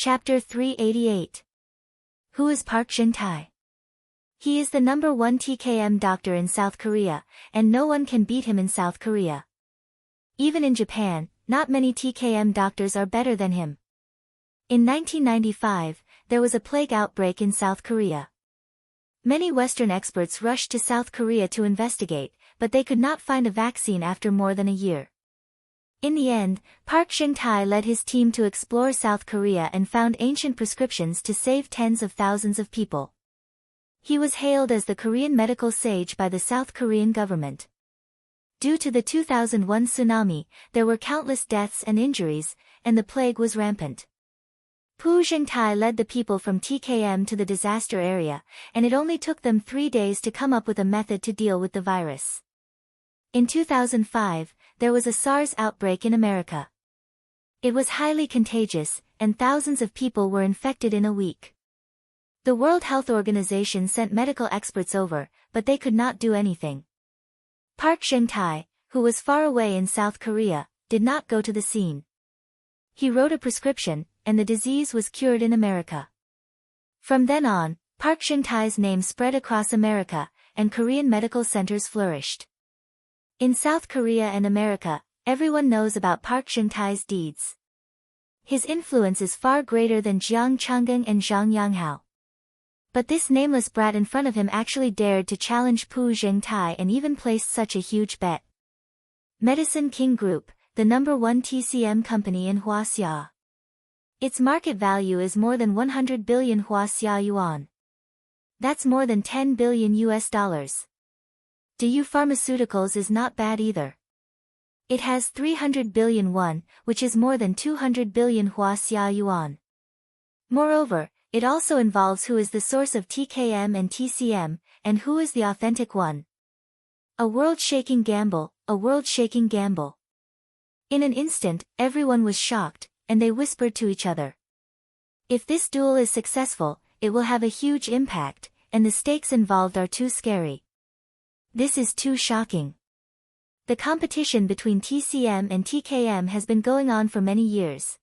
Chapter 388. Who is Park Jin-tae? He is the #1 TKM doctor in South Korea, and no one can beat him in South Korea. Even in Japan, not many TKM doctors are better than him. In 1995, there was a plague outbreak in South Korea. Many Western experts rushed to South Korea to investigate, but they could not find a vaccine after more than a year. In the end, Park Jin-tae led his team to explore South Korea and found ancient prescriptions to save tens of thousands of people. He was hailed as the Korean medical sage by the South Korean government. Due to the 2001 tsunami, there were countless deaths and injuries, and the plague was rampant. Park Jin-tae led the people from TKM to the disaster area, and it only took them 3 days to come up with a method to deal with the virus. In 2005, there was a SARS outbreak in America. It was highly contagious, and thousands of people were infected in a week. The World Health Organization sent medical experts over, but they could not do anything. Park Jin-tae, who was far away in South Korea, did not go to the scene. He wrote a prescription, and the disease was cured in America. From then on, Park Jin-tae's name spread across America, and Korean medical centers flourished. In South Korea and America, everyone knows about Park Jin-tae's deeds. His influence is far greater than Jeong Chang-gung and Jang Yang-hao. But this nameless brat in front of him actually dared to challenge Park Jin-tae and even placed such a huge bet. Medicine King Group, the #1 TCM company in Hwaseong. Its market value is more than 100 billion Hwaseong yuan. That's more than $10 billion US. DU Pharmaceuticals is not bad either. It has 300 billion won, which is more than 200 billion Hwaseong yuan. Moreover, it also involves who is the source of TKM and TCM, and who is the authentic one. A world-shaking gamble, a world-shaking gamble. In an instant, everyone was shocked, and they whispered to each other. If this duel is successful, it will have a huge impact, and the stakes involved are too scary. This is too shocking. The competition between TCM and TKM has been going on for many years.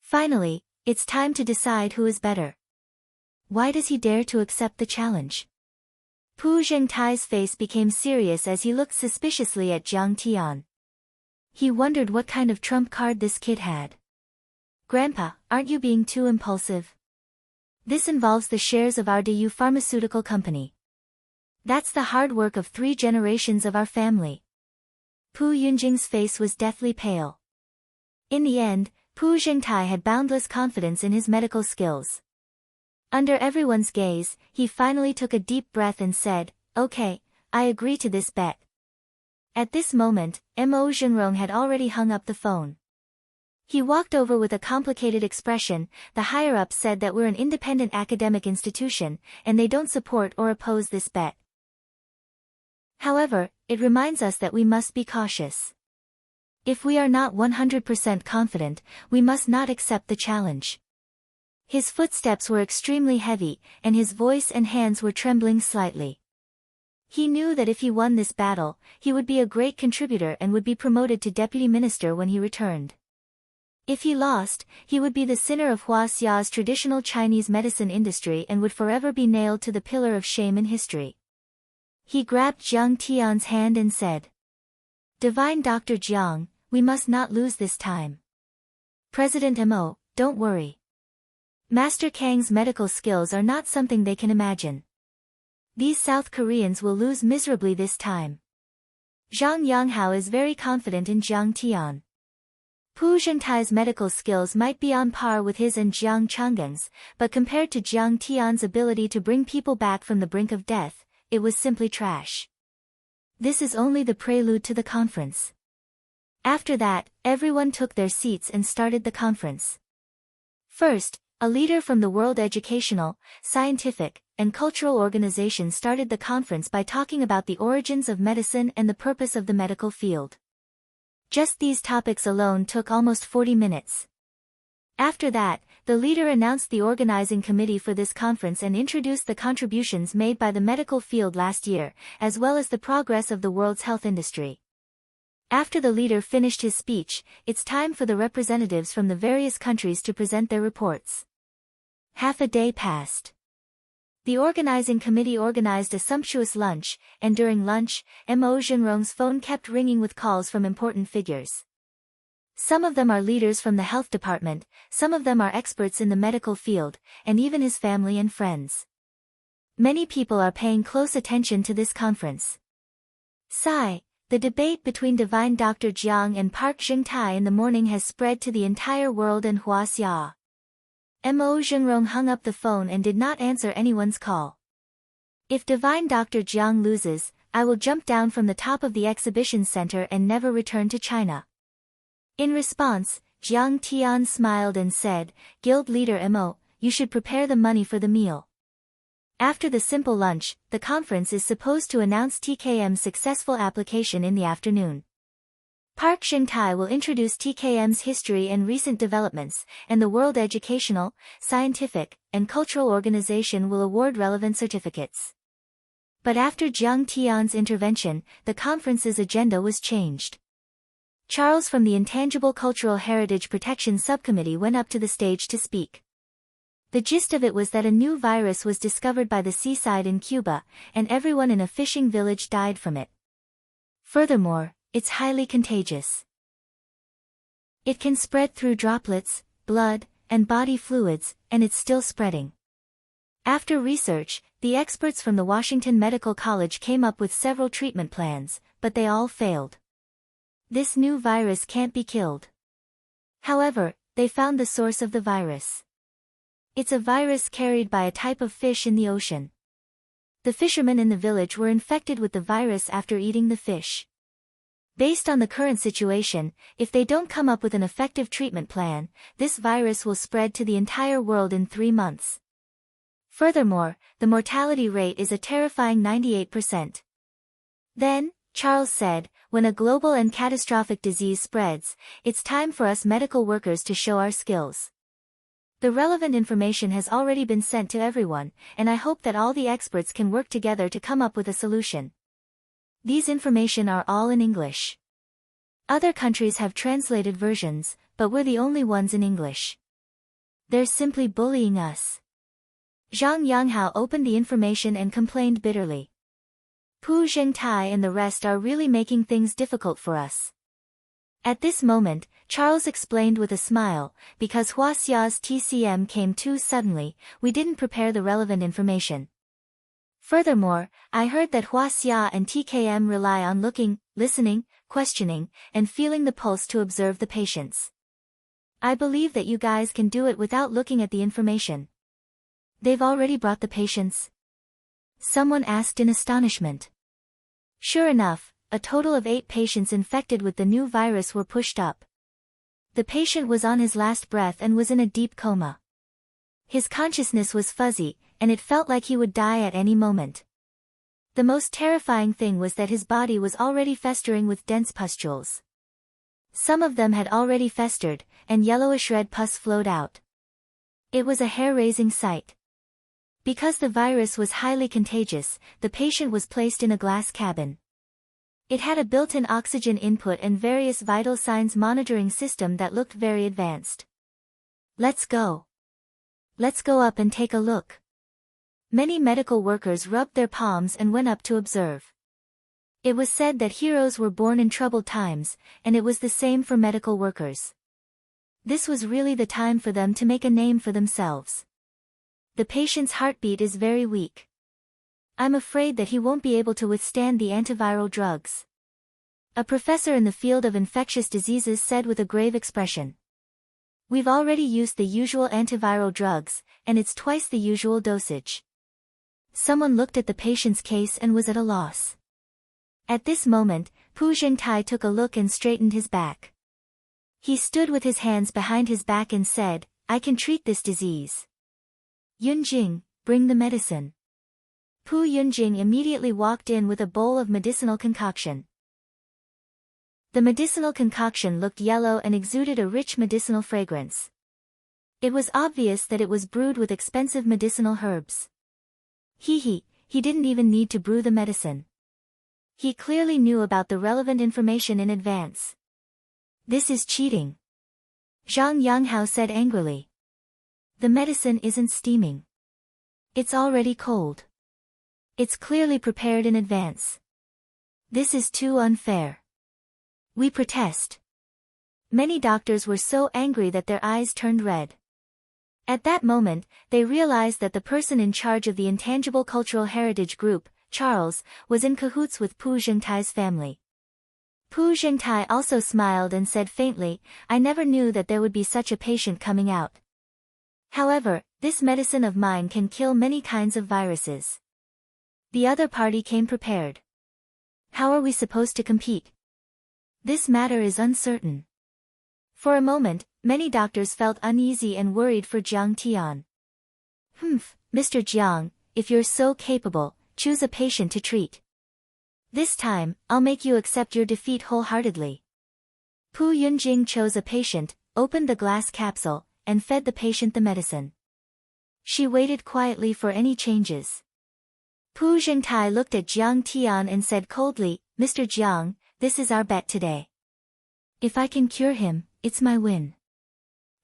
Finally, it's time to decide who is better. Why does he dare to accept the challenge? Park Jin-tae's face became serious as he looked suspiciously at Jang Tae-yeon. He wondered what kind of trump card this kid had. Grandpa, aren't you being too impulsive? This involves the shares of our DU pharmaceutical company. That's the hard work of 3 generations of our family. Park Yunjing's face was deathly pale. In the end, Park Jin-tae had boundless confidence in his medical skills. Under everyone's gaze, he finally took a deep breath and said, "Okay, I agree to this bet." At this moment, Mo Junrong had already hung up the phone. He walked over with a complicated expression. The higher-ups said that we're an independent academic institution, and they don't support or oppose this bet. However, it reminds us that we must be cautious. If we are not 100% confident, we must not accept the challenge. His footsteps were extremely heavy, and his voice and hands were trembling slightly. He knew that if he won this battle, he would be a great contributor and would be promoted to deputy minister when he returned. If he lost, he would be the sinner of Hwaseong's traditional Chinese medicine industry and would forever be nailed to the pillar of shame in history. He grabbed Jang Tae-yeon's hand and said, "Divine Dr. Jiang, we must not lose this time. President Mo, don't worry. Master Kang's medical skills are not something they can imagine. These South Koreans will lose miserably this time." Jang Yang-hao is very confident in Jang Tae-yeon. Park Jin-tae's medical skills might be on par with his and Jeong Chang-gung's, but compared to Jang Tae-yeon's ability to bring people back from the brink of death, it was simply trash. This is only the prelude to the conference. After that, everyone took their seats and started the conference. First, a leader from the World Educational, Scientific, and Cultural Organization started the conference by talking about the origins of medicine and the purpose of the medical field. Just these topics alone took almost 40 minutes. After that, the leader announced the organizing committee for this conference and introduced the contributions made by the medical field last year, as well as the progress of the world's health industry. After the leader finished his speech, it's time for the representatives from the various countries to present their reports. Half a day passed. The organizing committee organized a sumptuous lunch, and during lunch, Mo Jinrong's phone kept ringing with calls from important figures. Some of them are leaders from the health department, some of them are experts in the medical field, and even his family and friends. Many people are paying close attention to this conference. Sigh. The debate between Divine Dr. Jiang and Park Jingtai in the morning has spread to the entire world and Huaxia. Mo Jinrong hung up the phone and did not answer anyone's call. If Divine Dr. Jiang loses, I will jump down from the top of the exhibition center and never return to China. In response, Jiang Tian smiled and said, Guild leader Mo, you should prepare the money for the meal. After the simple lunch, the conference is supposed to announce TKM's successful application in the afternoon. Park Jingtai will introduce TKM's history and recent developments, and the World Educational, Scientific, and Cultural Organization will award relevant certificates. But after Jiang Tian's intervention, the conference's agenda was changed. Charles from the Intangible Cultural Heritage Protection Subcommittee went up to the stage to speak. The gist of it was that a new virus was discovered by the seaside in Cuba, and everyone in a fishing village died from it. Furthermore, it's highly contagious. It can spread through droplets, blood, and body fluids, and it's still spreading. After research, the experts from the Washington Medical College came up with several treatment plans, but they all failed. This new virus can't be killed. However, they found the source of the virus. It's a virus carried by a type of fish in the ocean. The fishermen in the village were infected with the virus after eating the fish. Based on the current situation, if they don't come up with an effective treatment plan, this virus will spread to the entire world in 3 months. Furthermore, the mortality rate is a terrifying 98%. Then, Charles said, when a global and catastrophic disease spreads, it's time for us medical workers to show our skills. The relevant information has already been sent to everyone, and I hope that all the experts can work together to come up with a solution. These information are all in English. Other countries have translated versions, but we're the only ones in English. They're simply bullying us. Zhang Yanghao opened the information and complained bitterly. Pu Zhengtai and the rest are really making things difficult for us. At this moment, Charles explained with a smile, because Huaxia's TCM came too suddenly, we didn't prepare the relevant information. Furthermore, I heard that Huaxia and TKM rely on looking, listening, questioning, and feeling the pulse to observe the patients. I believe that you guys can do it without looking at the information. They've already brought the patients? Someone asked in astonishment. Sure enough, a total of 8 patients infected with the new virus were pushed up. The patient was on his last breath and was in a deep coma. His consciousness was fuzzy, and it felt like he would die at any moment. The most terrifying thing was that his body was already festering with dense pustules. Some of them had already festered, and yellowish red pus flowed out. It was a hair-raising sight. Because the virus was highly contagious, the patient was placed in a glass cabin. It had a built-in oxygen input and various vital signs monitoring system that looked very advanced. Let's go. Let's go up and take a look. Many medical workers rubbed their palms and went up to observe. It was said that heroes were born in troubled times, and it was the same for medical workers. This was really the time for them to make a name for themselves. The patient's heartbeat is very weak. I'm afraid that he won't be able to withstand the antiviral drugs. A professor in the field of infectious diseases said with a grave expression. We've already used the usual antiviral drugs, and it's twice the usual dosage. Someone looked at the patient's case and was at a loss. At this moment, Pu Zhengtai took a look and straightened his back. He stood with his hands behind his back and said, I can treat this disease. Yunjing, bring the medicine. Pu Yunjing immediately walked in with a bowl of medicinal concoction. The medicinal concoction looked yellow and exuded a rich medicinal fragrance. It was obvious that it was brewed with expensive medicinal herbs. He didn't even need to brew the medicine. He clearly knew about the relevant information in advance. This is cheating. Zhang Yanghao said angrily. The medicine isn't steaming. It's already cold. It's clearly prepared in advance. This is too unfair. We protest. Many doctors were so angry that their eyes turned red. At that moment, they realized that the person in charge of the Intangible Cultural Heritage Group, Charles, was in cahoots with Pu Zhengtai's family. Pu Zhengtai also smiled and said faintly, I never knew that there would be such a patient coming out. However, this medicine of mine can kill many kinds of viruses. The other party came prepared. How are we supposed to compete? This matter is uncertain. For a moment, many doctors felt uneasy and worried for Jiang Tian. Mr. Jiang, if you're so capable, choose a patient to treat. This time, I'll make you accept your defeat wholeheartedly. Pu Yunjing chose a patient, opened the glass capsule, and fed the patient the medicine. She waited quietly for any changes. Pu Zhengtai looked at Jiang Tian and said coldly, Mr. Jiang, this is our bet today. If I can cure him, it's my win.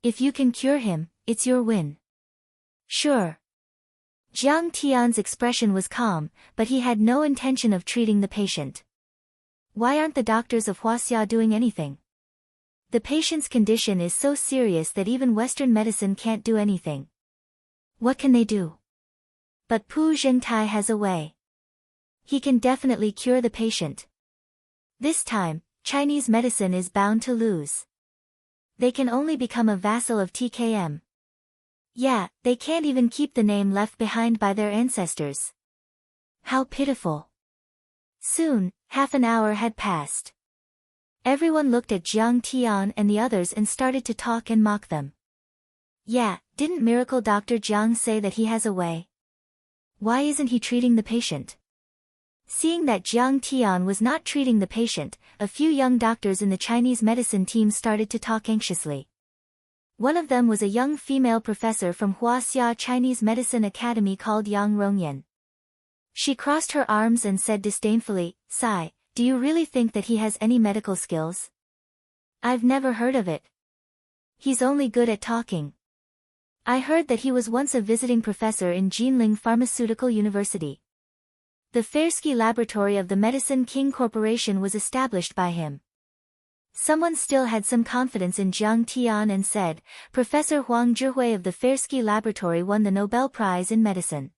If you can cure him, it's your win. Sure. Jiang Tian's expression was calm, but he had no intention of treating the patient. Why aren't the doctors of Huaxia doing anything? The patient's condition is so serious that even Western medicine can't do anything. What can they do? But Pu Zhengtai has a way. He can definitely cure the patient. This time, Chinese medicine is bound to lose. They can only become a vassal of TKM. Yeah, they can't even keep the name left behind by their ancestors. How pitiful. Soon, half an hour had passed. Everyone looked at Jiang Tian and the others and started to talk and mock them. Yeah, didn't Miracle Dr. Jiang say that he has a way? Why isn't he treating the patient? Seeing that Jiang Tian was not treating the patient, a few young doctors in the Chinese medicine team started to talk anxiously. One of them was a young female professor from Huaxia Chinese Medicine Academy called Yang Rongyan. She crossed her arms and said disdainfully, Sai, do you really think that he has any medical skills? I've never heard of it. He's only good at talking. I heard that he was once a visiting professor in Jinling Pharmaceutical University. The Fersky Laboratory of the Medicine King Corporation was established by him. Someone still had some confidence in Jiang Tian and said, Professor Huang Zhihui of the Fersky Laboratory won the Nobel Prize in Medicine.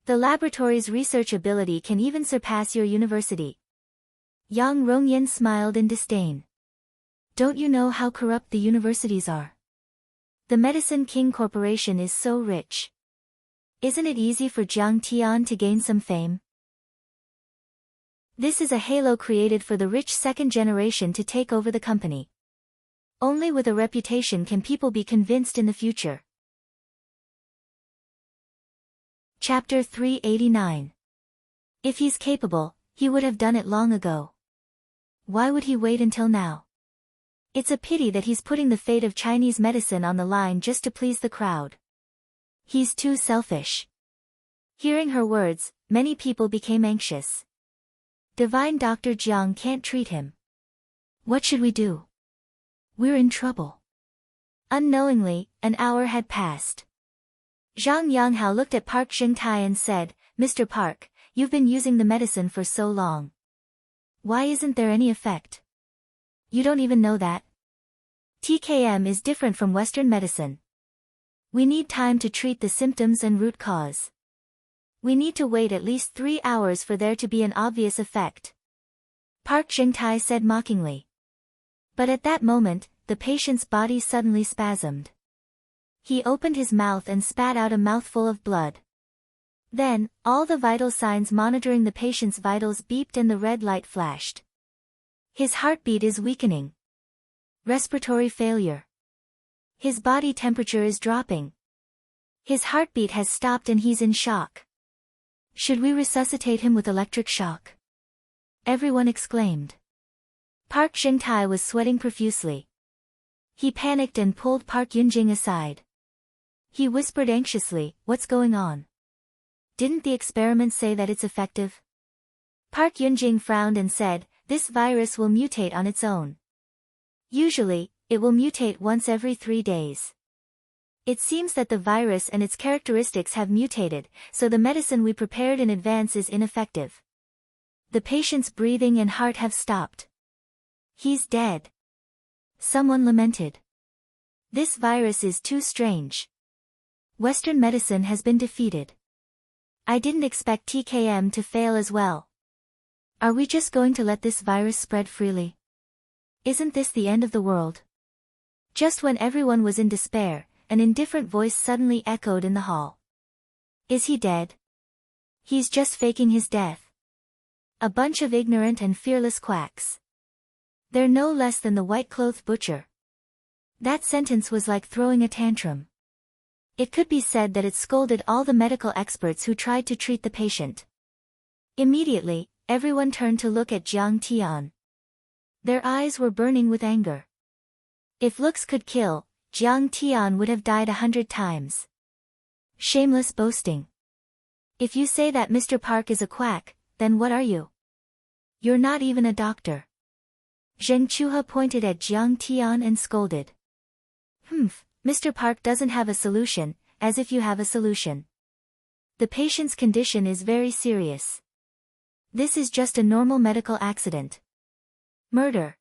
The laboratory's research ability can even surpass your university. Yang Rongyan smiled in disdain. Don't you know how corrupt the universities are? The Medicine King Corporation is so rich. Isn't it easy for Jiang Tian to gain some fame? This is a halo created for the rich second generation to take over the company. Only with a reputation can people be convinced in the future. Chapter 389. If he's capable, he would have done it long ago. Why would he wait until now? It's a pity that he's putting the fate of Chinese medicine on the line just to please the crowd. He's too selfish. Hearing her words, many people became anxious. Divine Dr. Jiang can't treat him. What should we do? We're in trouble. Unknowingly, an hour had passed. Zhang Yanghao looked at Park Zhengtai and said, Mr. Park, you've been using the medicine for so long. Why isn't there any effect? You don't even know that. TKM is different from Western medicine. We need time to treat the symptoms and root cause. We need to wait at least 3 hours for there to be an obvious effect. Park Zhengtai said mockingly. But at that moment, the patient's body suddenly spasmed. He opened his mouth and spat out a mouthful of blood. Then, all the vital signs monitoring the patient's vitals beeped and the red light flashed. His heartbeat is weakening. Respiratory failure. His body temperature is dropping. His heartbeat has stopped and he's in shock. Should we resuscitate him with electric shock? Everyone exclaimed. Park Zhengtai was sweating profusely. He panicked and pulled Park Yunjing aside. He whispered anxiously, What's going on? Didn't the experiment say that it's effective? Park Yunjing frowned and said, "This virus will mutate on its own. Usually, it will mutate once every 3 days. It seems that the virus and its characteristics have mutated, so the medicine we prepared in advance is ineffective. The patient's breathing and heart have stopped. He's dead." Someone lamented. "This virus is too strange. Western medicine has been defeated. I didn't expect TKM to fail as well. Are we just going to let this virus spread freely? Isn't this the end of the world?" Just when everyone was in despair, an indifferent voice suddenly echoed in the hall. "Is he dead? He's just faking his death. A bunch of ignorant and fearless quacks. They're no less than the white-clothed butcher." That sentence was like throwing a tantrum. It could be said that it scolded all the medical experts who tried to treat the patient. Immediately, everyone turned to look at Jiang Tian. Their eyes were burning with anger. If looks could kill, Jiang Tian would have died 100 times. Shameless boasting. If you say that Mr. Park is a quack, then what are you? You're not even a doctor. Zheng Chuha pointed at Jiang Tian and scolded. Mr. Park doesn't have a solution, as if you have a solution. The patient's condition is very serious. This is just a normal medical accident. Murder.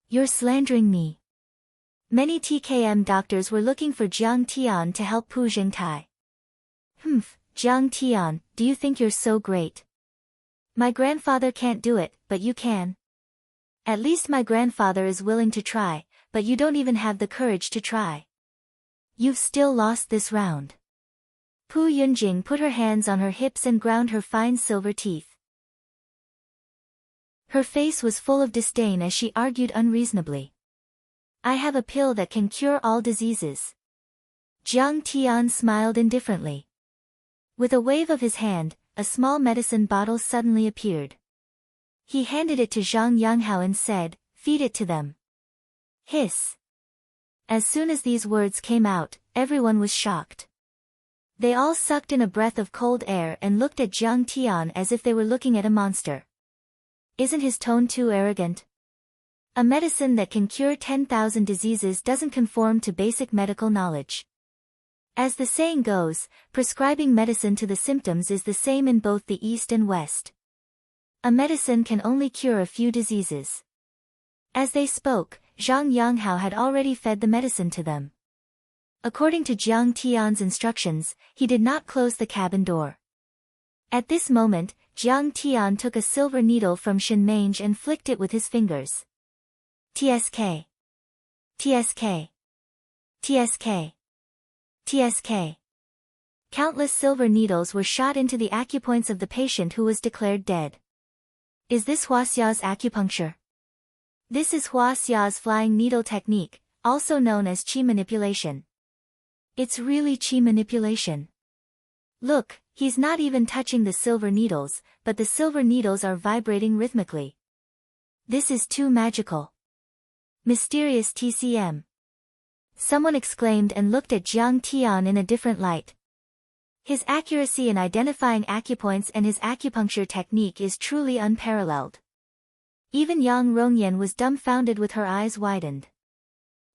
You're slandering me. Many TKM doctors were looking for Jiang Tian to help Pu Jingtai. Jiang Tian, do you think you're so great? My grandfather can't do it, but you can. At least my grandfather is willing to try, but you don't even have the courage to try. You've still lost this round. Pu Yunjing put her hands on her hips and ground her fine silver teeth. Her face was full of disdain as she argued unreasonably. I have a pill that can cure all diseases. Jiang Tian smiled indifferently. With a wave of his hand, a small medicine bottle suddenly appeared. He handed it to Zhang Yanghao and said, "Feed it to them." Hiss. As soon as these words came out, everyone was shocked. They all sucked in a breath of cold air and looked at Jiang Tian as if they were looking at a monster. Isn't his tone too arrogant? A medicine that can cure 10,000 diseases doesn't conform to basic medical knowledge. As the saying goes, prescribing medicine to the symptoms is the same in both the East and West. A medicine can only cure a few diseases. As they spoke, Zhang Yanghao had already fed the medicine to them. According to Jiang Tian's instructions, he did not close the cabin door. At this moment, Jiang Tian took a silver needle from Shenmange and flicked it with his fingers. TSK. TSK. TSK. TSK. Countless silver needles were shot into the acupoints of the patient who was declared dead. Is this Huaxia's acupuncture? This is Huaxia's flying needle technique, also known as qi manipulation. It's really qi manipulation. Look, he's not even touching the silver needles, but the silver needles are vibrating rhythmically. This is too magical. Mysterious TCM. Someone exclaimed and looked at Jiang Tian in a different light. His accuracy in identifying acupoints and his acupuncture technique is truly unparalleled. Even Yang Rongyan was dumbfounded with her eyes widened.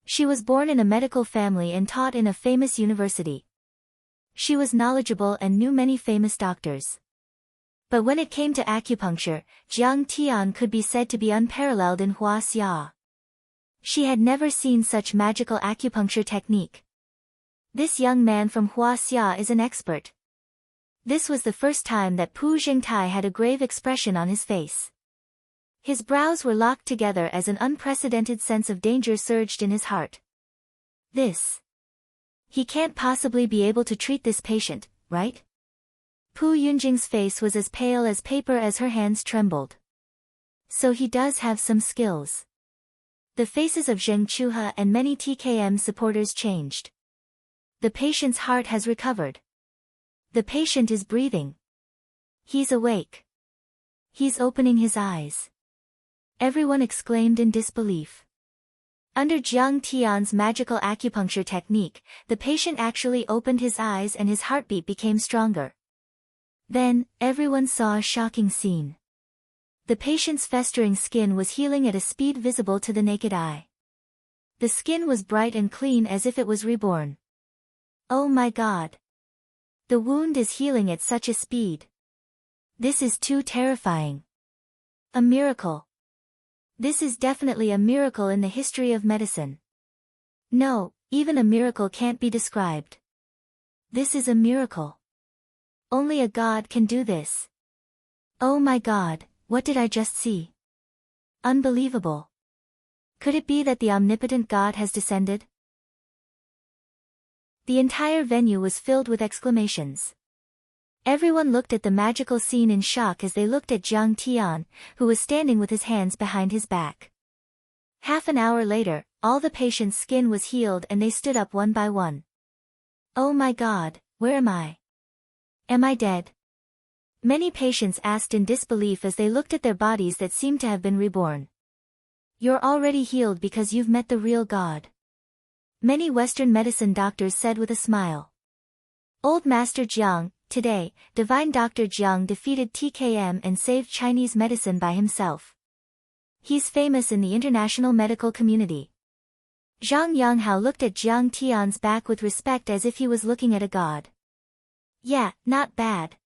She was born in a medical family and taught in a famous university. She was knowledgeable and knew many famous doctors. But when it came to acupuncture, Jiang Tian could be said to be unparalleled in Huaxia. She had never seen such magical acupuncture technique. This young man from Huaxia is an expert. This was the first time that Pu Jingtai had a grave expression on his face. His brows were locked together as an unprecedented sense of danger surged in his heart. He can't possibly be able to treat this patient, right? Pu Yunjing's face was as pale as paper as her hands trembled. So he does have some skills. The faces of Zheng Chuha and many TKM supporters changed. The patient's heart has recovered. The patient is breathing. He's awake. He's opening his eyes. Everyone exclaimed in disbelief. Under Jiang Tian's magical acupuncture technique, the patient actually opened his eyes and his heartbeat became stronger. Then, everyone saw a shocking scene. The patient's festering skin was healing at a speed visible to the naked eye. The skin was bright and clean as if it was reborn. Oh my God! The wound is healing at such a speed. This is too terrifying. A miracle. This is definitely a miracle in the history of medicine. No, even a miracle can't be described. This is a miracle. Only a God can do this. Oh my God, what did I just see? Unbelievable. Could it be that the omnipotent God has descended? The entire venue was filled with exclamations. Everyone looked at the magical scene in shock as they looked at Jiang Tian, who was standing with his hands behind his back. Half an hour later, all the patients' skin was healed and they stood up one by one. Oh my God, where am I? Am I dead? Many patients asked in disbelief as they looked at their bodies that seemed to have been reborn. You're already healed because you've met the real God. Many Western medicine doctors said with a smile. Old Master Jiang, today, Divine Dr. Jiang defeated TKM and saved Chinese medicine by himself. He's famous in the international medical community. Zhang Yanghao looked at Jiang Tian's back with respect as if he was looking at a god. Yeah, not bad.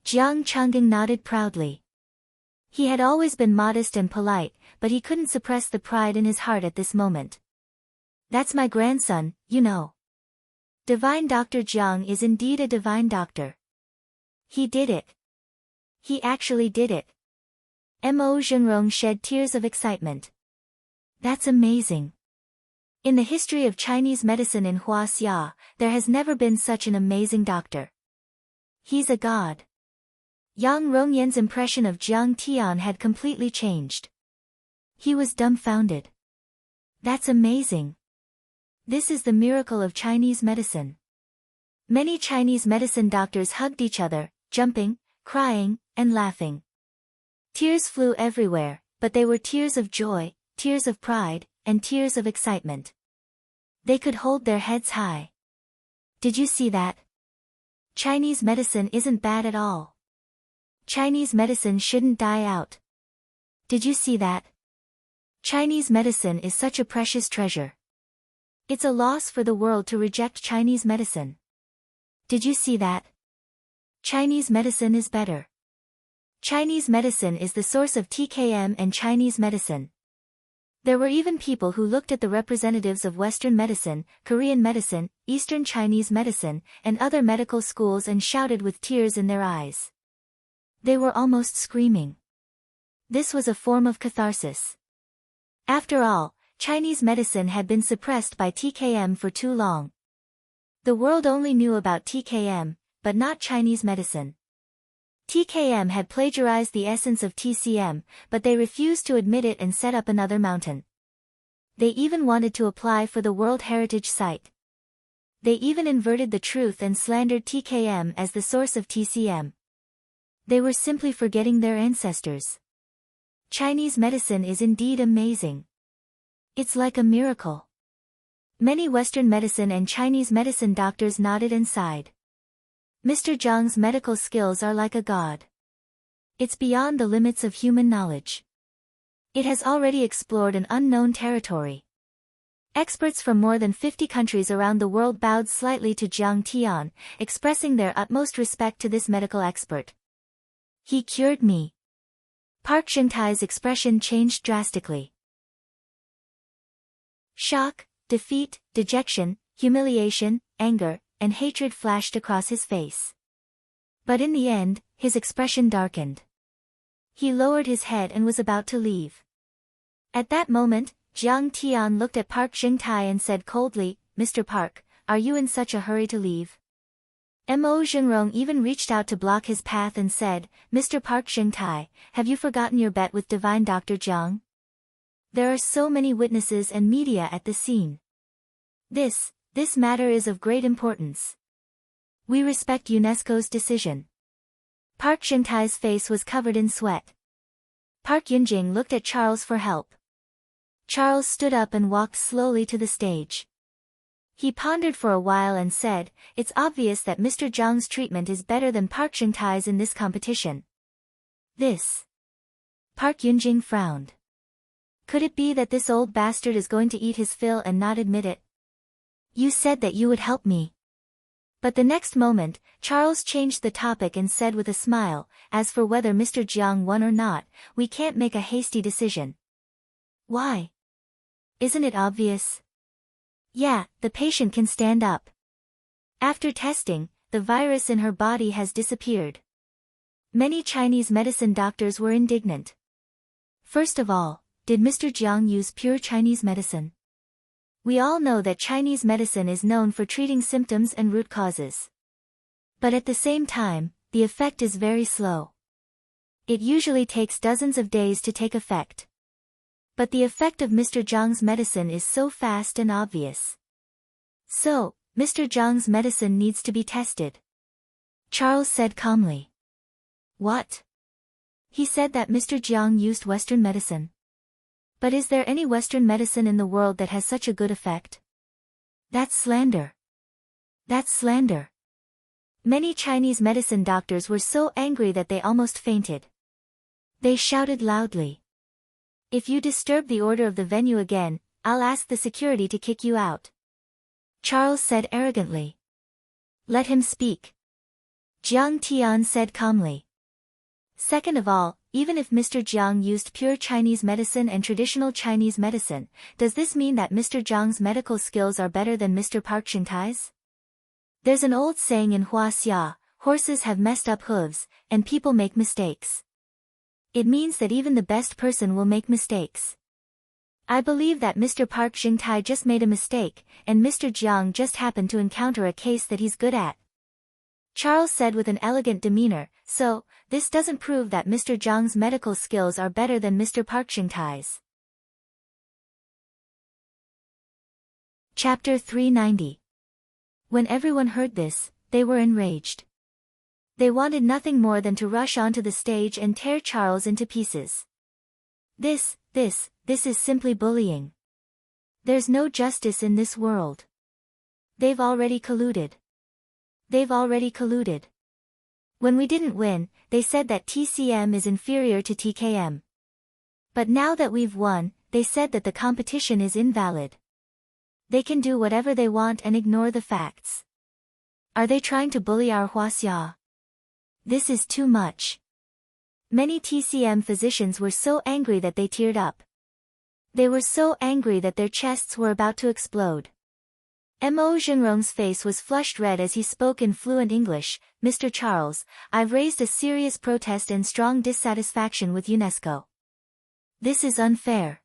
Jiang Chang'ing nodded proudly. He had always been modest and polite, but he couldn't suppress the pride in his heart at this moment. That's my grandson, you know. Divine Dr. Jiang is indeed a divine doctor. He did it. He actually did it. Mo Zhengrong shed tears of excitement. That's amazing. In the history of Chinese medicine in Huaxia, there has never been such an amazing doctor. He's a god. Yang Rongyan's impression of Jiang Tian had completely changed. He was dumbfounded. That's amazing. This is the miracle of Chinese medicine. Many Chinese medicine doctors hugged each other, jumping, crying, and laughing. Tears flew everywhere, but they were tears of joy, tears of pride, and tears of excitement. They could hold their heads high. Did you see that? Chinese medicine isn't bad at all. Chinese medicine shouldn't die out. Did you see that? Chinese medicine is such a precious treasure. It's a loss for the world to reject Chinese medicine. Did you see that? Chinese medicine is better. Chinese medicine is the source of TKM and Chinese medicine. There were even people who looked at the representatives of Western medicine, Korean medicine, Eastern Chinese medicine, and other medical schools and shouted with tears in their eyes. They were almost screaming. This was a form of catharsis. After all, Chinese medicine had been suppressed by TKM for too long. The world only knew about TKM, but not Chinese medicine. TKM had plagiarized the essence of TCM, but they refused to admit it and set up another mountain. They even wanted to apply for the World Heritage Site. They even inverted the truth and slandered TKM as the source of TCM. They were simply forgetting their ancestors. Chinese medicine is indeed amazing. It's like a miracle. Many Western medicine and Chinese medicine doctors nodded and sighed. Mr. Zhang's medical skills are like a god. It's beyond the limits of human knowledge. It has already explored an unknown territory. Experts from more than 50 countries around the world bowed slightly to Jiang Tian, expressing their utmost respect to this medical expert. He cured me. Park Xingtai's expression changed drastically. Shock, defeat, dejection, humiliation, anger, and hatred flashed across his face. But in the end, his expression darkened. He lowered his head and was about to leave. At that moment, Jiang Tian looked at Park Xingtai and said coldly, "Mr. Park, are you in such a hurry to leave?" Mo Zhengrong even reached out to block his path and said, "Mr. Park Xingtai, have you forgotten your bet with Divine Dr. Jiang? There are so many witnesses and media at the scene. This matter is of great importance. We respect UNESCO's decision." Park Xingtai's face was covered in sweat. Park Yunjing looked at Charles for help. Charles stood up and walked slowly to the stage. He pondered for a while and said, "It's obvious that Mr. Zhang's treatment is better than Park Xingtai's in this competition. This Park Yunjing frowned. Could it be that this old bastard is going to eat his fill and not admit it? You said that you would help me. But the next moment, Charles changed the topic and said with a smile, as for whether Mr. Jiang won or not, we can't make a hasty decision. Why? Isn't it obvious? Yeah, the patient can stand up. After testing, the virus in her body has disappeared. Many Chinese medicine doctors were indignant. First of all, did Mr. Jiang use pure Chinese medicine? We all know that Chinese medicine is known for treating symptoms and root causes. But at the same time, the effect is very slow. It usually takes dozens of days to take effect. But the effect of Mr. Jiang's medicine is so fast and obvious. So, Mr. Jiang's medicine needs to be tested. Charles said calmly. What? He said that Mr. Jiang used Western medicine. But is there any Western medicine in the world that has such a good effect? That's slander. That's slander. Many Chinese medicine doctors were so angry that they almost fainted. They shouted loudly. If you disturb the order of the venue again, I'll ask the security to kick you out. Charles said arrogantly. Let him speak. Jiang Tian said calmly. Second of all, even if Mr. Jiang used pure Chinese medicine and traditional Chinese medicine, does this mean that Mr. Jiang's medical skills are better than Mr. Park Xintai's? There's an old saying in Huaxia, horses have messed up hooves, and people make mistakes. It means that even the best person will make mistakes. I believe that Mr. Park Xintai just made a mistake, and Mr. Jiang just happened to encounter a case that he's good at. Charles said with an elegant demeanor, so, this doesn't prove that Mr. Jiang's medical skills are better than Mr. Park Xintai's. Chapter 390. When everyone heard this, they were enraged. They wanted nothing more than to rush onto the stage and tear Charles into pieces. This is simply bullying. There's no justice in this world. They've already colluded. When we didn't win, they said that TCM is inferior to TKM. But now that we've won, they said that the competition is invalid. They can do whatever they want and ignore the facts. Are they trying to bully our Huaxia? This is too much. Many TCM physicians were so angry that they teared up. They were so angry that their chests were about to explode. Mo Zhenrong's face was flushed red as he spoke in fluent English. Mr. Charles, I've raised a serious protest and strong dissatisfaction with UNESCO. This is unfair.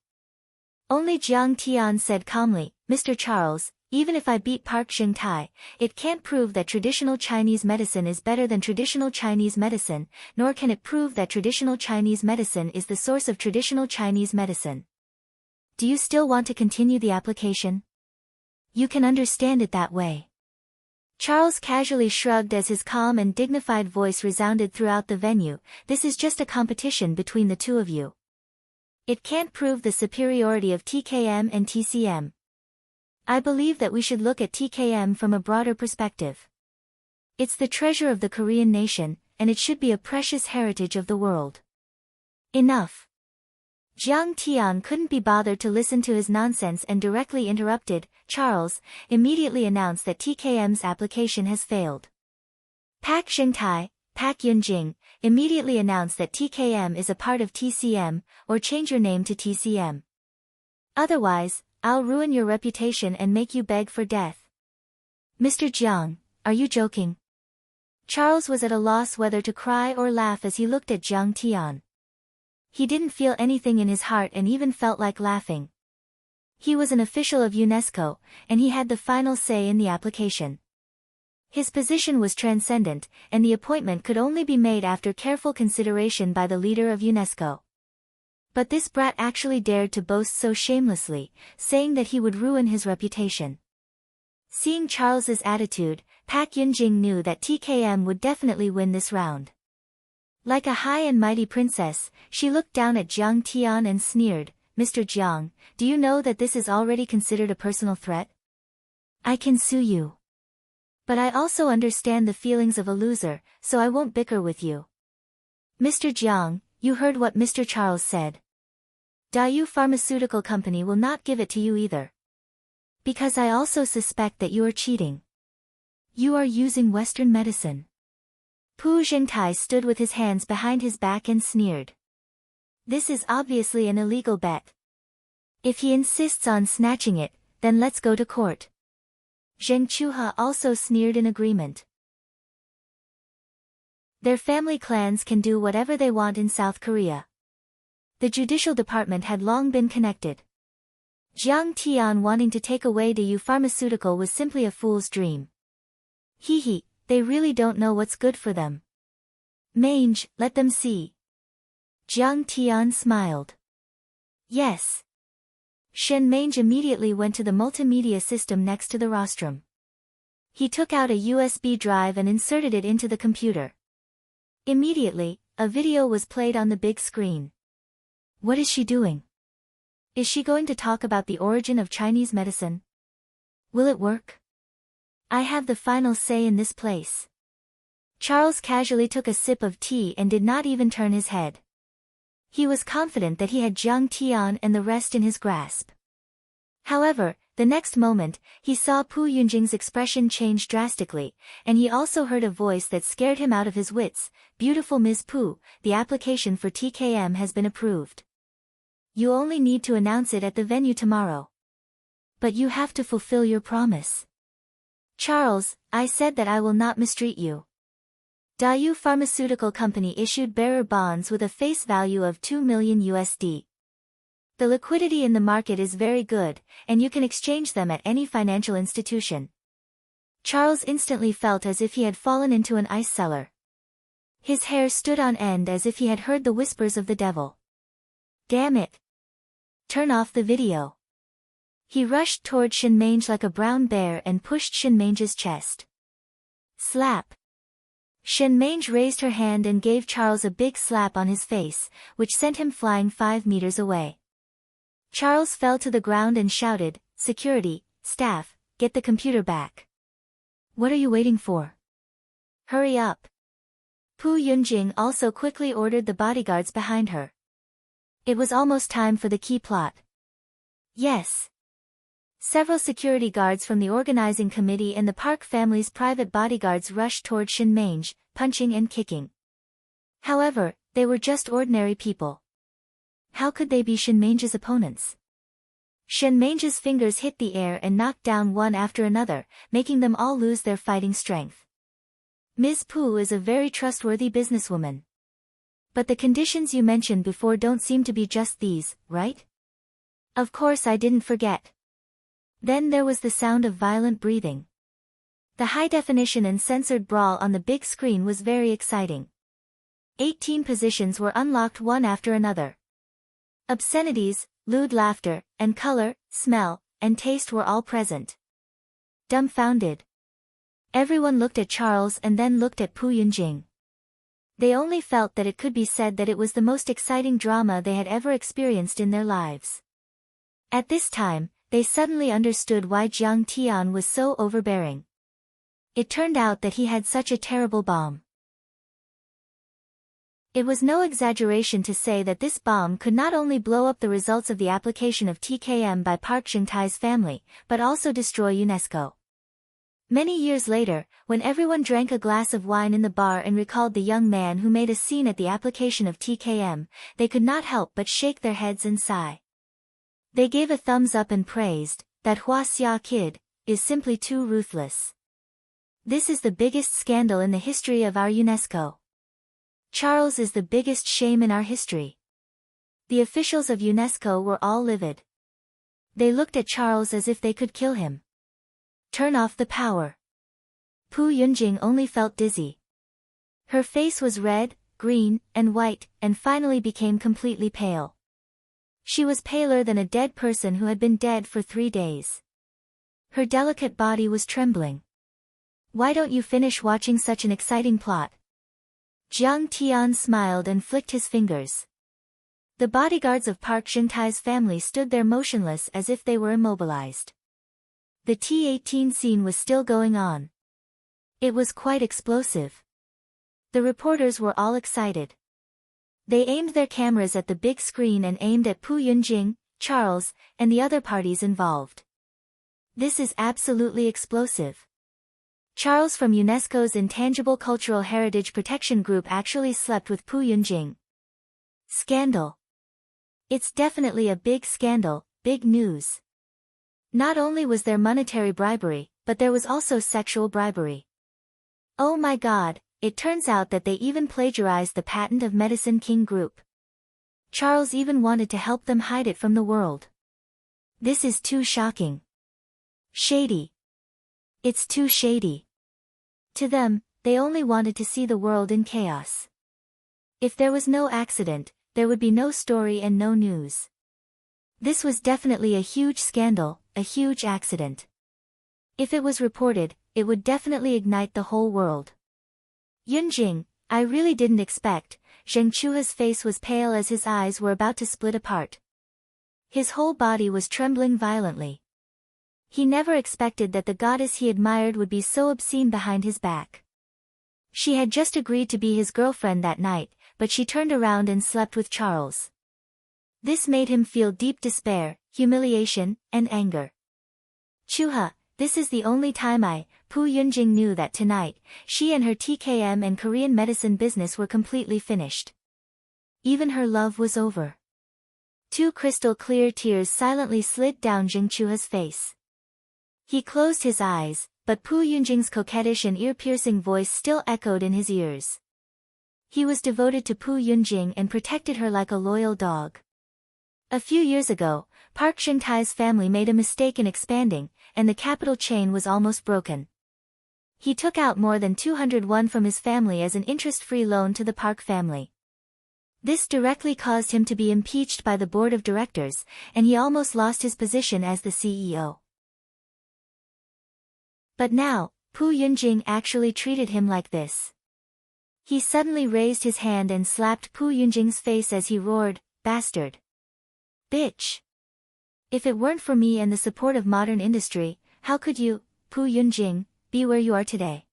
Only Jiang Tian said calmly, Mr. Charles, even if I beat Park Xingtai, it can't prove that traditional Chinese medicine is better than traditional Chinese medicine, nor can it prove that traditional Chinese medicine is the source of traditional Chinese medicine. Do you still want to continue the application? You can understand it that way. Charles casually shrugged as his calm and dignified voice resounded throughout the venue. This is just a competition between the two of you. It can't prove the superiority of TKM and TCM. I believe that we should look at TKM from a broader perspective. It's the treasure of the Korean nation, and it should be a precious heritage of the world. Enough. Jiang Tian couldn't be bothered to listen to his nonsense and directly interrupted. Charles immediately announced that TKM's application has failed. Park Xingtai, Park Yunjing, immediately announced that TKM is a part of TCM, or change your name to TCM. Otherwise, I'll ruin your reputation and make you beg for death. Mr. Jiang, are you joking? Charles was at a loss whether to cry or laugh as he looked at Jiang Tian. He didn't feel anything in his heart and even felt like laughing. He was an official of UNESCO, and he had the final say in the application. His position was transcendent, and the appointment could only be made after careful consideration by the leader of UNESCO. But this brat actually dared to boast so shamelessly, saying that he would ruin his reputation. Seeing Charles's attitude, Park Yunjing knew that TKM would definitely win this round. Like a high and mighty princess, she looked down at Jiang Tian and sneered, Mr. Jiang, do you know that this is already considered a personal threat? I can sue you. But I also understand the feelings of a loser, so I won't bicker with you. Mr. Jiang, You heard what Mr. Charles said. Daewoo Pharmaceutical Company will not give it to you either. Because I also suspect that you are cheating. You are using Western medicine. Pu Jingtai stood with his hands behind his back and sneered. This is obviously an illegal bet. If he insists on snatching it, then let's go to court. Zheng Chuha also sneered in agreement. Their family clans can do whatever they want in South Korea. The judicial department had long been connected. Jiang Tian wanting to take away Daewoo Pharmaceutical was simply a fool's dream. Hee, they really don't know what's good for them. Mange, let them see. Jiang Tian smiled. Yes. Shen Mange immediately went to the multimedia system next to the rostrum. He took out a USB drive and inserted it into the computer. Immediately, a video was played on the big screen. What is she doing? Is she going to talk about the origin of Chinese medicine? Will it work? I have the final say in this place. Charles casually took a sip of tea and did not even turn his head. He was confident that he had Jiang Tian and the rest in his grasp. However, the next moment, he saw Pu Yunjing's expression change drastically, and he also heard a voice that scared him out of his wits. Beautiful Ms. Pu, the application for TKM has been approved. You only need to announce it at the venue tomorrow. But you have to fulfill your promise. Charles, I said that I will not mistreat you. Daewoo Pharmaceutical Company issued bearer bonds with a face value of 2 million USD. The liquidity in the market is very good, and you can exchange them at any financial institution. Charles instantly felt as if he had fallen into an ice cellar. His hair stood on end as if he had heard the whispers of the devil. Damn it! Turn off the video. He rushed toward Shinmange like a brown bear and pushed Shinmange's chest. Slap! Shinmange raised her hand and gave Charles a big slap on his face, which sent him flying 5 meters away. Charles fell to the ground and shouted, "Security, staff, get the computer back. What are you waiting for? Hurry up." Pu Yunjing also quickly ordered the bodyguards behind her. It was almost time for the key plot. Yes. Several security guards from the organizing committee and the Park family's private bodyguards rushed toward Shinmange, punching and kicking. However, they were just ordinary people. How could they be Shinmange's opponents? Shinmange's fingers hit the air and knocked down one after another, making them all lose their fighting strength. Ms. Pu is a very trustworthy businesswoman. But the conditions you mentioned before don't seem to be just these, right? Of course I didn't forget. Then there was the sound of violent breathing. The high-definition and censored brawl on the big screen was very exciting. 18 positions were unlocked one after another. Obscenities, lewd laughter, and color, smell, and taste were all present. Dumbfounded. Everyone looked at Charles and then looked at Pu Yunjing. They only felt that it could be said that it was the most exciting drama they had ever experienced in their lives. At this time, they suddenly understood why Jiang Tian was so overbearing. It turned out that he had such a terrible bomb. It was no exaggeration to say that this bomb could not only blow up the results of the application of TKM by Park Jingtai's family, but also destroy UNESCO. Many years later, when everyone drank a glass of wine in the bar and recalled the young man who made a scene at the application of TKM, they could not help but shake their heads and sigh. They gave a thumbs up and praised, "That Hua Xia kid is simply too ruthless. This is the biggest scandal in the history of our UNESCO. Charles is the biggest shame in our history." The officials of UNESCO were all livid. They looked at Charles as if they could kill him. Turn off the power. Pu Yunjing only felt dizzy. Her face was red, green, and white, and finally became completely pale. She was paler than a dead person who had been dead for 3 days. Her delicate body was trembling. "Why don't you finish watching such an exciting plot?" Jiang Tian smiled and flicked his fingers. The bodyguards of Park Jingtai's family stood there motionless as if they were immobilized. The T-18 scene was still going on. It was quite explosive. The reporters were all excited. They aimed their cameras at the big screen and aimed at Pu Yunjing, Charles, and the other parties involved. This is absolutely explosive. Charles from UNESCO's Intangible Cultural Heritage Protection Group actually slept with Pu Yunjing. Scandal. It's definitely a big scandal, big news. Not only was there monetary bribery, but there was also sexual bribery. Oh my God, it turns out that they even plagiarized the patent of Medicine King Group. Charles even wanted to help them hide it from the world. This is too shocking. Shady. It's too shady. To them, they only wanted to see the world in chaos. If there was no accident, there would be no story and no news. This was definitely a huge scandal, a huge accident. If it was reported, it would definitely ignite the whole world. Yunjing, I really didn't expect. Zheng Chua's face was pale as his eyes were about to split apart. His whole body was trembling violently. He never expected that the goddess he admired would be so obscene behind his back. She had just agreed to be his girlfriend that night, but she turned around and slept with Charles. This made him feel deep despair, humiliation, and anger. Chuha, this is the only time Pu Yunjing knew that tonight, she and her TKM and Korean medicine business were completely finished. Even her love was over. 2 crystal clear tears silently slid down Zheng Chua's face. He closed his eyes, but Pu Yunjing's coquettish and ear-piercing voice still echoed in his ears. He was devoted to Pu Yunjing and protected her like a loyal dog. A few years ago, Park Jin-tai's family made a mistake in expanding, and the capital chain was almost broken. He took out more than 201 from his family as an interest-free loan to the Park family. This directly caused him to be impeached by the board of directors, and he almost lost his position as the CEO. But now, Pu Yunjing actually treated him like this. He suddenly raised his hand and slapped Pu Yunjing's face as he roared, "Bastard! Bitch! If it weren't for me and the support of modern industry, how could you, Pu Yunjing, be where you are today?"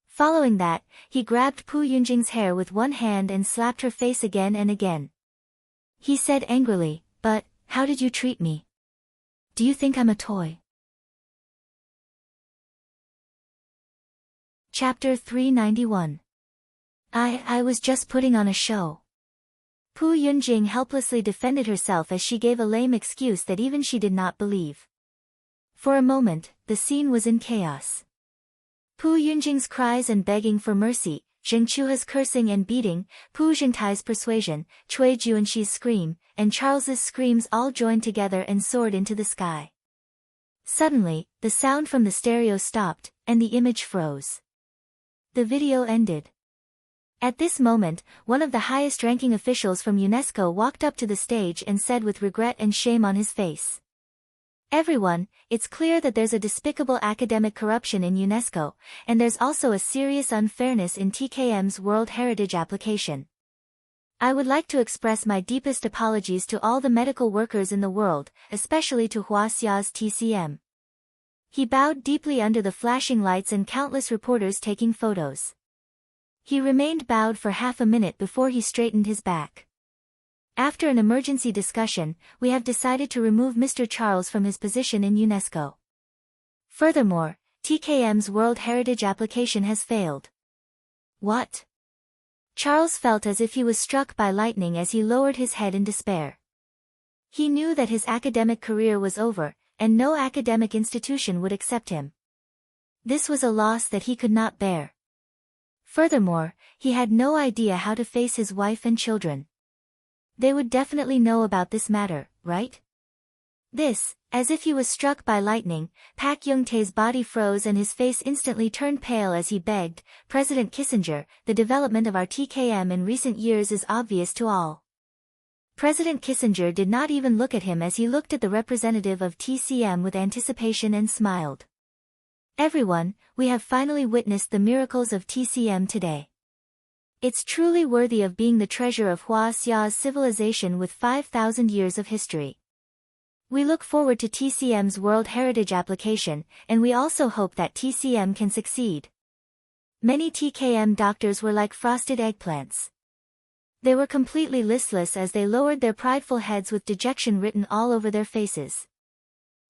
Following that, he grabbed Pu Yunjing's hair with one hand and slapped her face again and again. He said angrily, "But, how did you treat me? Do you think I'm a toy?" Chapter 391. I was just putting on a show. Pu Yunjing helplessly defended herself as she gave a lame excuse that even she did not believe. For a moment, the scene was in chaos. Pu Yunjing's cries and begging for mercy, Zheng Chua's cursing and beating, Pu Jintai's persuasion, Cui Juanxi's scream, and Charles's screams all joined together and soared into the sky. Suddenly, the sound from the stereo stopped, and the image froze. The video ended. At this moment, one of the highest-ranking officials from UNESCO walked up to the stage and said with regret and shame on his face, "Everyone, it's clear that there's a despicable academic corruption in UNESCO, and there's also a serious unfairness in TKM's World Heritage application. I would like to express my deepest apologies to all the medical workers in the world, especially to Huasia's TCM." He bowed deeply under the flashing lights and countless reporters taking photos. He remained bowed for half a minute before he straightened his back. "After an emergency discussion, we have decided to remove Mr. Charles from his position in UNESCO. Furthermore, TKM's World Heritage application has failed." What? Charles felt as if he was struck by lightning as he lowered his head in despair. He knew that his academic career was over, and no academic institution would accept him. This was a loss that he could not bear. Furthermore, he had no idea how to face his wife and children. They would definitely know about this matter, right? This, as if he was struck by lightning, Pak Young-tae's body froze and his face instantly turned pale as he begged, "President Kissinger, the development of our TKM in recent years is obvious to all." President Kissinger did not even look at him as he looked at the representative of TCM with anticipation and smiled. "Everyone, we have finally witnessed the miracles of TCM today. It's truly worthy of being the treasure of Huasia's civilization with 5,000 years of history. We look forward to TCM's World Heritage application, and we also hope that TCM can succeed." Many TKM doctors were like frosted eggplants. They were completely listless as they lowered their prideful heads with dejection written all over their faces.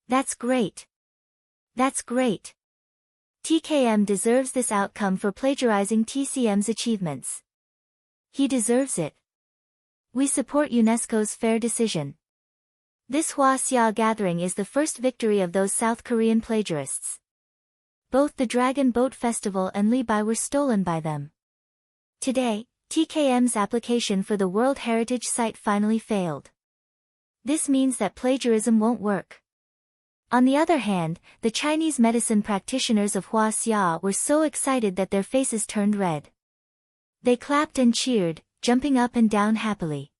That's great. That's great. TKM deserves this outcome for plagiarizing TCM's achievements. He deserves it. We support UNESCO's fair decision. This Hua gathering is the first victory of those South Korean plagiarists. Both the Dragon Boat Festival and Libai were stolen by them. Today, TKM's application for the World Heritage Site finally failed. This means that plagiarism won't work. On the other hand, the Chinese medicine practitioners of Hua were so excited that their faces turned red. They clapped and cheered, jumping up and down happily.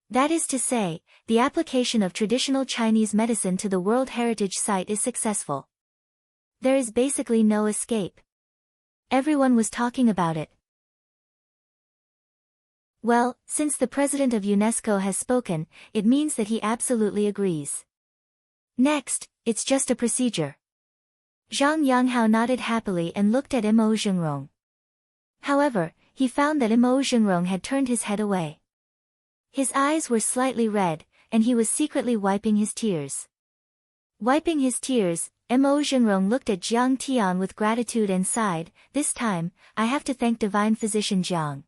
That is to say, the application of traditional Chinese medicine to the World Heritage Site is successful. There is basically no escape. Everyone was talking about it. Well, since the president of UNESCO has spoken, it means that he absolutely agrees. Next, it's just a procedure. Zhang Yanghao nodded happily and looked at Mo Zhengrong. However, he found that Mo Zhengrong had turned his head away. His eyes were slightly red, and he was secretly wiping his tears. Wiping his tears, Mo Zhengrong looked at Jiang Tian with gratitude and sighed, "This time, I have to thank divine physician Jiang.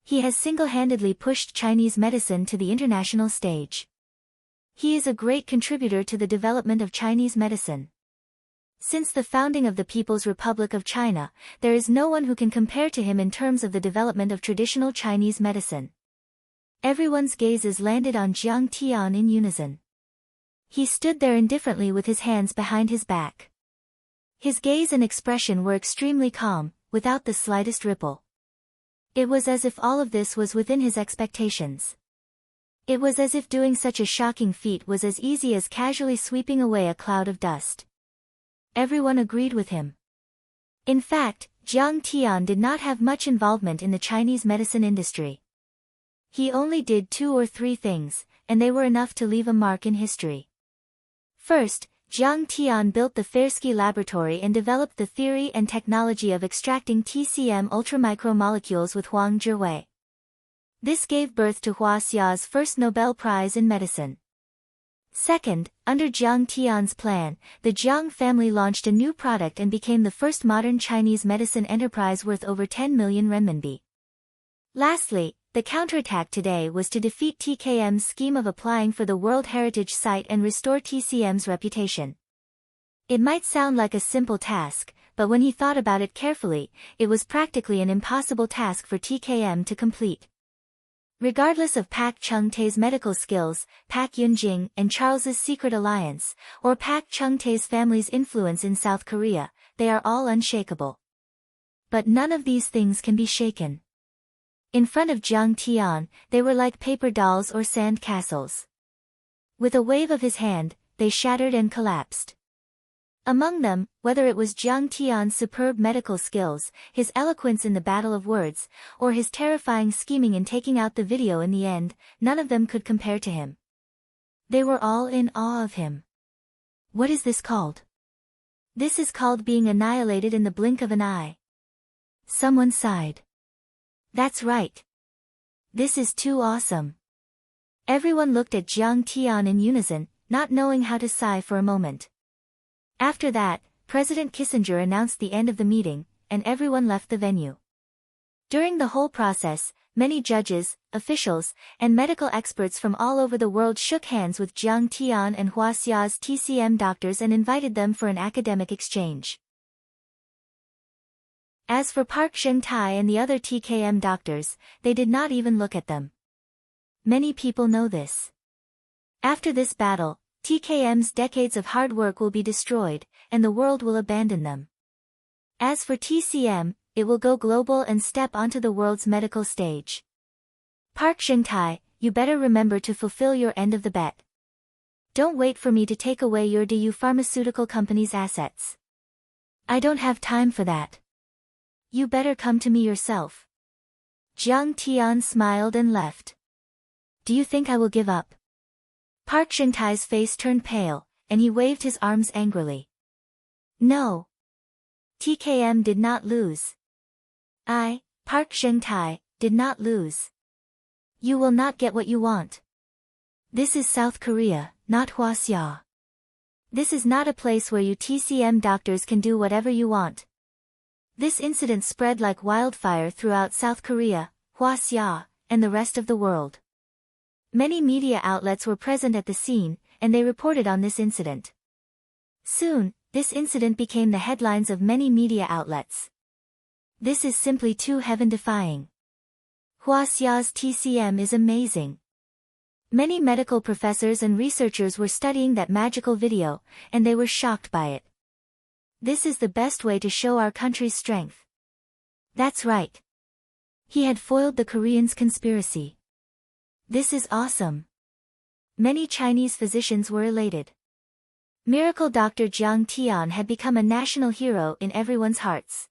He has single-handedly pushed Chinese medicine to the international stage. He is a great contributor to the development of Chinese medicine. Since the founding of the People's Republic of China, there is no one who can compare to him in terms of the development of traditional Chinese medicine." Everyone's gazes landed on Jiang Tian in unison. He stood there indifferently with his hands behind his back. His gaze and expression were extremely calm, without the slightest ripple. It was as if all of this was within his expectations. It was as if doing such a shocking feat was as easy as casually sweeping away a cloud of dust. Everyone agreed with him. In fact, Jiang Tian did not have much involvement in the Chinese medicine industry. He only did 2 or 3 things, and they were enough to leave a mark in history. First, Jiang Tian built the Fersky laboratory and developed the theory and technology of extracting TCM ultramicromolecules with Huang Zhihui. This gave birth to Hua's first Nobel Prize in Medicine. Second, under Jiang Tian's plan, the Jiang family launched a new product and became the first modern Chinese medicine enterprise worth over 10 million renminbi. Lastly, the counterattack today was to defeat TKM's scheme of applying for the World Heritage Site and restore TCM's reputation. It might sound like a simple task, but when he thought about it carefully, it was practically an impossible task for TKM to complete. Regardless of Pak Chung-tae's medical skills, Pak Yunjing and Charles's secret alliance, or Pak Chung-tae's family's influence in South Korea, they are all unshakable. But none of these things can be shaken. In front of Jiang Tian, they were like paper dolls or sand castles. With a wave of his hand, they shattered and collapsed. Among them, whether it was Jiang Tian's superb medical skills, his eloquence in the battle of words, or his terrifying scheming in taking out the video in the end, none of them could compare to him. They were all in awe of him. What is this called? This is called being annihilated in the blink of an eye. Someone sighed. That's right. This is too awesome. Everyone looked at Jiang Tian in unison, not knowing how to sigh for a moment. After that, President Kissinger announced the end of the meeting, and everyone left the venue. During the whole process, many judges, officials, and medical experts from all over the world shook hands with Jiang Tian and Hua's TCM doctors and invited them for an academic exchange. As for Park Zhengtai and the other TKM doctors, they did not even look at them. Many people know this. After this battle, TKM's decades of hard work will be destroyed, and the world will abandon them. As for TCM, it will go global and step onto the world's medical stage. Park Zhengtai, you better remember to fulfill your end of the bet. Don't wait for me to take away your DU pharmaceutical company's assets. I don't have time for that. You better come to me yourself. Jiang Tian smiled and left. Do you think I will give up? Park Zhengtai's face turned pale, and he waved his arms angrily. No. TKM did not lose. I, Park Zhengtai, did not lose. You will not get what you want. This is South Korea, not Hwaseong. This is not a place where you TCM doctors can do whatever you want. This incident spread like wildfire throughout South Korea, Hwaseong, and the rest of the world. Many media outlets were present at the scene, and they reported on this incident. Soon, this incident became the headlines of many media outlets. This is simply too heaven-defying. Hwaseong's TCM is amazing. Many medical professors and researchers were studying that magical video, and they were shocked by it. This is the best way to show our country's strength. That's right. He had foiled the Koreans' conspiracy. This is awesome. Many Chinese physicians were elated. Miracle Dr. Jiang Tian had become a national hero in everyone's hearts.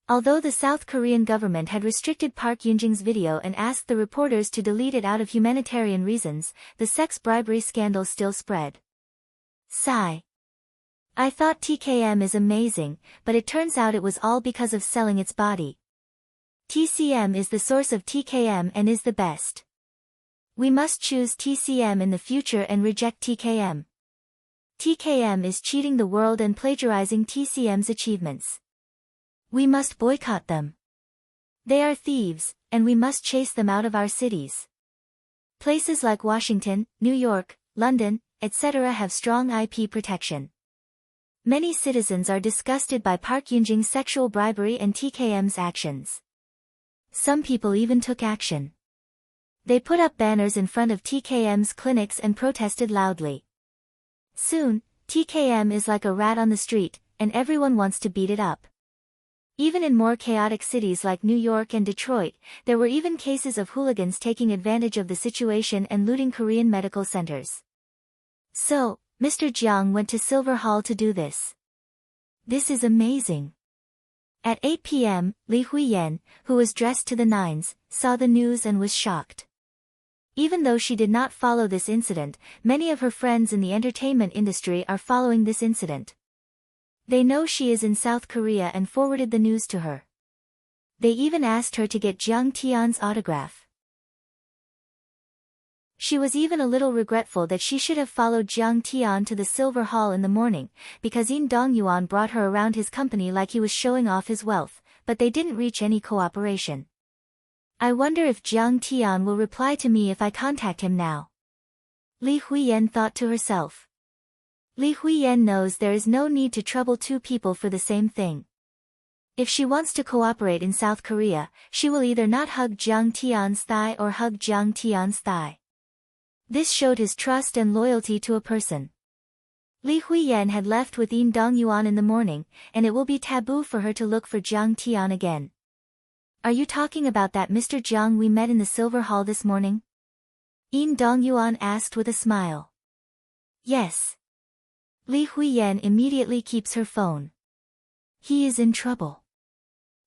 Although the South Korean government had restricted Park Yunjing's video and asked the reporters to delete it out of humanitarian reasons, the sex bribery scandal still spread. Sigh. I thought TKM is amazing, but it turns out it was all because of selling its body. TCM is the source of TKM and is the best. We must choose TCM in the future and reject TKM. TKM is cheating the world and plagiarizing TCM's achievements. We must boycott them. They are thieves, and we must chase them out of our cities. Places like Washington, New York, London, etc. have strong IP protection. Many citizens are disgusted by Park Yunjing's sexual bribery and TKM's actions. Some people even took action. They put up banners in front of TKM's clinics and protested loudly. Soon, TKM is like a rat on the street, and everyone wants to beat it up. Even in more chaotic cities like New York and Detroit, there were even cases of hooligans taking advantage of the situation and looting Korean medical centers. So, Mr. Jiang went to Silver Hall to do this. This is amazing. At 8 p.m., Li Huiyan, who was dressed to the nines, saw the news and was shocked. Even though she did not follow this incident, many of her friends in the entertainment industry are following this incident. They know she is in South Korea and forwarded the news to her. They even asked her to get Jiang Tian's autograph. She was even a little regretful that she should have followed Jiang Tian to the Silver Hall in the morning, because Yin Dongyuan brought her around his company like he was showing off his wealth, but they didn't reach any cooperation. I wonder if Jiang Tian will reply to me if I contact him now. Li Huiyan thought to herself. Li Huiyan knows there is no need to trouble two people for the same thing. If she wants to cooperate in South Korea, she will either not hug Jiang Tian's thigh or hug Jiang Tian's thigh. This showed his trust and loyalty to a person. Li Huiyan had left with Yin Dongyuan in the morning, and it will be taboo for her to look for Jiang Tian again. Are you talking about that Mr. Jiang we met in the Silver Hall this morning? Yin Dongyuan asked with a smile. Yes. Li Huiyan immediately keeps her phone. He is in trouble.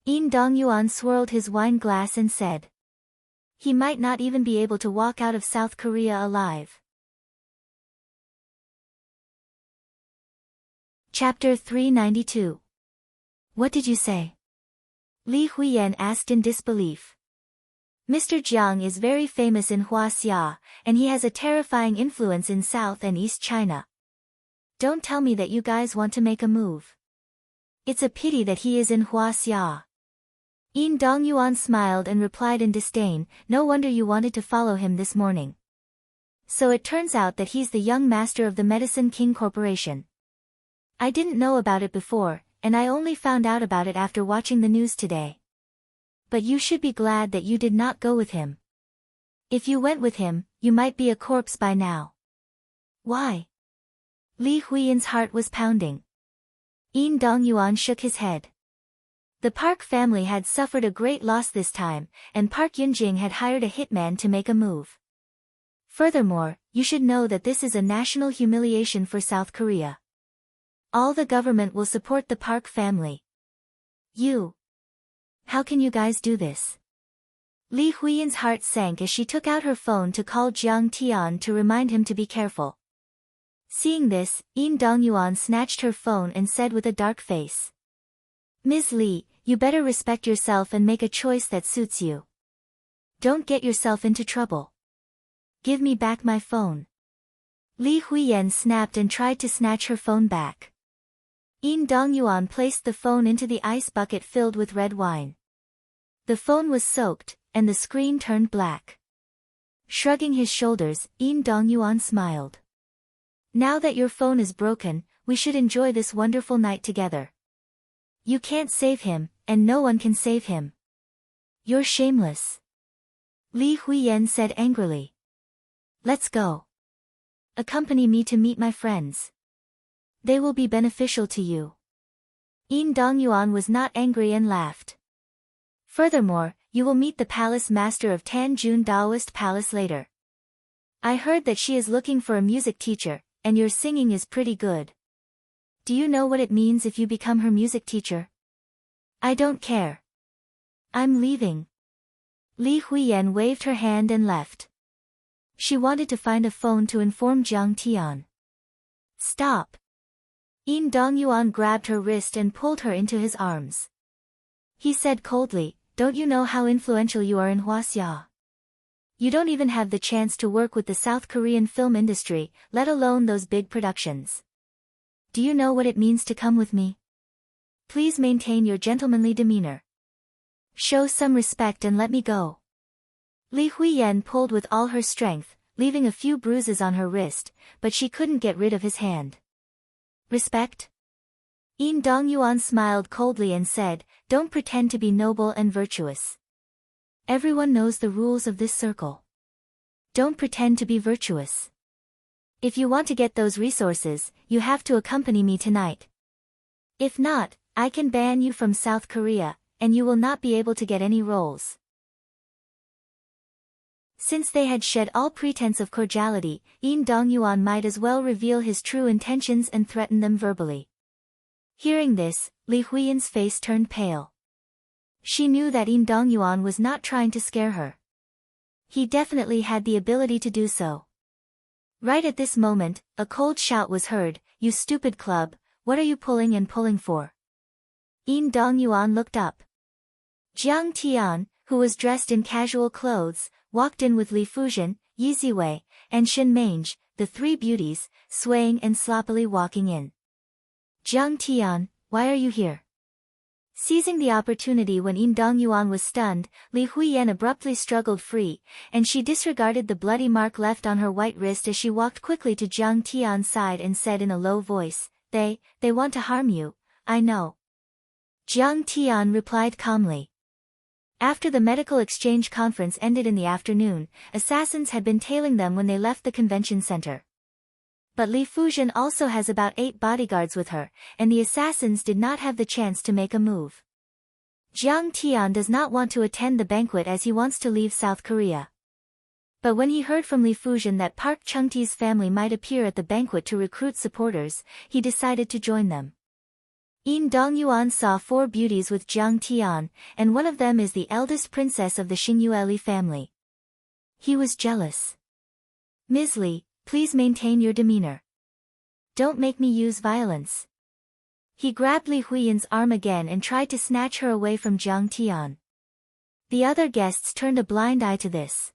Yin Dongyuan swirled his wine glass and said. He might not even be able to walk out of South Korea alive. Chapter 392. What did you say? Li Huiyan asked in disbelief. Mr. Jiang is very famous in Hwaseong, and he has a terrifying influence in South and East China. Don't tell me that you guys want to make a move. It's a pity that he is in Hwaseong. Yin Dongyuan smiled and replied in disdain, no wonder you wanted to follow him this morning. So it turns out that he's the young master of the Medicine King Corporation. I didn't know about it before, and I only found out about it after watching the news today. But you should be glad that you did not go with him. If you went with him, you might be a corpse by now. Why? Li Huiyan's heart was pounding. Yin Dongyuan shook his head. The Park family had suffered a great loss this time, and Park Yunjing had hired a hitman to make a move. Furthermore, you should know that this is a national humiliation for South Korea. All the government will support the Park family. How can you guys do this? Li Huiyan's heart sank as she took out her phone to call Jiang Tian to remind him to be careful. Seeing this, Yin Dongyuan snatched her phone and said with a dark face. Ms. Li, you better respect yourself and make a choice that suits you. Don't get yourself into trouble. Give me back my phone. Li Huiyan snapped and tried to snatch her phone back. Yin Dongyuan placed the phone into the ice bucket filled with red wine. The phone was soaked, and the screen turned black. Shrugging his shoulders, Yin Dongyuan smiled. Now that your phone is broken, we should enjoy this wonderful night together. You can't save him, and no one can save him. You're shameless. Li Huiyan said angrily. Let's go. Accompany me to meet my friends. They will be beneficial to you. Yin Dongyuan was not angry and laughed. Furthermore, you will meet the palace master of Tanjun Daoist Palace later. I heard that she is looking for a music teacher, and your singing is pretty good. Do you know what it means if you become her music teacher? I don't care. I'm leaving. Li Huiyan waved her hand and left. She wanted to find a phone to inform Jiang Tian. Stop. Yin Dongyuan grabbed her wrist and pulled her into his arms. He said coldly, don't you know how influential you are in Huaxia? You don't even have the chance to work with the South Korean film industry, let alone those big productions. Do you know what it means to come with me? Please maintain your gentlemanly demeanor. Show some respect and let me go. Li Huiyan pulled with all her strength, leaving a few bruises on her wrist, but she couldn't get rid of his hand. Respect? Yin Dongyuan smiled coldly and said, don't pretend to be noble and virtuous. Everyone knows the rules of this circle. Don't pretend to be virtuous. If you want to get those resources, you have to accompany me tonight. If not, I can ban you from South Korea, and you will not be able to get any roles. Since they had shed all pretense of cordiality, Yin Dongyuan might as well reveal his true intentions and threaten them verbally. Hearing this, Li Huiyan's face turned pale. She knew that Yin Dongyuan was not trying to scare her. He definitely had the ability to do so. Right at this moment, a cold shout was heard, you stupid club, what are you pulling and pulling for? Yin Dongyuan looked up. Jiang Tian, who was dressed in casual clothes, walked in with Li Fujian, Yi Ziwei, and Shen Mange, the three beauties, swaying and sloppily walking in. Jiang Tian, why are you here? Seizing the opportunity when Yin Dongyuan was stunned, Li Huiyan abruptly struggled free, and she disregarded the bloody mark left on her white wrist as she walked quickly to Jiang Tian's side and said in a low voice, They want to harm you, I know. Jiang Tian replied calmly. After the medical exchange conference ended in the afternoon, assassins had been tailing them when they left the convention center. But Li Fujian also has about 8 bodyguards with her, and the assassins did not have the chance to make a move. Jiang Tian does not want to attend the banquet as he wants to leave South Korea. But when he heard from Li Fujian that Park Chung-tae's family might appear at the banquet to recruit supporters, he decided to join them. Yin Dongyuan saw 4 beauties with Jiang Tian, and one of them is the eldest princess of the Xingyue family. He was jealous. Ms. Li, please maintain your demeanor. Don't make me use violence. He grabbed Li Huiyan's arm again and tried to snatch her away from Jiang Tian. The other guests turned a blind eye to this.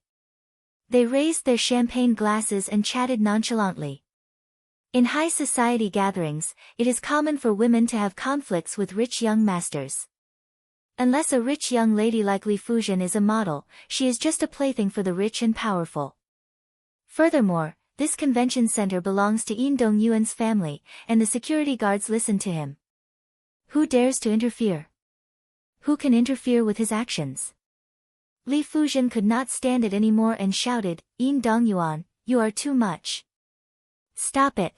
They raised their champagne glasses and chatted nonchalantly. In high society gatherings, it is common for women to have conflicts with rich young masters. Unless a rich young lady like Li Fujian is a model, she is just a plaything for the rich and powerful. Furthermore, this convention center belongs to Yin Dongyuan's family, and the security guards listen to him. Who dares to interfere? Who can interfere with his actions? Li Fujian could not stand it anymore and shouted, Yin Dongyuan, you are too much. Stop it.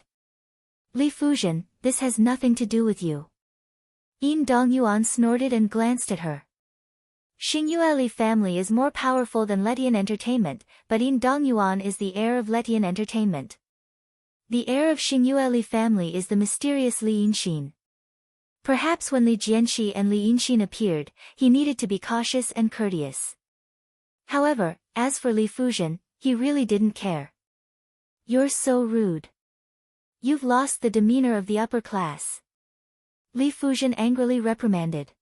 Li Fujian, this has nothing to do with you. Yin Dongyuan snorted and glanced at her. Xingyue family is more powerful than Letian Entertainment, but Yin Dongyuan is the heir of Letian Entertainment. The heir of Xingyue family is the mysterious Li Yinxin. Perhaps when Li Jianxi and Li Yinxin appeared, he needed to be cautious and courteous. However, as for Li Fujian, he really didn't care. You're so rude. You've lost the demeanor of the upper class. Li Fujian angrily reprimanded.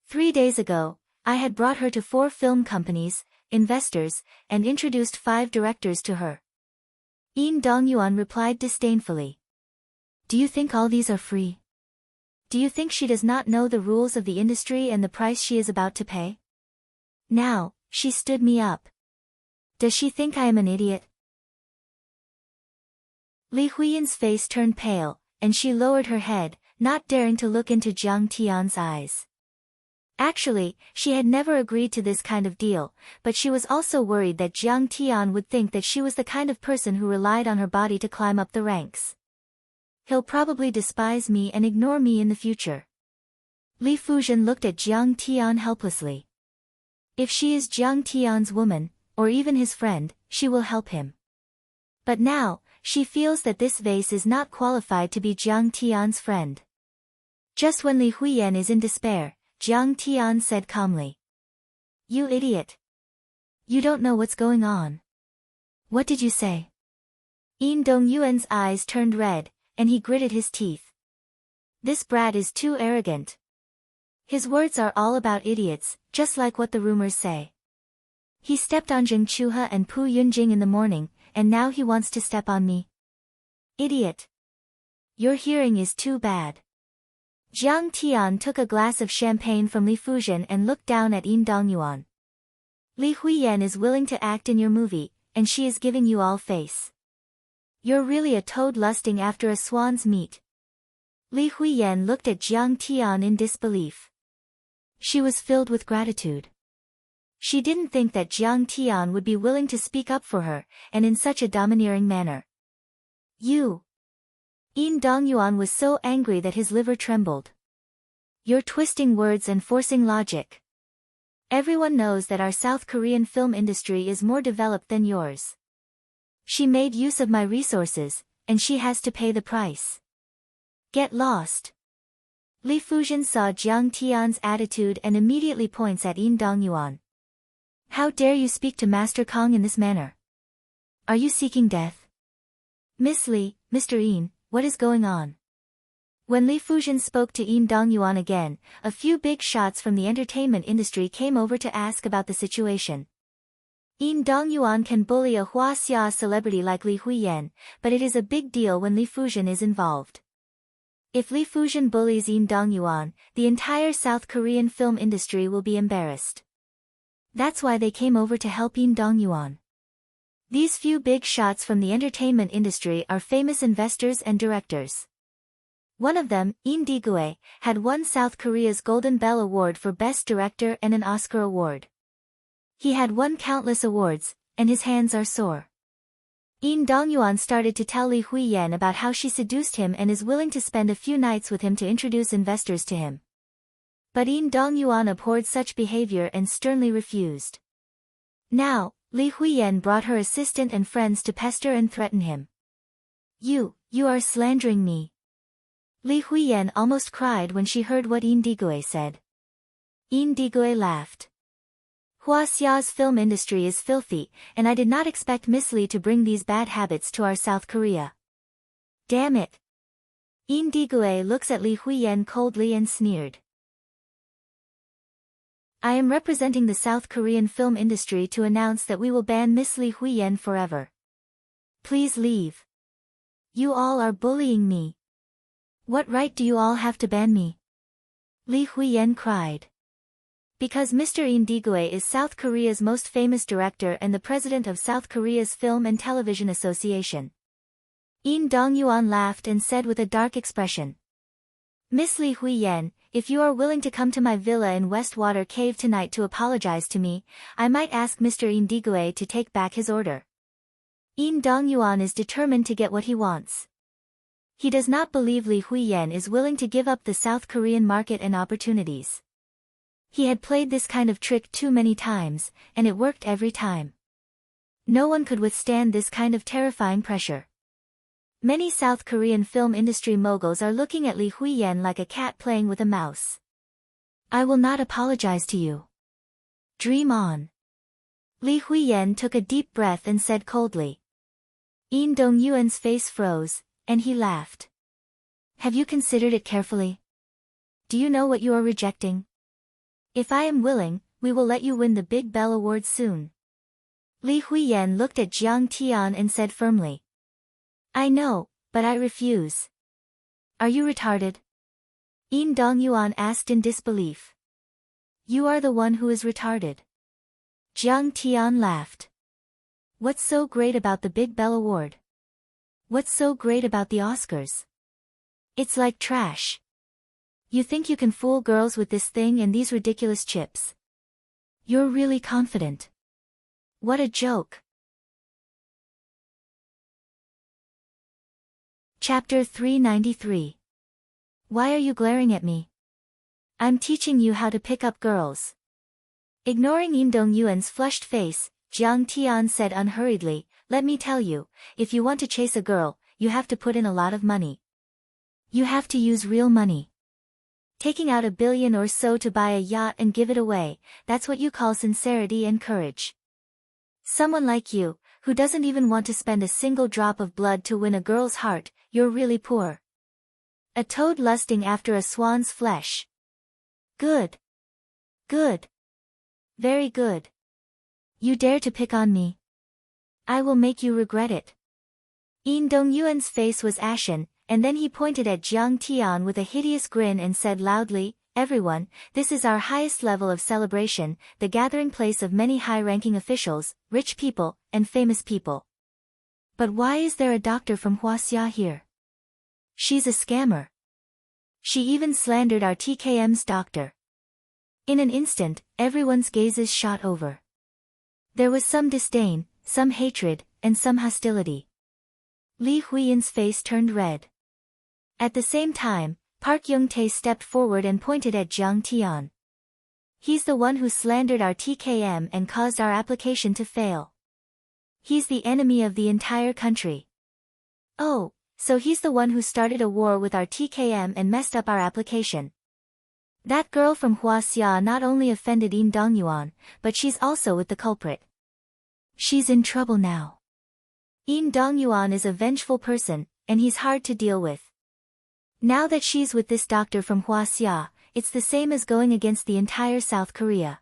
3 days ago, I had brought her to 4 film companies, investors, and introduced 5 directors to her. Yin Dongyuan replied disdainfully. Do you think all these are free? Do you think she does not know the rules of the industry and the price she is about to pay? Now, she stood me up. Does she think I am an idiot? Li Huiyan's face turned pale, and she lowered her head, not daring to look into Jiang Tian's eyes. Actually, she had never agreed to this kind of deal, but she was also worried that Jiang Tian would think that she was the kind of person who relied on her body to climb up the ranks. He'll probably despise me and ignore me in the future. Li Fuzhen looked at Jiang Tian helplessly. If she is Jiang Tian's woman, or even his friend, she will help him. But now, she feels that this vase is not qualified to be Jiang Tian's friend. Just when Li Huiyan is in despair, Jiang Tian said calmly. You idiot. You don't know what's going on. What did you say? Yin Dongyuan's eyes turned red, and he gritted his teeth. This brat is too arrogant. His words are all about idiots, just like what the rumors say. He stepped on Zheng Chuhe and Pu Yunjing in the morning, and now he wants to step on me. Idiot. Your hearing is too bad. Jiang Tian took a glass of champagne from Li Fuzhen and looked down at Yin Dongyuan. Li Huiyan is willing to act in your movie, and she is giving you all face. You're really a toad lusting after a swan's meat. Li Huiyan looked at Jiang Tian in disbelief. She was filled with gratitude. She didn't think that Jiang Tian would be willing to speak up for her, and in such a domineering manner. You. Yin Dongyuan was so angry that his liver trembled. You're twisting words and forcing logic. Everyone knows that our South Korean film industry is more developed than yours. She made use of my resources, and she has to pay the price. Get lost. Li Fuzhen saw Jiang Tian's attitude and immediately points at Yin Dongyuan. How dare you speak to Master Kong in this manner? Are you seeking death? Miss Li, Mr. Yin, what is going on? When Li Fuzhen spoke to Yin Dongyuan again, a few big shots from the entertainment industry came over to ask about the situation. Yin Dongyuan can bully a Huaxia celebrity like Li Huiyan, but it is a big deal when Li Fuzhen is involved. If Li Fuzhen bullies Yin Dongyuan, the entire South Korean film industry will be embarrassed. That's why they came over to help Yin Dongyuan. These few big shots from the entertainment industry are famous investors and directors. One of them, Yin Digwe, had won South Korea's Golden Bell Award for Best Director and an Oscar award. He had won countless awards, and his hands are sore. Yin Dongyuan started to tell Li Huiyan about how she seduced him and is willing to spend a few nights with him to introduce investors to him. But Yin Dongyuan abhorred such behavior and sternly refused. Now, Li Huiyan brought her assistant and friends to pester and threaten him. You are slandering me. Li Huiyan almost cried when she heard what Yin Digwe said. Yin Digwe laughed. Huaxia's film industry is filthy, and I did not expect Miss Li to bring these bad habits to our South Korea. Damn it. Yin Digwe looks at Li Huiyan coldly and sneered. I am representing the South Korean film industry to announce that we will ban Miss Li Huiyan forever. Please leave. You all are bullying me. What right do you all have to ban me? Li Huiyan cried. Because Mr. Yin Digwe is South Korea's most famous director and the president of South Korea's Film and Television Association. Yin Dongyuan laughed and said with a dark expression. Miss Li Huiyan, if you are willing to come to my villa in Westwater Cave tonight to apologize to me, I might ask Mr. Yin Digwe to take back his order. Yin Dongyuan is determined to get what he wants. He does not believe Li Huiyan is willing to give up the South Korean market and opportunities. He had played this kind of trick too many times, and it worked every time. No one could withstand this kind of terrifying pressure. Many South Korean film industry moguls are looking at Li Huiyan like a cat playing with a mouse. I will not apologize to you. Dream on. Li Huiyan took a deep breath and said coldly. Yin Dongyuan's face froze, and he laughed. Have you considered it carefully? Do you know what you are rejecting? If I am willing, we will let you win the Big Bell Award soon. Li Huiyan looked at Jiang Tian and said firmly. I know, but I refuse. Are you retarded? Yin Dongyuan asked in disbelief. You are the one who is retarded. Jiang Tian laughed. What's so great about the Big Bell Award? What's so great about the Oscars? It's like trash. You think you can fool girls with this thing and these ridiculous chips? You're really confident. What a joke. Chapter 393. Why are you glaring at me? I'm teaching you how to pick up girls. Ignoring Im Dongyuan's flushed face, Jiang Tian said unhurriedly, let me tell you, if you want to chase a girl, you have to put in a lot of money. You have to use real money. Taking out $1 billion or so to buy a yacht and give it away, that's what you call sincerity and courage. Someone like you, who doesn't even want to spend a single drop of blood to win a girl's heart, you're really poor. A toad lusting after a swan's flesh. Good. Good. Very good. You dare to pick on me? I will make you regret it. Yin Dongyuan's face was ashen, and then he pointed at Jiang Tian with a hideous grin and said loudly, everyone, this is our highest level of celebration, the gathering place of many high-ranking officials, rich people, and famous people. But why is there a doctor from Huaxia here? She's a scammer. She even slandered our TKM's doctor. In an instant, everyone's gazes shot over. There was some disdain, some hatred, and some hostility. Li Huiyan's face turned red. At the same time, Park Young-tae stepped forward and pointed at Jiang Tian. He's the one who slandered our TKM and caused our application to fail. He's the enemy of the entire country. Oh, so he's the one who started a war with our TKM and messed up our application. That girl from Huaxia not only offended Yin Dongyuan, but she's also with the culprit. She's in trouble now. Yin Dongyuan is a vengeful person, and he's hard to deal with. Now that she's with this doctor from Huaxia, it's the same as going against the entire South Korea.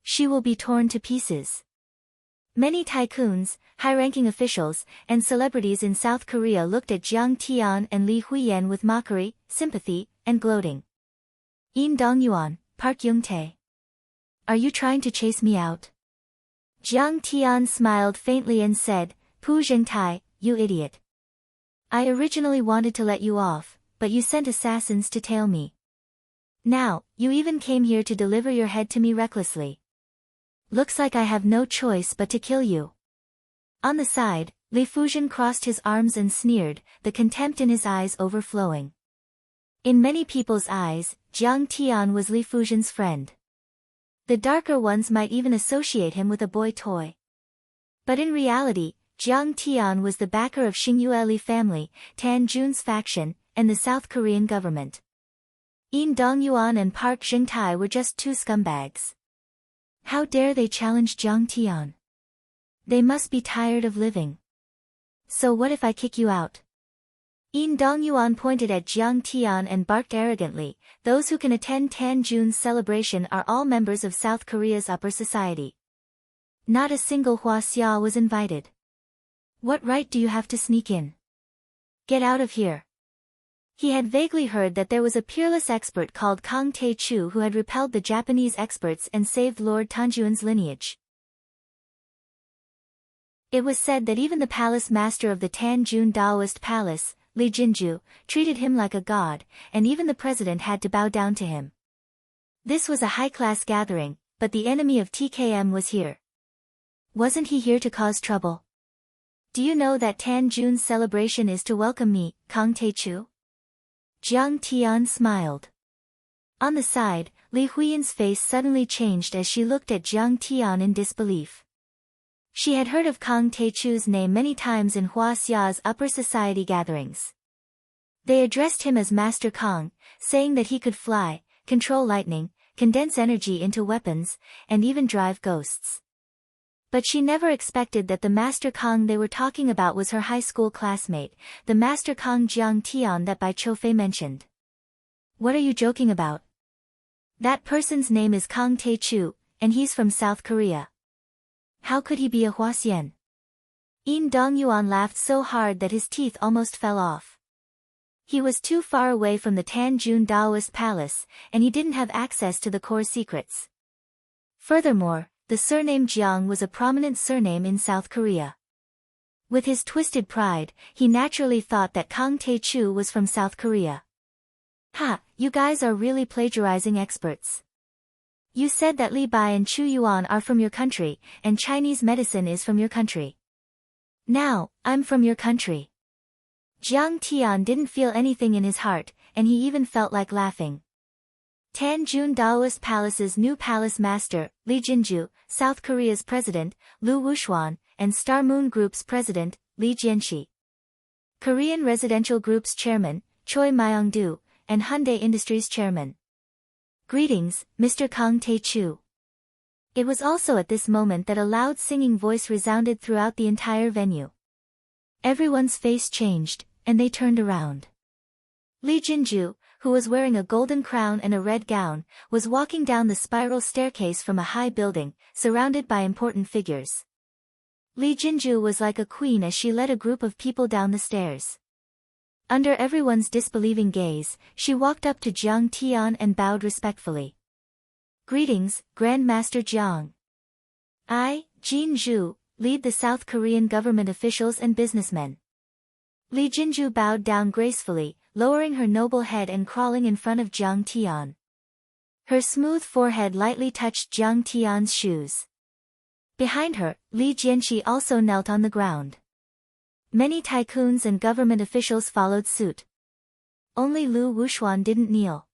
She will be torn to pieces. Many tycoons, high-ranking officials, and celebrities in South Korea looked at Jiang Tian and Li Huiyan with mockery, sympathy, and gloating. Yin Dongyuan, Park Young-tae. Are you trying to chase me out? Jiang Tian smiled faintly and said, Pu Zhengtai, you idiot. I originally wanted to let you off, but you sent assassins to tail me. Now, you even came here to deliver your head to me recklessly. Looks like I have no choice but to kill you. On the side, Li Fuzhen crossed his arms and sneered, the contempt in his eyes overflowing. In many people's eyes, Jiang Tian was Li Fuzhen's friend. The darker ones might even associate him with a boy toy. But in reality, Jiang Tian was the backer of Xingyue Li family, Tan Jun's faction, and the South Korean government. Yin Dongyuan and Park Zhengtai were just two scumbags. How dare they challenge Jiang Tian? They must be tired of living. So what if I kick you out? Yin Dongyuan pointed at Jiang Tian and barked arrogantly, those who can attend Tan Jun's celebration are all members of South Korea's upper society. Not a single Huaxia was invited. What right do you have to sneak in? Get out of here. He had vaguely heard that there was a peerless expert called Kang Tae-chu who had repelled the Japanese experts and saved Lord Tanjuan's lineage. It was said that even the palace master of the Tan Jun Daoist palace, Li Jinju, treated him like a god, and even the president had to bow down to him. This was a high-class gathering, but the enemy of TKM was here. Wasn't he here to cause trouble? Do you know that Tan Jun's celebration is to welcome me, Kang Tae-chu? Jiang Tian smiled. On the side, Li Huiyan's face suddenly changed as she looked at Jiang Tian in disbelief. She had heard of Kang Tae-chu's name many times in Huaxia's upper society gatherings. They addressed him as Master Kang, saying that he could fly, control lightning, condense energy into weapons, and even drive ghosts. But she never expected that the Master Kang they were talking about was her high school classmate, the Master Kang Jiang Tian that Bai Chofei mentioned. What are you joking about? That person's name is Kang Tae-chu, and he's from South Korea. How could he be a Huasian? Yin Dongyuan laughed so hard that his teeth almost fell off. He was too far away from the Tanjun Daoist palace, and he didn't have access to the core secrets. Furthermore, the surname Jiang was a prominent surname in South Korea. With his twisted pride, he naturally thought that Kang Tae-chu was from South Korea. Ha, you guys are really plagiarizing experts. You said that Li Bai and Chu Yuan are from your country, and Chinese medicine is from your country. Now, I'm from your country. Jiang Tian didn't feel anything in his heart, and he even felt like laughing. Tanjun Daoist Palace's new palace master, Lee Jinju, South Korea's president, Lu Wuxuan, and Star Moon Group's president, Lee Jianxi. Korean Residential Group's chairman, Choi Myong-do, and Hyundai Industries chairman. Greetings, Mr. Kang Tae-chu. It was also at this moment that a loud singing voice resounded throughout the entire venue. Everyone's face changed, and they turned around. Lee Jinju, who was wearing a golden crown and a red gown, was walking down the spiral staircase from a high building, surrounded by important figures. Lee Jinju was like a queen as she led a group of people down the stairs. Under everyone's disbelieving gaze, she walked up to Jiang Tian and bowed respectfully. Greetings, Grand Master Jiang. I, Jin Zhu, lead the South Korean government officials and businessmen. Lee Jinju bowed down gracefully, lowering her noble head and crawling in front of Jiang Tian. Her smooth forehead lightly touched Jiang Tian's shoes. Behind her, Lee Jianxi also knelt on the ground. Many tycoons and government officials followed suit. Only Lu Wuxuan didn't kneel.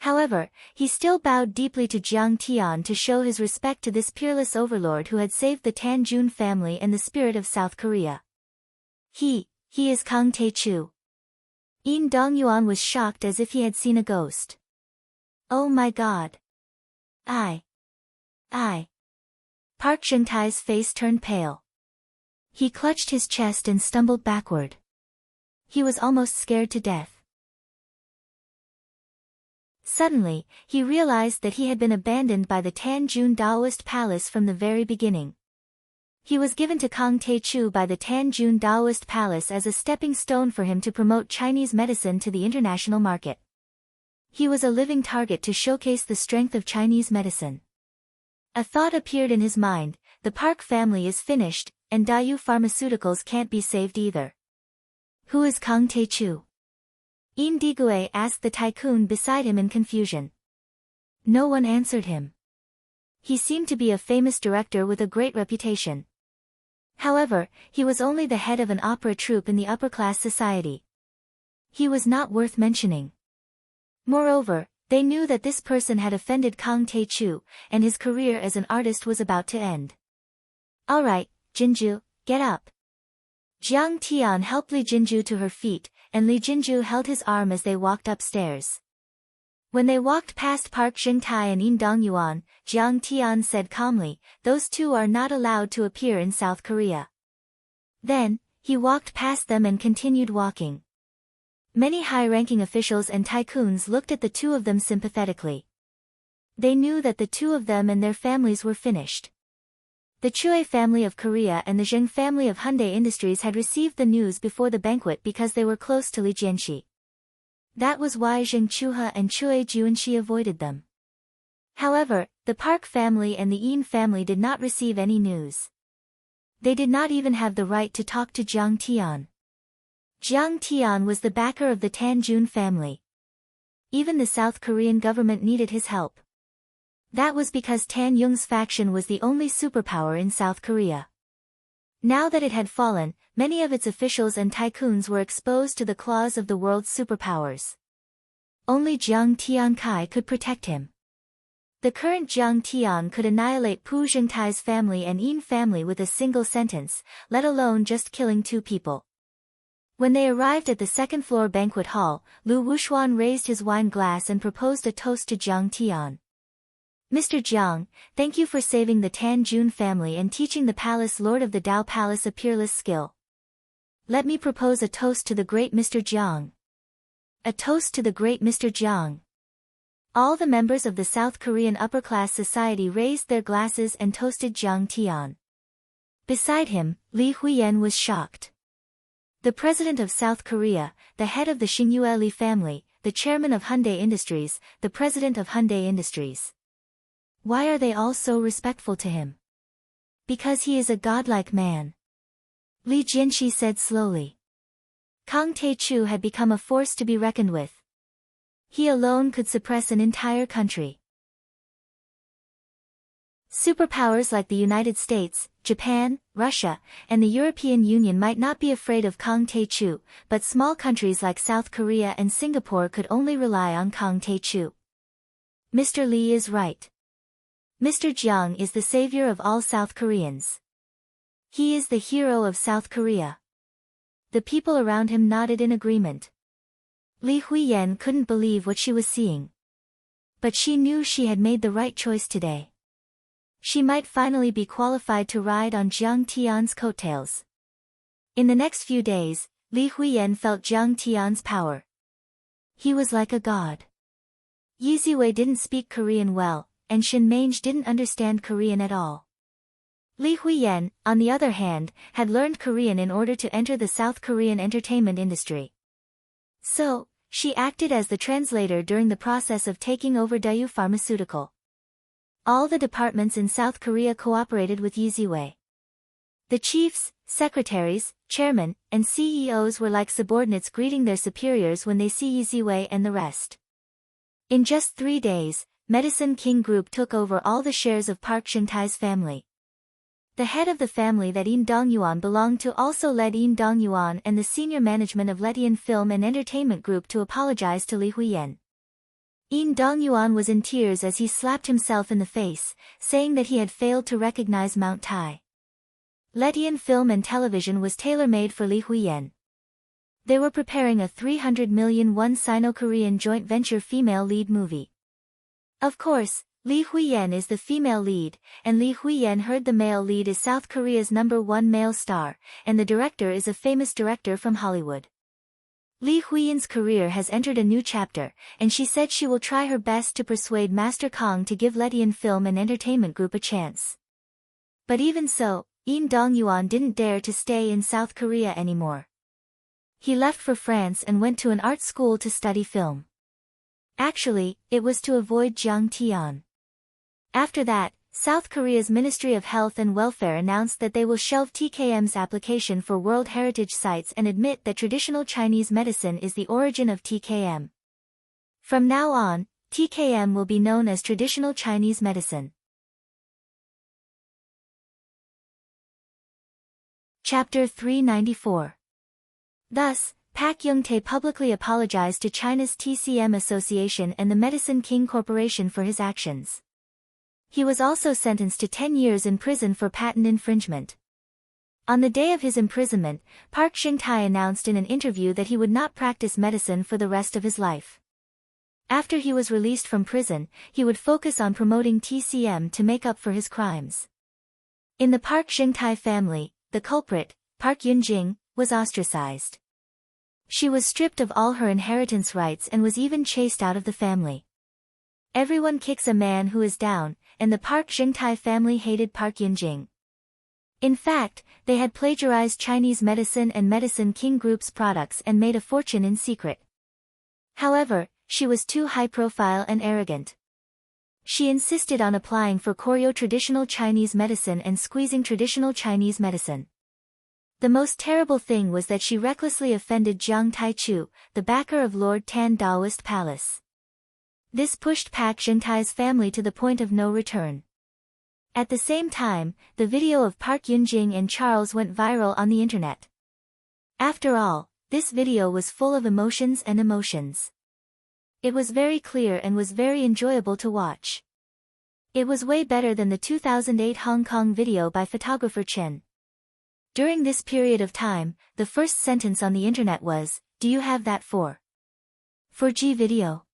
However, he still bowed deeply to Jiang Tian to show his respect to this peerless overlord who had saved the Tanjun family and the spirit of South Korea. He is Kang Tae-chu. Yin Dongyuan was shocked as if he had seen a ghost. Oh my god. I. Park Jung-tae's face turned pale. He clutched his chest and stumbled backward. He was almost scared to death. Suddenly, he realized that he had been abandoned by the Tanjun Daoist palace from the very beginning. He was given to Kang Tae-chu by the Tanjun Daoist palace as a stepping stone for him to promote Chinese medicine to the international market. He was a living target to showcase the strength of Chinese medicine. A thought appeared in his mind: the Park family is finished, and Daewoo Pharmaceuticals can't be saved either. Who is Kang Tae-chu? Yin Digue asked the tycoon beside him in confusion. No one answered him. He seemed to be a famous director with a great reputation. However, he was only the head of an opera troupe in the upper-class society. He was not worth mentioning. Moreover, they knew that this person had offended Kang Tae-chu, and his career as an artist was about to end. Alright, Jinju, get up. Jiang Tian helped Lee Jinju to her feet, and Lee Jinju held his arm as they walked upstairs. When they walked past Park Jung-tae and Yin Dongyuan, Jiang Tian said calmly, "Those two are not allowed to appear in South Korea." Then, he walked past them and continued walking. Many high-ranking officials and tycoons looked at the two of them sympathetically. They knew that the two of them and their families were finished. The Chue family of Korea and the Zheng family of Hyundai Industries had received the news before the banquet because they were close to Li Jianxi. That was why Zheng Chuhe and Chue Juanxi avoided them. However, the Park family and the Yin family did not receive any news. They did not even have the right to talk to Jiang Tian. Jiang Tian was the backer of the Tanjun family. Even the South Korean government needed his help. That was because Tan Yung's faction was the only superpower in South Korea. Now that it had fallen, many of its officials and tycoons were exposed to the claws of the world's superpowers. Only Jiang Tiankai could protect him. The current Jiang Tian could annihilate Pu Jingtai's family and Yin family with a single sentence, let alone just killing two people. When they arrived at the second-floor banquet hall, Lu Wuxuan raised his wine glass and proposed a toast to Jiang Tian. Mr. Jiang, thank you for saving the Tanjun family and teaching the palace lord of the Dao Palace a peerless skill. Let me propose a toast to the great Mr. Jiang. A toast to the great Mr. Jiang. All the members of the South Korean upper-class society raised their glasses and toasted Jiang Tian. Beside him, Li Huiyan was shocked. The president of South Korea, the head of the Xingyue Li family, the chairman of Hyundai Industries, the president of Hyundai Industries. Why are they all so respectful to him? Because he is a godlike man. Li Jianxi said slowly. Kang Tae-chu had become a force to be reckoned with. He alone could suppress an entire country. Superpowers like the United States, Japan, Russia, and the European Union might not be afraid of Kang Tae-chu, but small countries like South Korea and Singapore could only rely on Kang Tae-chu. Mr. Lee is right. Mr. Jiang is the savior of all South Koreans. He is the hero of South Korea. The people around him nodded in agreement. Li Huiyan couldn't believe what she was seeing. But she knew she had made the right choice today. She might finally be qualified to ride on Jiang Tian's coattails. In the next few days, Li Huiyan felt Jiang Tian's power. He was like a god. Yi Ziwei didn't speak Korean well, and Shin Mange didn't understand Korean at all. Li Huiyan, on the other hand, had learned Korean in order to enter the South Korean entertainment industry. So, she acted as the translator during the process of taking over Daewoo Pharmaceutical. All the departments in South Korea cooperated with Yi Ziwei. The chiefs, secretaries, chairmen, and CEOs were like subordinates greeting their superiors when they see Yi Ziwei and the rest. In just 3 days, Medicine King Group took over all the shares of Park Shin-tae's family. The head of the family that Im Dong-yuan belonged to also led Im Dong-yuan and the senior management of Letian Film and Entertainment Group to apologize to Li Huiyan. Im Dong-yuan was in tears as he slapped himself in the face, saying that he had failed to recognize Mount Tai. Letian Film and Television was tailor-made for Li Huiyan. They were preparing a 300 million won Sino-Korean joint venture female lead movie. Of course, Li Huiyan is the female lead, and Li Huiyan heard the male lead is South Korea's #1 male star, and the director is a famous director from Hollywood. Li Huiyan's career has entered a new chapter, and she said she will try her best to persuade Master Kong to give Letian Film and Entertainment Group a chance. But even so, Im Dong-yuan didn't dare to stay in South Korea anymore. He left for France and went to an art school to study film. Actually, it was to avoid Jiang Tian. After that, South Korea's Ministry of Health and Welfare announced that they will shelve TKM's application for World Heritage Sites and admit that traditional Chinese medicine is the origin of TKM. From now on, TKM will be known as traditional Chinese medicine. Chapter 394. Thus, Pak Young-tae publicly apologized to China's TCM Association and the Medicine King Corporation for his actions. He was also sentenced to 10 years in prison for patent infringement. On the day of his imprisonment, Park Shin-tae announced in an interview that he would not practice medicine for the rest of his life. After he was released from prison, he would focus on promoting TCM to make up for his crimes. In the Park Shin-tae family, the culprit, Park Yoon-jing, was ostracized. She was stripped of all her inheritance rights and was even chased out of the family. Everyone kicks a man who is down, and the Park Shin-tae family hated Park Yoon-jing. In fact, they had plagiarized Chinese medicine and Medicine King Group's products and made a fortune in secret. However, she was too high-profile and arrogant. She insisted on applying for Koryo traditional Chinese medicine and squeezing traditional Chinese medicine. The most terrible thing was that she recklessly offended Jiang Taichu, the backer of Lord Tan Daoist Palace. This pushed Pak Shin-tae's family to the point of no return. At the same time, the video of Park Yoon-jing and Charles went viral on the internet. After all, this video was full of emotions and emotions. It was very clear and was very enjoyable to watch. It was way better than the 2008 Hong Kong video by photographer Chen. During this period of time, the first sentence on the internet was, "Do you have that for 4G video?"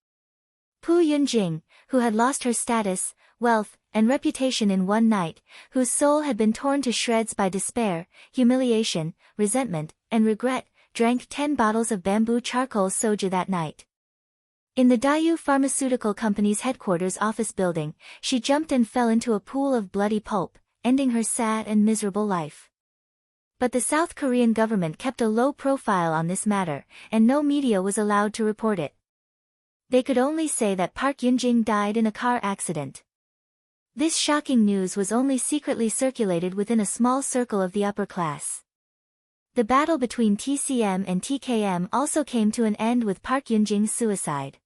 Pu Yunjing, who had lost her status, wealth, and reputation in one night, whose soul had been torn to shreds by despair, humiliation, resentment, and regret, drank 10 bottles of bamboo charcoal soju that night. In the Daewoo Pharmaceutical Company's headquarters office building, she jumped and fell into a pool of bloody pulp, ending her sad and miserable life. But the South Korean government kept a low profile on this matter, and no media was allowed to report it. They could only say that Park Yoon-jing died in a car accident. This shocking news was only secretly circulated within a small circle of the upper class. The battle between TCM and TKM also came to an end with Park Yoon-jing's suicide.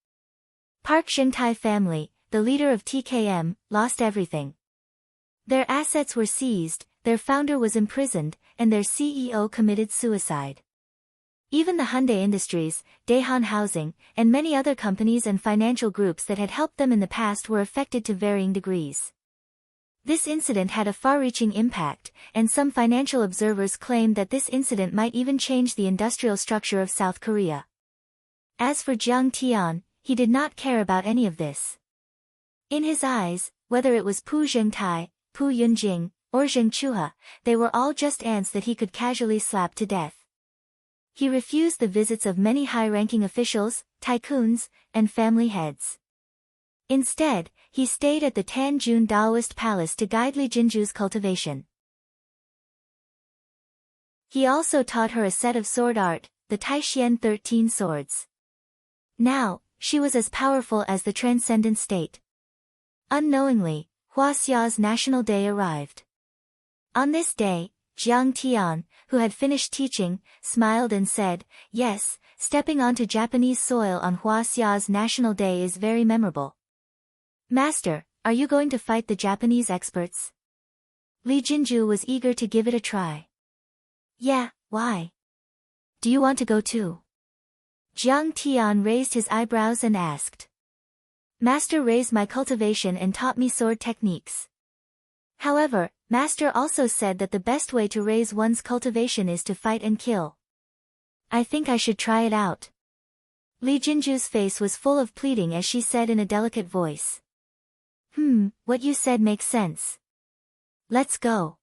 Park Geun-tae family, the leader of TKM, lost everything. Their assets were seized, their founder was imprisoned, and their CEO committed suicide. Even the Hyundai Industries, Daehan Housing, and many other companies and financial groups that had helped them in the past were affected to varying degrees. This incident had a far-reaching impact, and some financial observers claimed that this incident might even change the industrial structure of South Korea. As for Jang Tae-yeon, he did not care about any of this. In his eyes, whether it was Poo Geun-tae, Poo Yoon-jing, or Jang Choo-ha, they were all just ants that he could casually slap to death. He refused the visits of many high-ranking officials, tycoons, and family heads. Instead, he stayed at the Tanjun Daoist Palace to guide Lee Jin-ju's cultivation. He also taught her a set of sword art, the Taishian 13 swords. Now, she was as powerful as the Transcendent State. Unknowingly, Hwasea's National Day arrived. On this day, Jang Tae-yeon, who had finished teaching, smiled and said, "Yes, stepping onto Japanese soil on Hwasea's National Day is very memorable." "Master, are you going to fight the Japanese experts?" Lee Jin-ju was eager to give it a try. "Yeah, why? Do you want to go too?" Jang Tae-yeon raised his eyebrows and asked. "Master raised my cultivation and taught me sword techniques. However, Master also said that the best way to raise one's cultivation is to fight and kill. I think I should try it out." Lee Jin-ju's face was full of pleading as she said in a delicate voice. What you said makes sense. Let's go."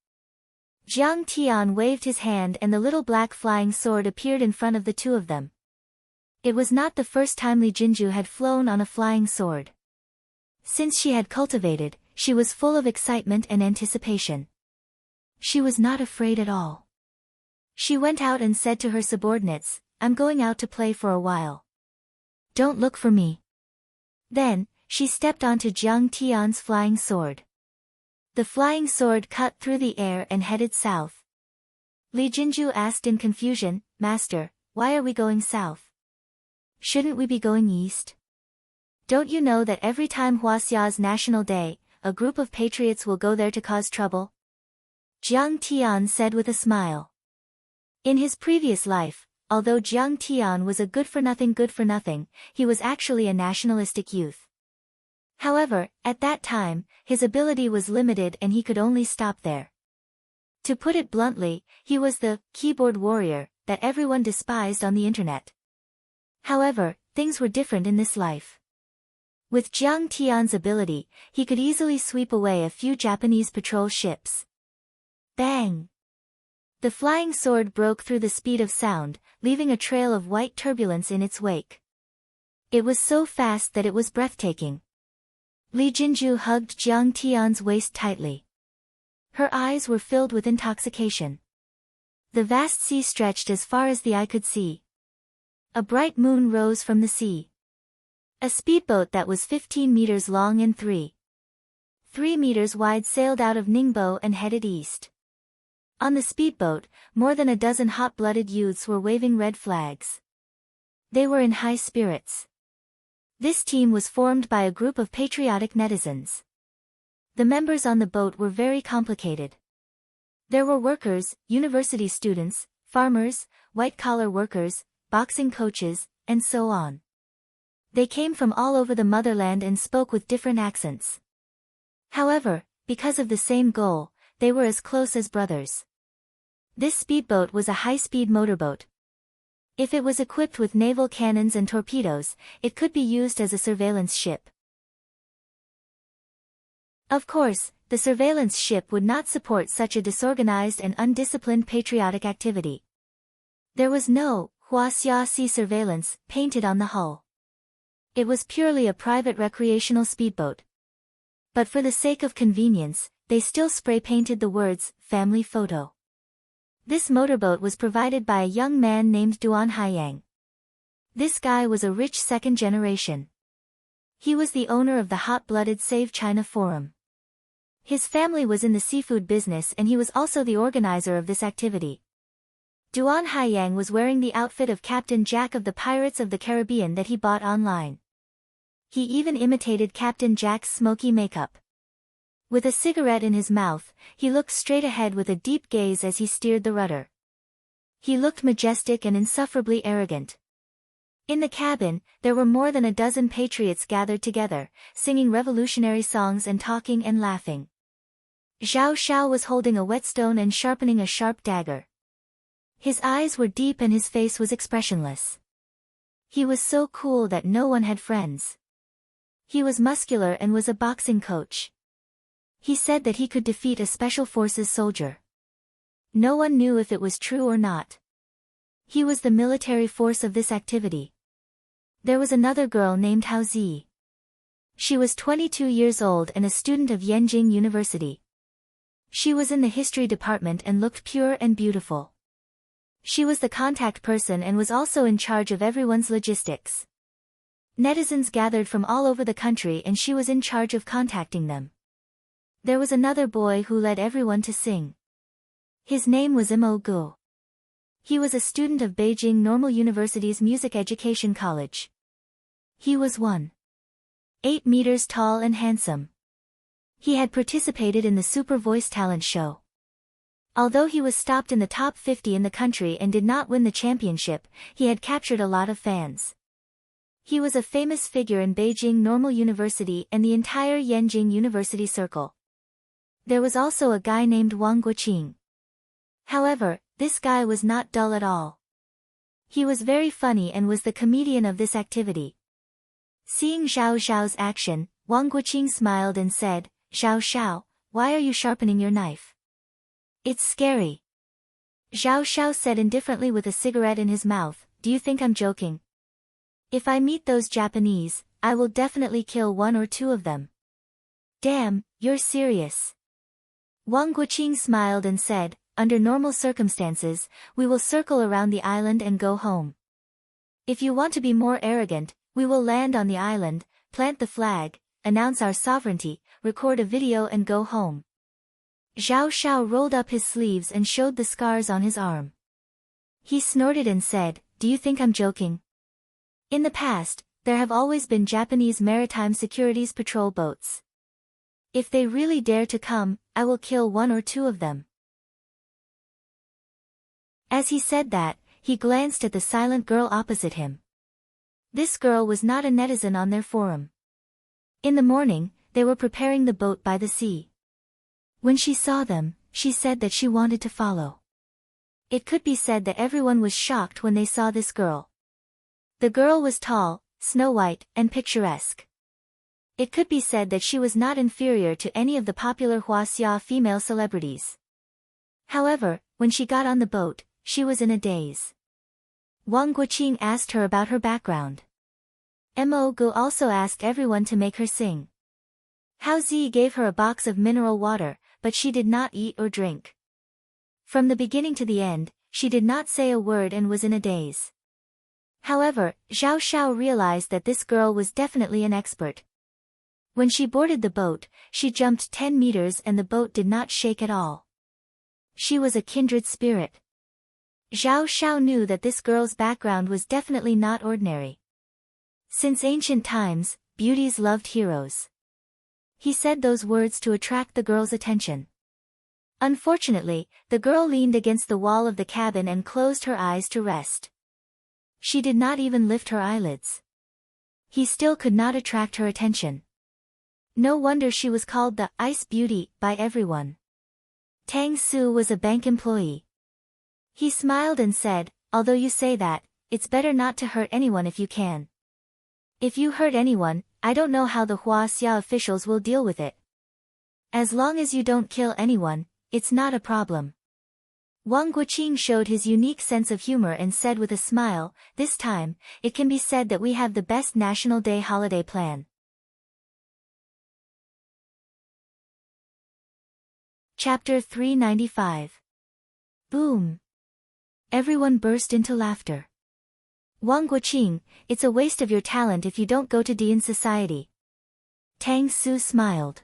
Jang Tae-yeon waved his hand and the little black flying sword appeared in front of the two of them. It was not the first time Lee Jin-ju had flown on a flying sword. Since she had cultivated, she was full of excitement and anticipation. She was not afraid at all. She went out and said to her subordinates, "I'm going out to play for a while. Don't look for me." Then, she stepped onto Jang Tae-yeon's flying sword. The flying sword cut through the air and headed south. Lee Jin-ju asked in confusion, "Master, why are we going south? Shouldn't we be going east? Don't you know that every time Hwasea's National Day, a group of patriots will go there to cause trouble?" Jang Tae-yeon said with a smile. In his previous life, although Jang Tae-yeon was a good-for-nothing, he was actually a nationalistic youth. However, at that time, his ability was limited and he could only stop there. To put it bluntly, he was the keyboard warrior that everyone despised on the internet. However, things were different in this life. With Jang Tae-yeon's ability, he could easily sweep away a few Japanese patrol ships. Bang! The flying sword broke through the speed of sound, leaving a trail of white turbulence in its wake. It was so fast that it was breathtaking. Lee Jin-ju hugged Jang Tae-yeon's waist tightly. Her eyes were filled with intoxication. The vast sea stretched as far as the eye could see. A bright moon rose from the sea. A speedboat that was 15 meters long and 3 meters wide sailed out of Ningbo and headed east. On the speedboat, more than a dozen hot-blooded youths were waving red flags. They were in high spirits. This team was formed by a group of patriotic netizens. The members on the boat were very complicated. There were workers, university students, farmers, white-collar workers, boxing coaches, and so on. They came from all over the motherland and spoke with different accents. However, because of the same goal, they were as close as brothers. This speedboat was a high-speed motorboat. If it was equipped with naval cannons and torpedoes, it could be used as a surveillance ship. Of course, the surveillance ship would not support such a disorganized and undisciplined patriotic activity. There was no Hwasea Sea surveillance painted on the hull. It was purely a private recreational speedboat. But for the sake of convenience, they still spray-painted the words, family photo. This motorboat was provided by a young man named Duan Haiyang. This guy was a rich second generation. He was the owner of the hot-blooded Save China Forum. His family was in the seafood business and he was also the organizer of this activity. Duan Haiyang was wearing the outfit of Captain Jack of the Pirates of the Caribbean that he bought online. He even imitated Captain Jack's smoky makeup. With a cigarette in his mouth, he looked straight ahead with a deep gaze as he steered the rudder. He looked majestic and insufferably arrogant. In the cabin, there were more than a dozen patriots gathered together, singing revolutionary songs and talking and laughing. Zhao Xiao was holding a whetstone and sharpening a sharp dagger. His eyes were deep and his face was expressionless. He was so cool that no one had friends. He was muscular and was a boxing coach. He said that he could defeat a special forces soldier. No one knew if it was true or not. He was the military force of this activity. There was another girl named Hao Zi. She was 22 years old and a student of Yenjing University. She was in the history department and looked pure and beautiful. She was the contact person and was also in charge of everyone's logistics. Netizens gathered from all over the country and she was in charge of contacting them. There was another boy who led everyone to sing. His name was Mo Gu. He was a student of Beijing Normal University's Music Education College. He was 1.8 meters tall and handsome. He had participated in the Super Voice talent show. Although he was stopped in the top 50 in the country and did not win the championship, he had captured a lot of fans. He was a famous figure in Beijing Normal University and the entire Yenjing University circle. There was also a guy named Wang Guoqing. However, this guy was not dull at all. He was very funny and was the comedian of this activity. Seeing Zhao Xiao's action, Wang Guoqing smiled and said, "Zhao Xiao, why are you sharpening your knife? It's scary." Zhao Xiao said indifferently with a cigarette in his mouth, "Do you think I'm joking? If I meet those Japanese, I will definitely kill one or two of them." "Damn, you're serious." Wang Guoqing smiled and said, "Under normal circumstances, we will circle around the island and go home. If you want to be more arrogant, we will land on the island, plant the flag, announce our sovereignty, record a video and go home." Zhao Xiao rolled up his sleeves and showed the scars on his arm. He snorted and said, "Do you think I'm joking? In the past, there have always been Japanese maritime securities patrol boats. If they really dare to come, I will kill one or two of them." As he said that, he glanced at the silent girl opposite him. This girl was not a netizen on their forum. In the morning, they were preparing the boat by the sea. When she saw them, she said that she wanted to follow. It could be said that everyone was shocked when they saw this girl. The girl was tall, snow-white, and picturesque. It could be said that she was not inferior to any of the popular Huaxia female celebrities. However, when she got on the boat, she was in a daze. Wang Guoqing asked her about her background. Mo Gu also asked everyone to make her sing. Hao Zi gave her a box of mineral water, but she did not eat or drink. From the beginning to the end, she did not say a word and was in a daze. However, Zhao Xiao realized that this girl was definitely an expert. When she boarded the boat, she jumped 10 meters and the boat did not shake at all. She was a kindred spirit. Zhao Xiao knew that this girl's background was definitely not ordinary. Since ancient times, beauties loved heroes. He said those words to attract the girl's attention. Unfortunately, the girl leaned against the wall of the cabin and closed her eyes to rest. She did not even lift her eyelids. He still could not attract her attention. No wonder she was called the Ice Beauty by everyone. Tang Su was a bank employee. He smiled and said, "Although you say that, it's better not to hurt anyone if you can. If you hurt anyone, I don't know how the Huaxia officials will deal with it. As long as you don't kill anyone, it's not a problem." Wang Guoqing showed his unique sense of humor and said with a smile, "This time, it can be said that we have the best National Day holiday plan." Chapter 395. Boom. Everyone burst into laughter. Wang Guoqing, it's a waste of your talent if you don't go to Dian society. Tang Su smiled.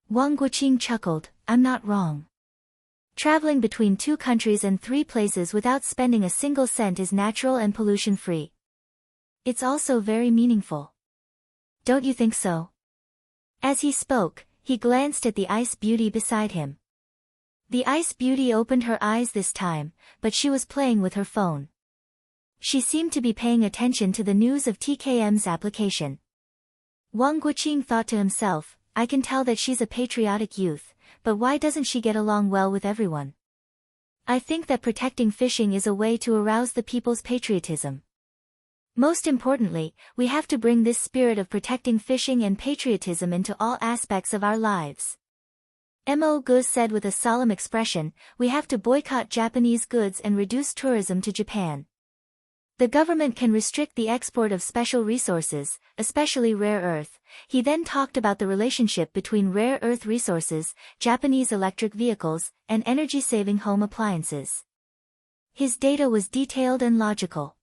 Wang Guoqing chuckled, I'm not wrong. Traveling between 2 countries and 3 places without spending a single cent is natural and pollution-free. It's also very meaningful. Don't you think so? As he spoke, he glanced at the ice beauty beside him. The ice beauty opened her eyes this time, but she was playing with her phone. She seemed to be paying attention to the news of TKM's application. Wang Guoqing thought to himself, I can tell that she's a patriotic youth, but why doesn't she get along well with everyone? I think that protecting fishing is a way to arouse the people's patriotism. Most importantly, we have to bring this spirit of protecting fishing and patriotism into all aspects of our lives. Mo Gu said with a solemn expression, we have to boycott Japanese goods and reduce tourism to Japan. The government can restrict the export of special resources, especially rare earth. He then talked about the relationship between rare earth resources, Japanese electric vehicles, and energy-saving home appliances. His data was detailed and logical.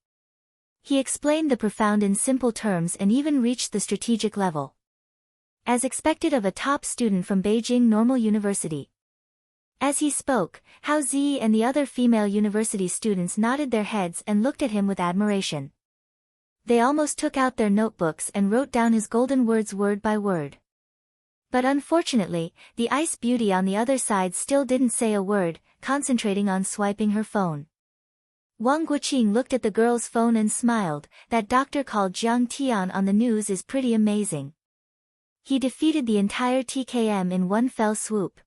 He explained the profound in simple terms and even reached the strategic level. As expected of a top student from Beijing Normal University. As he spoke, Hao Zi and the other female university students nodded their heads and looked at him with admiration. They almost took out their notebooks and wrote down his golden words word by word. But unfortunately, the ice beauty on the other side still didn't say a word, concentrating on swiping her phone. Wang Guoqing looked at the girl's phone and smiled, that doctor called Jiang Tian on the news is pretty amazing. He defeated the entire TKM in one fell swoop.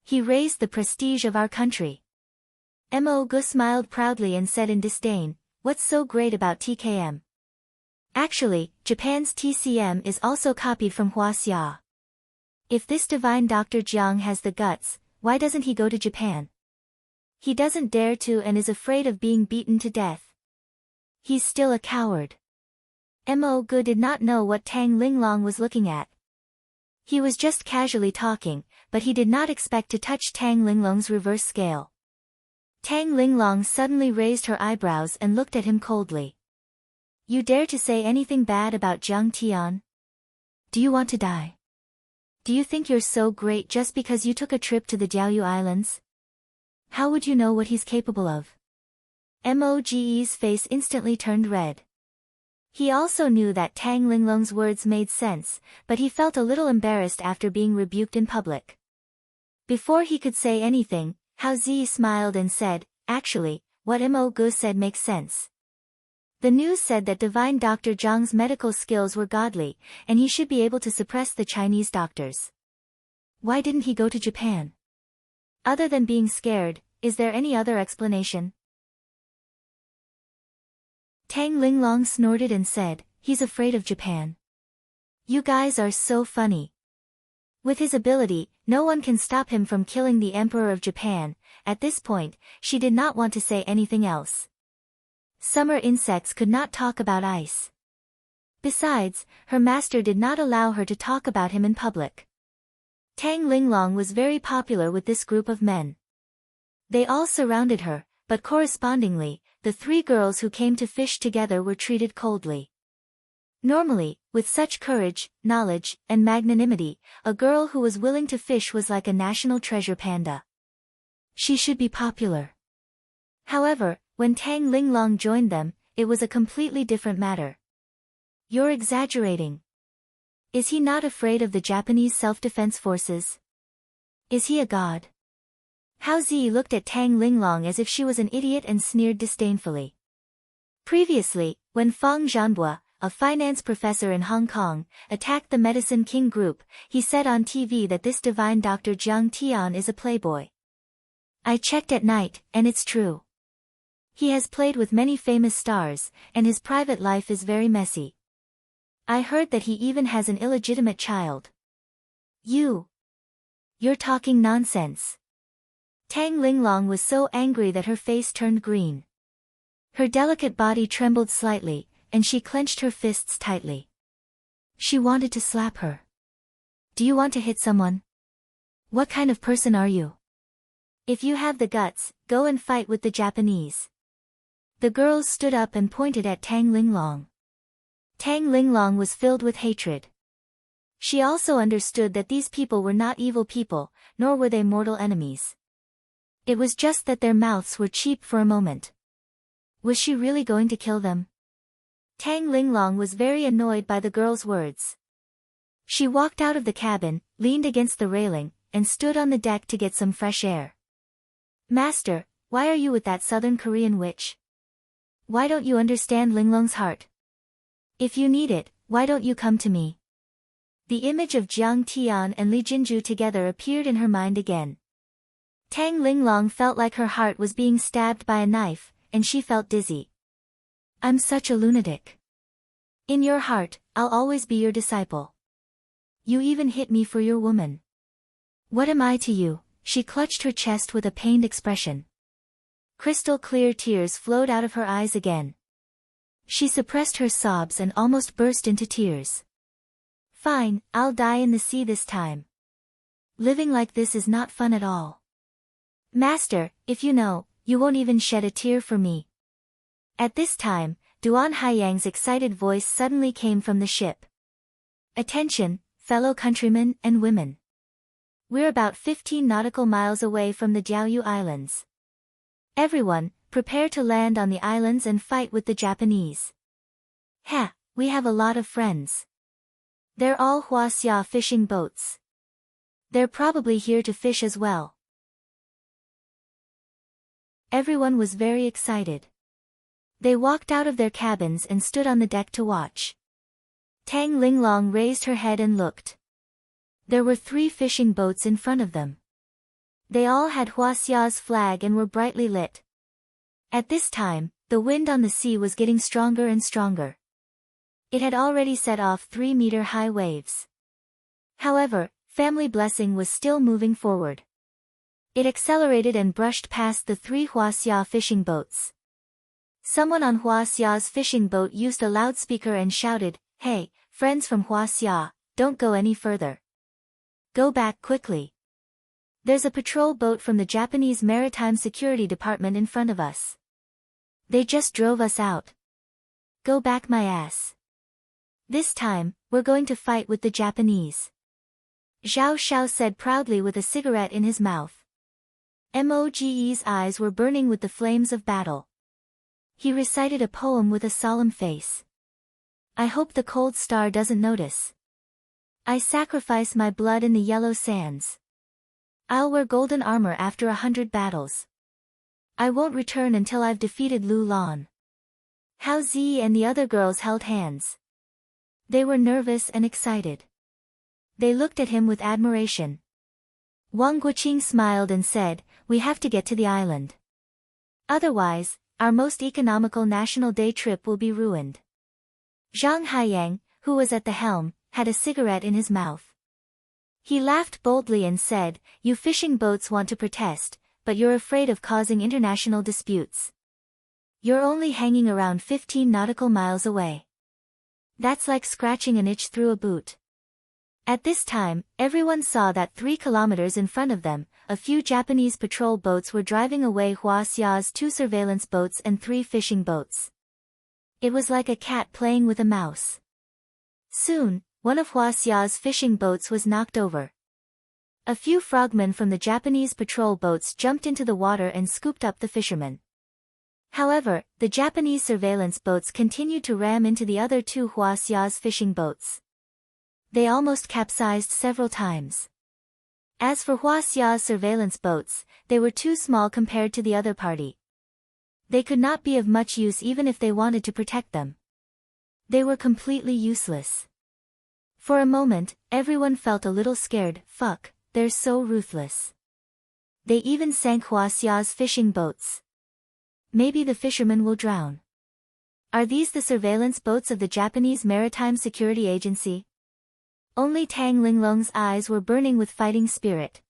He raised the prestige of our country. Mo Gu smiled proudly and said in disdain, what's so great about TKM? Actually, Japan's TCM is also copied from Huaxia. If this divine Dr. Jiang has the guts, why doesn't he go to Japan? He doesn't dare to and is afraid of being beaten to death. He's still a coward. Mo Gu did not know what Tang Linglong was looking at. He was just casually talking, but he did not expect to touch Tang Linglong's reverse scale. Tang Linglong suddenly raised her eyebrows and looked at him coldly. You dare to say anything bad about Jiang Tian? Do you want to die? Do you think you're so great just because you took a trip to the Diaoyu Islands? How would you know what he's capable of? Moge's face instantly turned red. He also knew that Tang Linglong's words made sense, but he felt a little embarrassed after being rebuked in public. Before he could say anything, Hao Zi smiled and said, actually, what Mo Gu said makes sense. The news said that divine Dr. Zhang's medical skills were godly, and he should be able to suppress the Chinese doctors. Why didn't he go to Japan? Other than being scared, is there any other explanation? Tang Linglong snorted and said, he's afraid of Japan. You guys are so funny. With his ability, no one can stop him from killing the Emperor of Japan. At this point, she did not want to say anything else. Summer insects could not talk about ice. Besides, her master did not allow her to talk about him in public. Tang Linglong was very popular with this group of men. They all surrounded her, but correspondingly, the 3 girls who came to fish together were treated coldly. Normally, with such courage, knowledge, and magnanimity, a girl who was willing to fish was like a national treasure panda. She should be popular. However, when Tang Linglong joined them, it was a completely different matter. You're exaggerating. Is he not afraid of the Japanese self-defense forces? Is he a god? Hao Zi looked at Tang Linglong as if she was an idiot and sneered disdainfully. Previously, when Fang Zhanbua, a finance professor in Hong Kong, attacked the Medicine King group, he said on TV that this divine Dr. Jiang Tian is a playboy. I checked at night, and it's true. He has played with many famous stars, and his private life is very messy. I heard that he even has an illegitimate child. You're talking nonsense. Tang Linglong was so angry that her face turned green. Her delicate body trembled slightly, and she clenched her fists tightly. She wanted to slap her. Do you want to hit someone? What kind of person are you? If you have the guts, go and fight with the Japanese. The girls stood up and pointed at Tang Linglong. Tang Linglong was filled with hatred. She also understood that these people were not evil people, nor were they mortal enemies. It was just that their mouths were cheap for a moment. Was she really going to kill them? Tang Linglong was very annoyed by the girl's words. She walked out of the cabin, leaned against the railing, and stood on the deck to get some fresh air. Master, why are you with that Southern Korean witch? Why don't you understand Linglong's heart? If you need it, why don't you come to me? The image of Jiang Tian and Li Jinju together appeared in her mind again. Tang Linglong felt like her heart was being stabbed by a knife, and she felt dizzy. I'm such a lunatic. In your heart, I'll always be your disciple. You even hit me for your woman. What am I to you? She clutched her chest with a pained expression. Crystal clear tears flowed out of her eyes again. She suppressed her sobs and almost burst into tears. Fine, I'll die in the sea this time. Living like this is not fun at all. Master, if you know, you won't even shed a tear for me. At this time, Duan Haiyang's excited voice suddenly came from the ship. Attention, fellow countrymen and women. We're about 15 nautical miles away from the Jiaoyu Islands. Everyone, prepare to land on the islands and fight with the Japanese. Ha, we have a lot of friends. They're all Huaxia fishing boats. They're probably here to fish as well. Everyone was very excited. They walked out of their cabins and stood on the deck to watch. Tang Linglong raised her head and looked. There were 3 fishing boats in front of them. They all had Huaxia's flag and were brightly lit. At this time, the wind on the sea was getting stronger and stronger. It had already set off 3-meter-high waves. However, Family Blessing was still moving forward. It accelerated and brushed past the 3 Huaxia fishing boats. Someone on Huaxia's fishing boat used a loudspeaker and shouted, "Hey, friends from Huaxia, don't go any further. Go back quickly. There's a patrol boat from the Japanese Maritime Security Department in front of us. They just drove us out. Go back my ass. This time, we're going to fight with the Japanese." Zhao Xiao said proudly with a cigarette in his mouth. Moge's eyes were burning with the flames of battle. He recited a poem with a solemn face. I hope the cold star doesn't notice. I sacrifice my blood in the yellow sands. I'll wear golden armor after 100 battles. I won't return until I've defeated Lu Lan. Hao Zi and the other girls held hands. They were nervous and excited. They looked at him with admiration. Wang Guoqing smiled and said, "We have to get to the island. Otherwise, our most economical National Day trip will be ruined." Zhang Haiyang, who was at the helm, had a cigarette in his mouth. He laughed boldly and said, "You fishing boats want to protest, but you're afraid of causing international disputes. You're only hanging around 15 nautical miles away. That's like scratching an itch through a boot." At this time, everyone saw that 3 kilometers in front of them, a few Japanese patrol boats were driving away Huaxia's 2 surveillance boats and 3 fishing boats. It was like a cat playing with a mouse. Soon, one of Huaxia's fishing boats was knocked over. A few frogmen from the Japanese patrol boats jumped into the water and scooped up the fishermen. However, the Japanese surveillance boats continued to ram into the other 2 Huaxia's fishing boats. They almost capsized several times. As for Huaxia's surveillance boats, they were too small compared to the other party. They could not be of much use even if they wanted to protect them. They were completely useless. For a moment, everyone felt a little scared. Fuck, they're so ruthless. They even sank Huaxia's fishing boats. Maybe the fishermen will drown. Are these the surveillance boats of the Japanese Maritime Security Agency? Only Tang Linglong's eyes were burning with fighting spirit.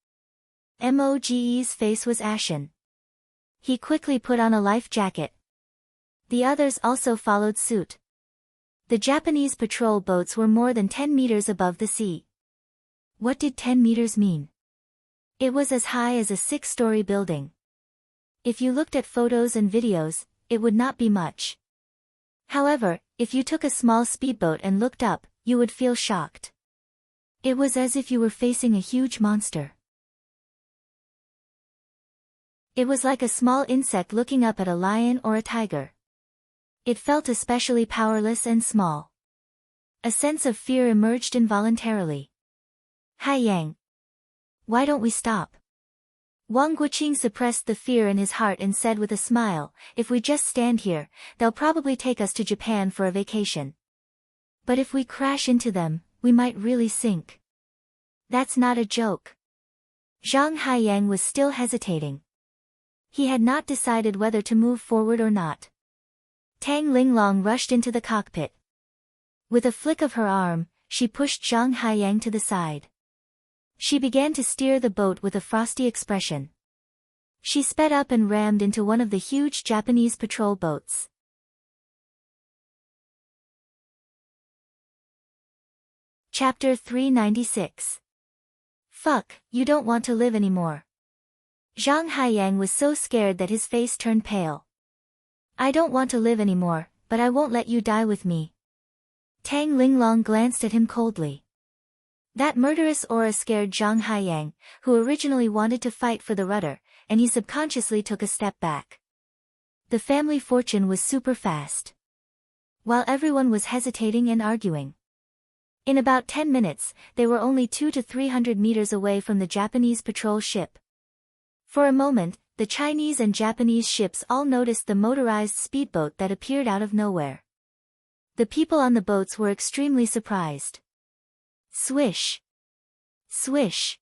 Moge's face was ashen. He quickly put on a life jacket. The others also followed suit. The Japanese patrol boats were more than 10 meters above the sea. What did 10 meters mean? It was as high as a 6-story building. If you looked at photos and videos, it would not be much. However, if you took a small speedboat and looked up, you would feel shocked. It was as if you were facing a huge monster. It was like a small insect looking up at a lion or a tiger. It felt especially powerless and small. A sense of fear emerged involuntarily. Hai Yang. Why don't we stop? Wang Guqing suppressed the fear in his heart and said with a smile, if we just stand here, they'll probably take us to Japan for a vacation. But if we crash into them, we might really sink. That's not a joke. Zhang Haiyang was still hesitating. He had not decided whether to move forward or not. Tang Linglong rushed into the cockpit. With a flick of her arm, she pushed Zhang Haiyang to the side. She began to steer the boat with a frosty expression. She sped up and rammed into one of the huge Japanese patrol boats. Chapter 396. Fuck, you don't want to live anymore. Zhang Haiyang was so scared that his face turned pale. I don't want to live anymore, but I won't let you die with me. Tang Linglong glanced at him coldly. That murderous aura scared Zhang Haiyang, who originally wanted to fight for the rudder, and he subconsciously took a step back. The family fortune was super fast. While everyone was hesitating and arguing. In about 10 minutes, they were only 200 to 300 meters away from the Japanese patrol ship. For a moment, the Chinese and Japanese ships all noticed the motorized speedboat that appeared out of nowhere. The people on the boats were extremely surprised. Swish! Swish!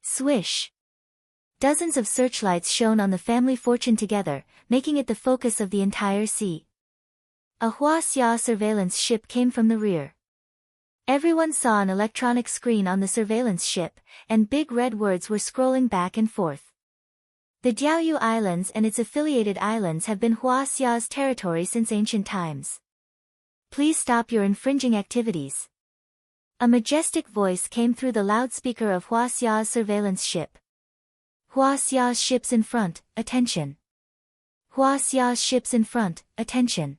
Swish! Dozens of searchlights shone on the family fortune together, making it the focus of the entire sea. A Huaxia surveillance ship came from the rear. Everyone saw an electronic screen on the surveillance ship, and big red words were scrolling back and forth. The Diaoyu Islands and its affiliated islands have been Huaxia's territory since ancient times. Please stop your infringing activities. A majestic voice came through the loudspeaker of Huaxia's surveillance ship. Huaxia's ships in front, attention. Huaxia's ships in front, attention.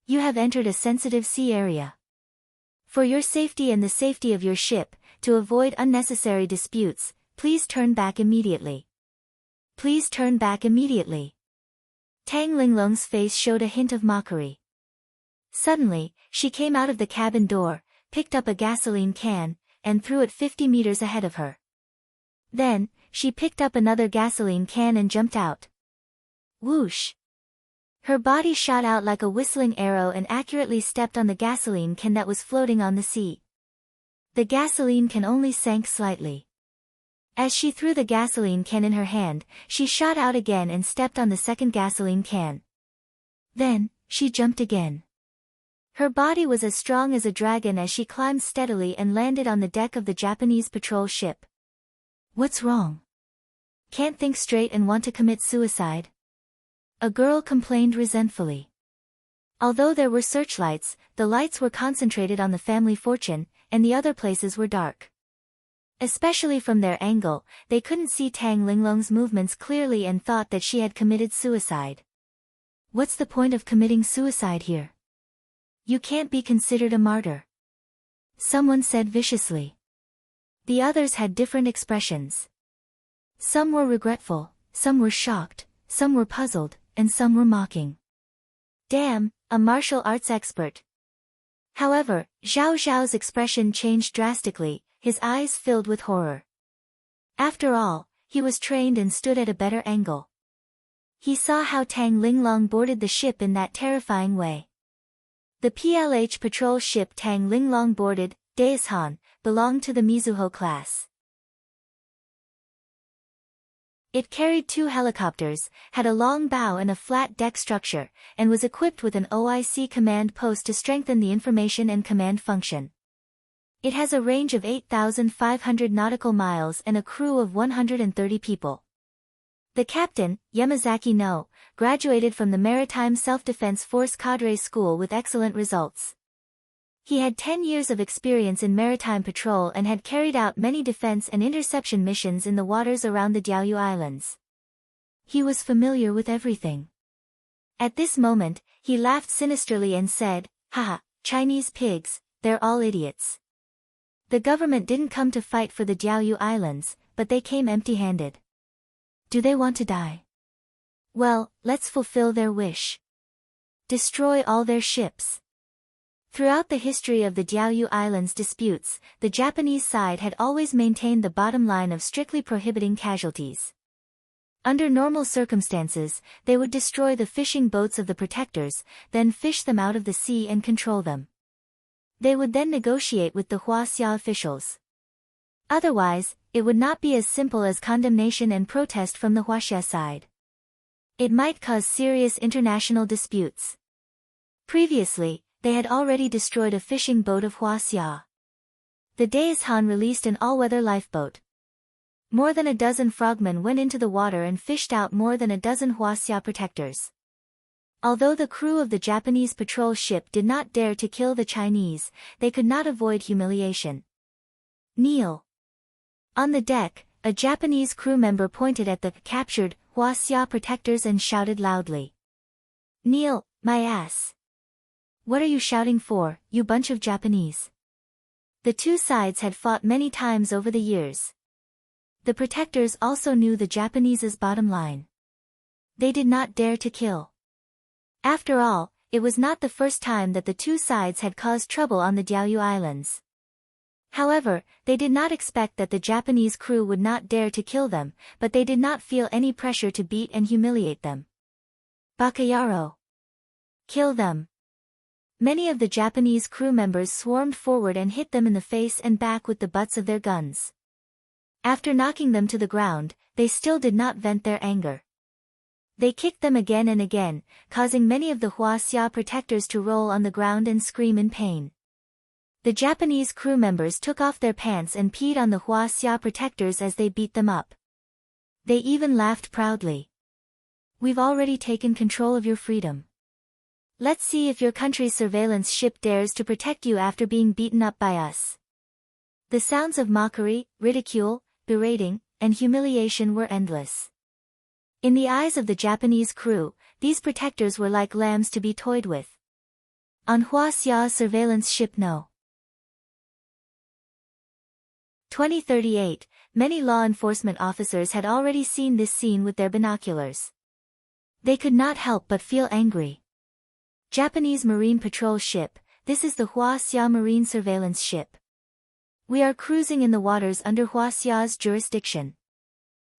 You have entered a sensitive sea area. For your safety and the safety of your ship, to avoid unnecessary disputes, please turn back immediately. Please turn back immediately. Tang Linglong's face showed a hint of mockery. Suddenly, she came out of the cabin door, picked up a gasoline can, and threw it 50 meters ahead of her. Then, she picked up another gasoline can and jumped out. Whoosh! Her body shot out like a whistling arrow and accurately stepped on the gasoline can that was floating on the sea. The gasoline can only sank slightly. As she threw the gasoline can in her hand, she shot out again and stepped on the second gasoline can. Then, she jumped again. Her body was as strong as a dragon as she climbed steadily and landed on the deck of the Japanese patrol ship. What's wrong? Can't think straight and want to commit suicide? A girl complained resentfully. Although there were searchlights, the lights were concentrated on the family fortune, and the other places were dark. Especially from their angle, they couldn't see Tang Linglong's movements clearly and thought that she had committed suicide. What's the point of committing suicide here? You can't be considered a martyr. Someone said viciously. The others had different expressions. Some were regretful, some were shocked, some were puzzled, and some were mocking. Damn, a martial arts expert. However, Zhao Zhao's expression changed drastically, his eyes filled with horror. After all, he was trained and stood at a better angle. He saw how Tang Linglong boarded the ship in that terrifying way. The PLH patrol ship Tang Linglong boarded, Daishan, belonged to the Mizuho class. It carried 2 helicopters, had a long bow and a flat deck structure, and was equipped with an OIC command post to strengthen the information and command function. It has a range of 8,500 nautical miles and a crew of 130 people. The captain, Yamazaki No, graduated from the Maritime Self-Defense Force Cadre School with excellent results. He had 10 years of experience in maritime patrol and had carried out many defense and interception missions in the waters around the Diaoyu Islands. He was familiar with everything. At this moment, he laughed sinisterly and said, "Haha, Chinese pigs, they're all idiots. The government didn't come to fight for the Diaoyu Islands, but they came empty-handed. Do they want to die? Well, let's fulfill their wish. Destroy all their ships." Throughout the history of the Diaoyu Islands disputes, the Japanese side had always maintained the bottom line of strictly prohibiting casualties. Under normal circumstances, they would destroy the fishing boats of the protectors, then fish them out of the sea and control them. They would then negotiate with the Huaxia officials. Otherwise, it would not be as simple as condemnation and protest from the Huaxia side. It might cause serious international disputes. Previously, they had already destroyed a fishing boat of Huaxia. The Daishan released an all-weather lifeboat. More than a dozen frogmen went into the water and fished out more than a dozen Huaxia protectors. Although the crew of the Japanese patrol ship did not dare to kill the Chinese, they could not avoid humiliation. "Kneel." On the deck, a Japanese crew member pointed at the captured Huaxia protectors and shouted loudly, "Kneel, my ass. What are you shouting for, you bunch of Japanese?" The two sides had fought many times over the years. The protectors also knew the Japanese's bottom line. They did not dare to kill. After all, it was not the first time that the two sides had caused trouble on the Diaoyu Islands. However, they did not expect that the Japanese crew would not dare to kill them, but they did not feel any pressure to beat and humiliate them. Bakayaro. Kill them. Many of the Japanese crew members swarmed forward and hit them in the face and back with the butts of their guns. After knocking them to the ground, they still did not vent their anger. They kicked them again and again, causing many of the Huaxia protectors to roll on the ground and scream in pain. The Japanese crew members took off their pants and peed on the Huaxia protectors as they beat them up. They even laughed proudly. "We've already taken control of your freedom. Let's see if your country's surveillance ship dares to protect you after being beaten up by us." The sounds of mockery, ridicule, berating, and humiliation were endless. In the eyes of the Japanese crew, these protectors were like lambs to be toyed with. On Huaxia's surveillance ship No. 2038, many law enforcement officers had already seen this scene with their binoculars. They could not help but feel angry. Japanese Marine Patrol ship, this is the Huaxia Marine Surveillance ship. We are cruising in the waters under Huaxia's jurisdiction.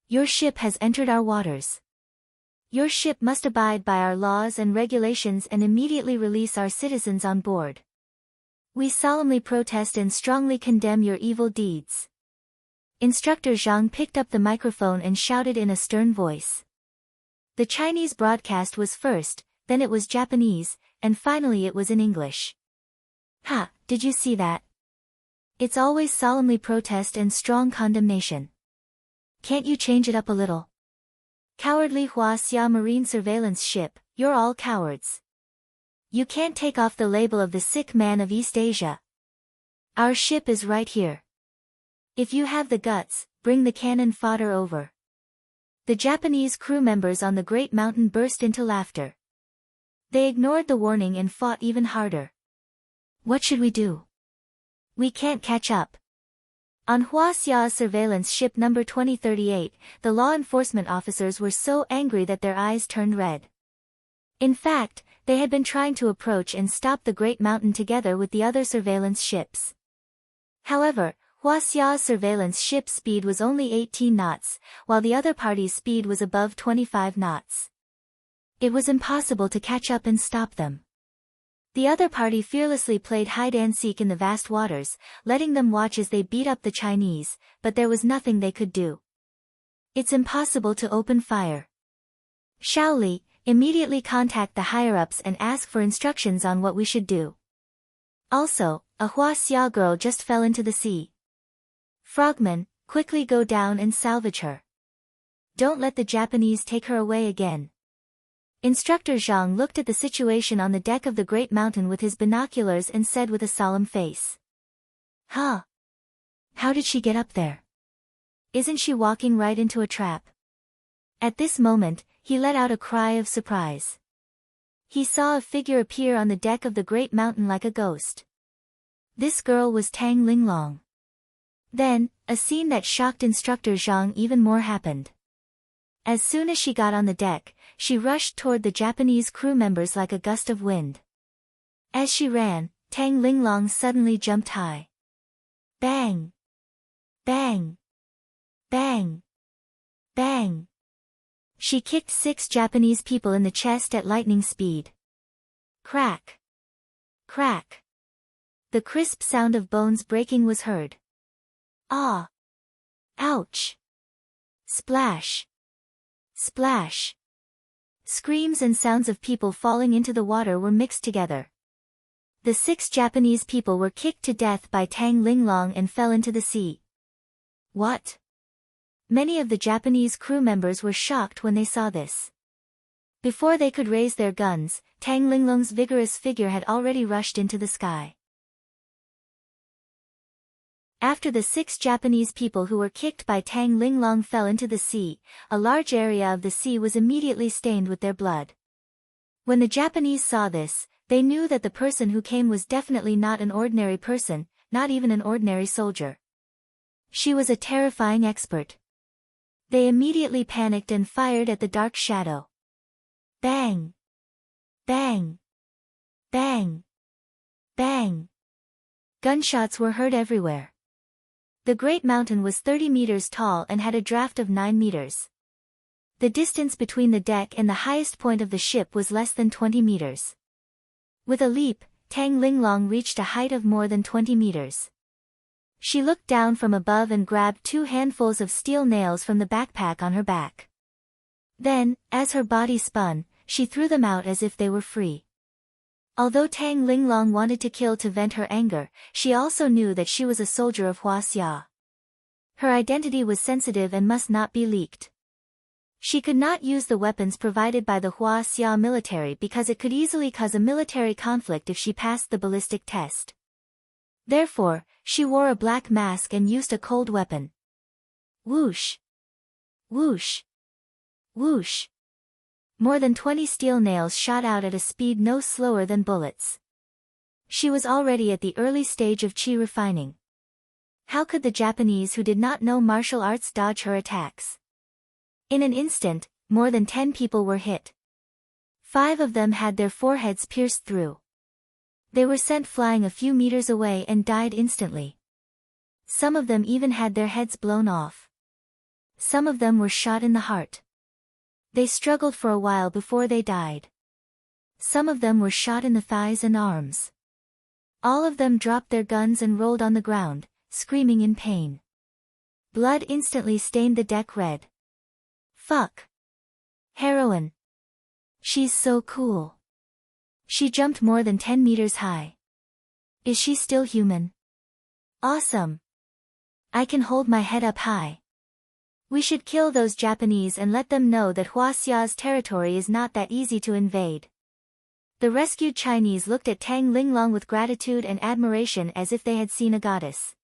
Your ship has entered our waters. Your ship must abide by our laws and regulations and immediately release our citizens on board. We solemnly protest and strongly condemn your evil deeds. Instructor Zhang picked up the microphone and shouted in a stern voice. The Chinese broadcast was first, then it was Japanese, and finally it was in English. "Ha, did you see that? It's always solemnly protest and strong condemnation. Can't you change it up a little? Cowardly Huaxia Marine Surveillance ship, you're all cowards. You can't take off the label of the sick man of East Asia. Our ship is right here. If you have the guts, bring the cannon fodder over." The Japanese crew members on the Great Mountain burst into laughter. They ignored the warning and fought even harder. "What should we do? We can't catch up." On Huaxia's surveillance ship number 2038, the law enforcement officers were so angry that their eyes turned red. In fact, they had been trying to approach and stop the Great Mountain together with the other surveillance ships. However, Huaxia's surveillance ship's speed was only 18 knots, while the other party's speed was above 25 knots. It was impossible to catch up and stop them. The other party fearlessly played hide-and-seek in the vast waters, letting them watch as they beat up the Chinese, but there was nothing they could do. "It's impossible to open fire. Shaoli, immediately contact the higher-ups and ask for instructions on what we should do. Also, a Huaxia girl just fell into the sea. Frogman, quickly go down and salvage her. Don't let the Japanese take her away again. Instructor Zhang looked at the situation on the deck of the great mountain with his binoculars and said with a solemn face. Huh? How did she get up there? Isn't she walking right into a trap? At this moment, he let out a cry of surprise. He saw a figure appear on the deck of the great mountain like a ghost. This girl was Tang Linglong. Then, a scene that shocked Instructor Zhang even more happened. As soon as she got on the deck, she rushed toward the Japanese crew members like a gust of wind. As she ran, Tang Linglong suddenly jumped high. Bang! Bang! Bang! Bang! She kicked 6 Japanese people in the chest at lightning speed. Crack! Crack! The crisp sound of bones breaking was heard. Ah! Ouch! Splash! Splash! Screams and sounds of people falling into the water were mixed together. The 6 Japanese people were kicked to death by Tang Linglong and fell into the sea. What? Many of the Japanese crew members were shocked when they saw this. Before they could raise their guns, Tang Linglong's vigorous figure had already rushed into the sky. After the 6 Japanese people who were kicked by Tang Linglong fell into the sea, a large area of the sea was immediately stained with their blood. When the Japanese saw this, they knew that the person who came was definitely not an ordinary person, not even an ordinary soldier. She was a terrifying expert. They immediately panicked and fired at the dark shadow. Bang! Bang! Bang! Bang! Gunshots were heard everywhere. The great mountain was 30 meters tall and had a draft of 9 meters. The distance between the deck and the highest point of the ship was less than 20 meters. With a leap, Tang Linglong reached a height of more than 20 meters. She looked down from above and grabbed 2 handfuls of steel nails from the backpack on her back. Then, as her body spun, she threw them out as if they were free. Although Tang Linglong wanted to kill to vent her anger, she also knew that she was a soldier of Huaxia. Her identity was sensitive and must not be leaked. She could not use the weapons provided by the Huaxia military because it could easily cause a military conflict if she passed the ballistic test. Therefore, she wore a black mask and used a cold weapon. Whoosh! Whoosh! Whoosh! More than 20 steel nails shot out at a speed no slower than bullets. She was already at the early stage of chi refining. How could the Japanese who did not know martial arts dodge her attacks? In an instant, more than 10 people were hit. 5 of them had their foreheads pierced through. They were sent flying a few meters away and died instantly. Some of them even had their heads blown off. Some of them were shot in the heart. They struggled for a while before they died. Some of them were shot in the thighs and arms. All of them dropped their guns and rolled on the ground, screaming in pain. Blood instantly stained the deck red. Fuck. Heroine. She's so cool. She jumped more than 10 meters high. Is she still human? Awesome. I can hold my head up high. We should kill those Japanese and let them know that Huaxia's territory is not that easy to invade. The rescued Chinese looked at Tang Linglong with gratitude and admiration as if they had seen a goddess.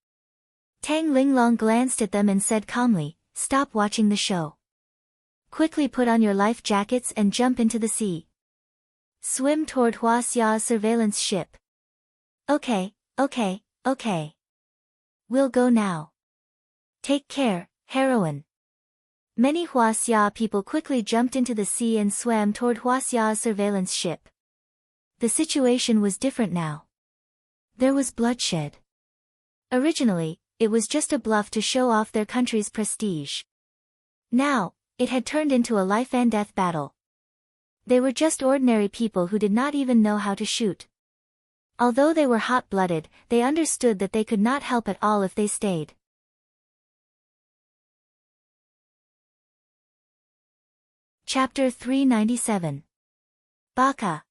Tang Linglong glanced at them and said calmly, "Stop watching the show. Quickly put on your life jackets and jump into the sea. Swim toward Huaxia's surveillance ship." Okay. We'll go now. Take care, heroine. Many Huaxia people quickly jumped into the sea and swam toward Huaxia's surveillance ship. The situation was different now. There was bloodshed. Originally, it was just a bluff to show off their country's prestige. Now, it had turned into a life-and-death battle. They were just ordinary people who did not even know how to shoot. Although they were hot-blooded, they understood that they could not help at all if they stayed. Chapter 397. Baka.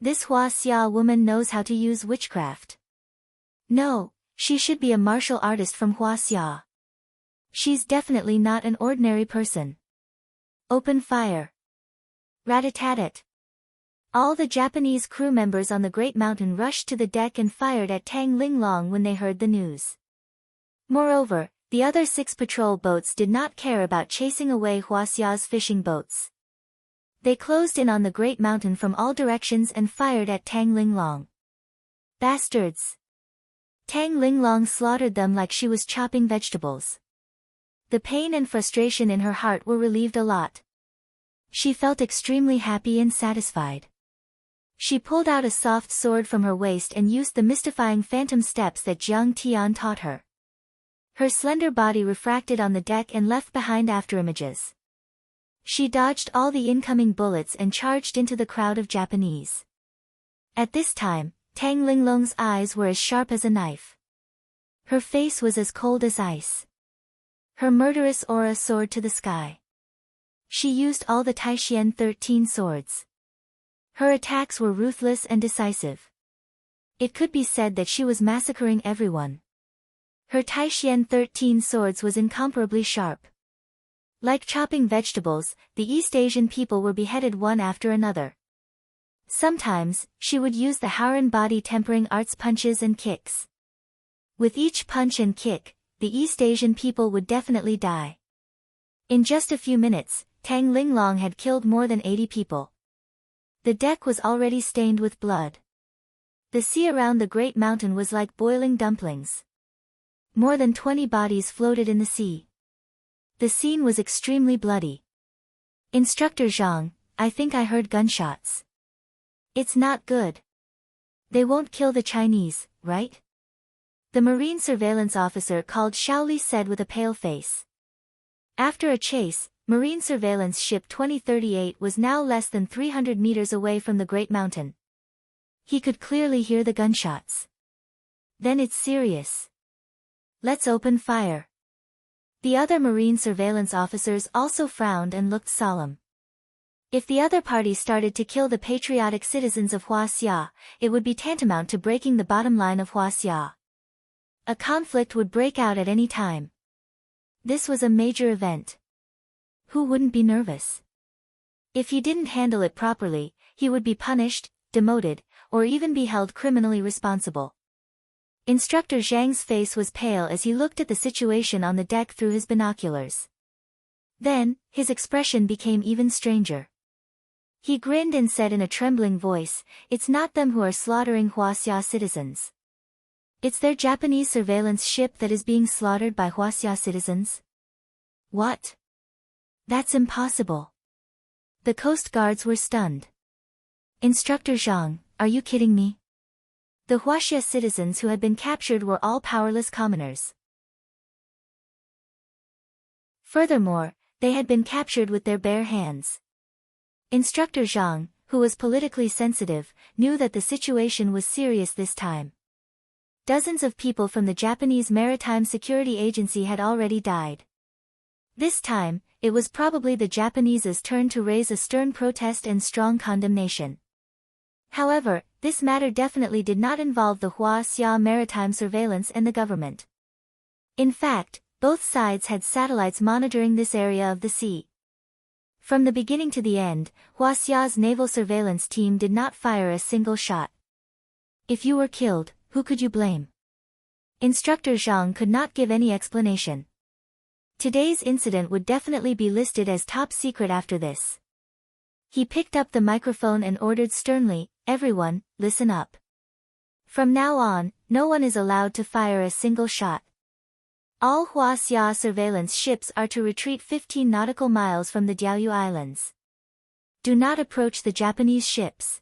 This Huaxia woman knows how to use witchcraft. No, she should be a martial artist from Huaxia. She's definitely not an ordinary person. Open fire. Rat-a-tat-tat. All the Japanese crew members on the Great Mountain rushed to the deck and fired at Tang Linglong when they heard the news. Moreover, the other 6 patrol boats did not care about chasing away Huaxia's fishing boats. They closed in on the Great Mountain from all directions and fired at Tang Linglong. Bastards! Tang Linglong slaughtered them like she was chopping vegetables. The pain and frustration in her heart were relieved a lot. She felt extremely happy and satisfied. She pulled out a soft sword from her waist and used the mystifying phantom steps that Jiang Tian taught her. Her slender body refracted on the deck and left behind afterimages. She dodged all the incoming bullets and charged into the crowd of Japanese. At this time, Tang Linglong's eyes were as sharp as a knife. Her face was as cold as ice. Her murderous aura soared to the sky. She used all the Taishian 13 swords. Her attacks were ruthless and decisive. It could be said that she was massacring everyone. Her Taishian 13 swords was incomparably sharp. Like chopping vegetables, the East Asian people were beheaded one after another. Sometimes, she would use the Howren body tempering arts punches and kicks. With each punch and kick, the East Asian people would definitely die. In just a few minutes, Tang Linglong had killed more than 80 people. The deck was already stained with blood. The sea around the Great Mountain was like boiling dumplings. More than 20 bodies floated in the sea. The scene was extremely bloody. Instructor Zhang, I think I heard gunshots. It's not good. They won't kill the Chinese, right? The Marine surveillance officer called Shaoli said with a pale face. After a chase, Marine surveillance ship 2038 was now less than 300 meters away from the Great Mountain. He could clearly hear the gunshots. Then it's serious. Let's open fire. The other Marine surveillance officers also frowned and looked solemn. If the other party started to kill the patriotic citizens of Huaxia, it would be tantamount to breaking the bottom line of Huaxia. A conflict would break out at any time. This was a major event. Who wouldn't be nervous? If he didn't handle it properly, he would be punished, demoted, or even be held criminally responsible. Instructor Zhang's face was pale as he looked at the situation on the deck through his binoculars. Then, his expression became even stranger. He grinned and said in a trembling voice, "It's not them who are slaughtering Huaxia citizens. It's their Japanese surveillance ship that is being slaughtered by Huaxia citizens." What? That's impossible. The Coast Guards were stunned. Instructor Zhang, are you kidding me? The Huaxia citizens who had been captured were all powerless commoners. Furthermore, they had been captured with their bare hands. Instructor Zhang, who was politically sensitive, knew that the situation was serious this time. Dozens of people from the Japanese Maritime Security Agency had already died. This time, it was probably the Japanese's turn to raise a stern protest and strong condemnation. However, this matter definitely did not involve the Huaxia maritime surveillance and the government. In fact, both sides had satellites monitoring this area of the sea. From the beginning to the end, Huaxia's naval surveillance team did not fire a single shot. If you were killed, who could you blame? Instructor Zhang could not give any explanation. Today's incident would definitely be listed as top secret after this. He picked up the microphone and ordered sternly, "Everyone, listen up. From now on, no one is allowed to fire a single shot. All Huaxia surveillance ships are to retreat 15 nautical miles from the Diaoyu Islands. Do not approach the Japanese ships."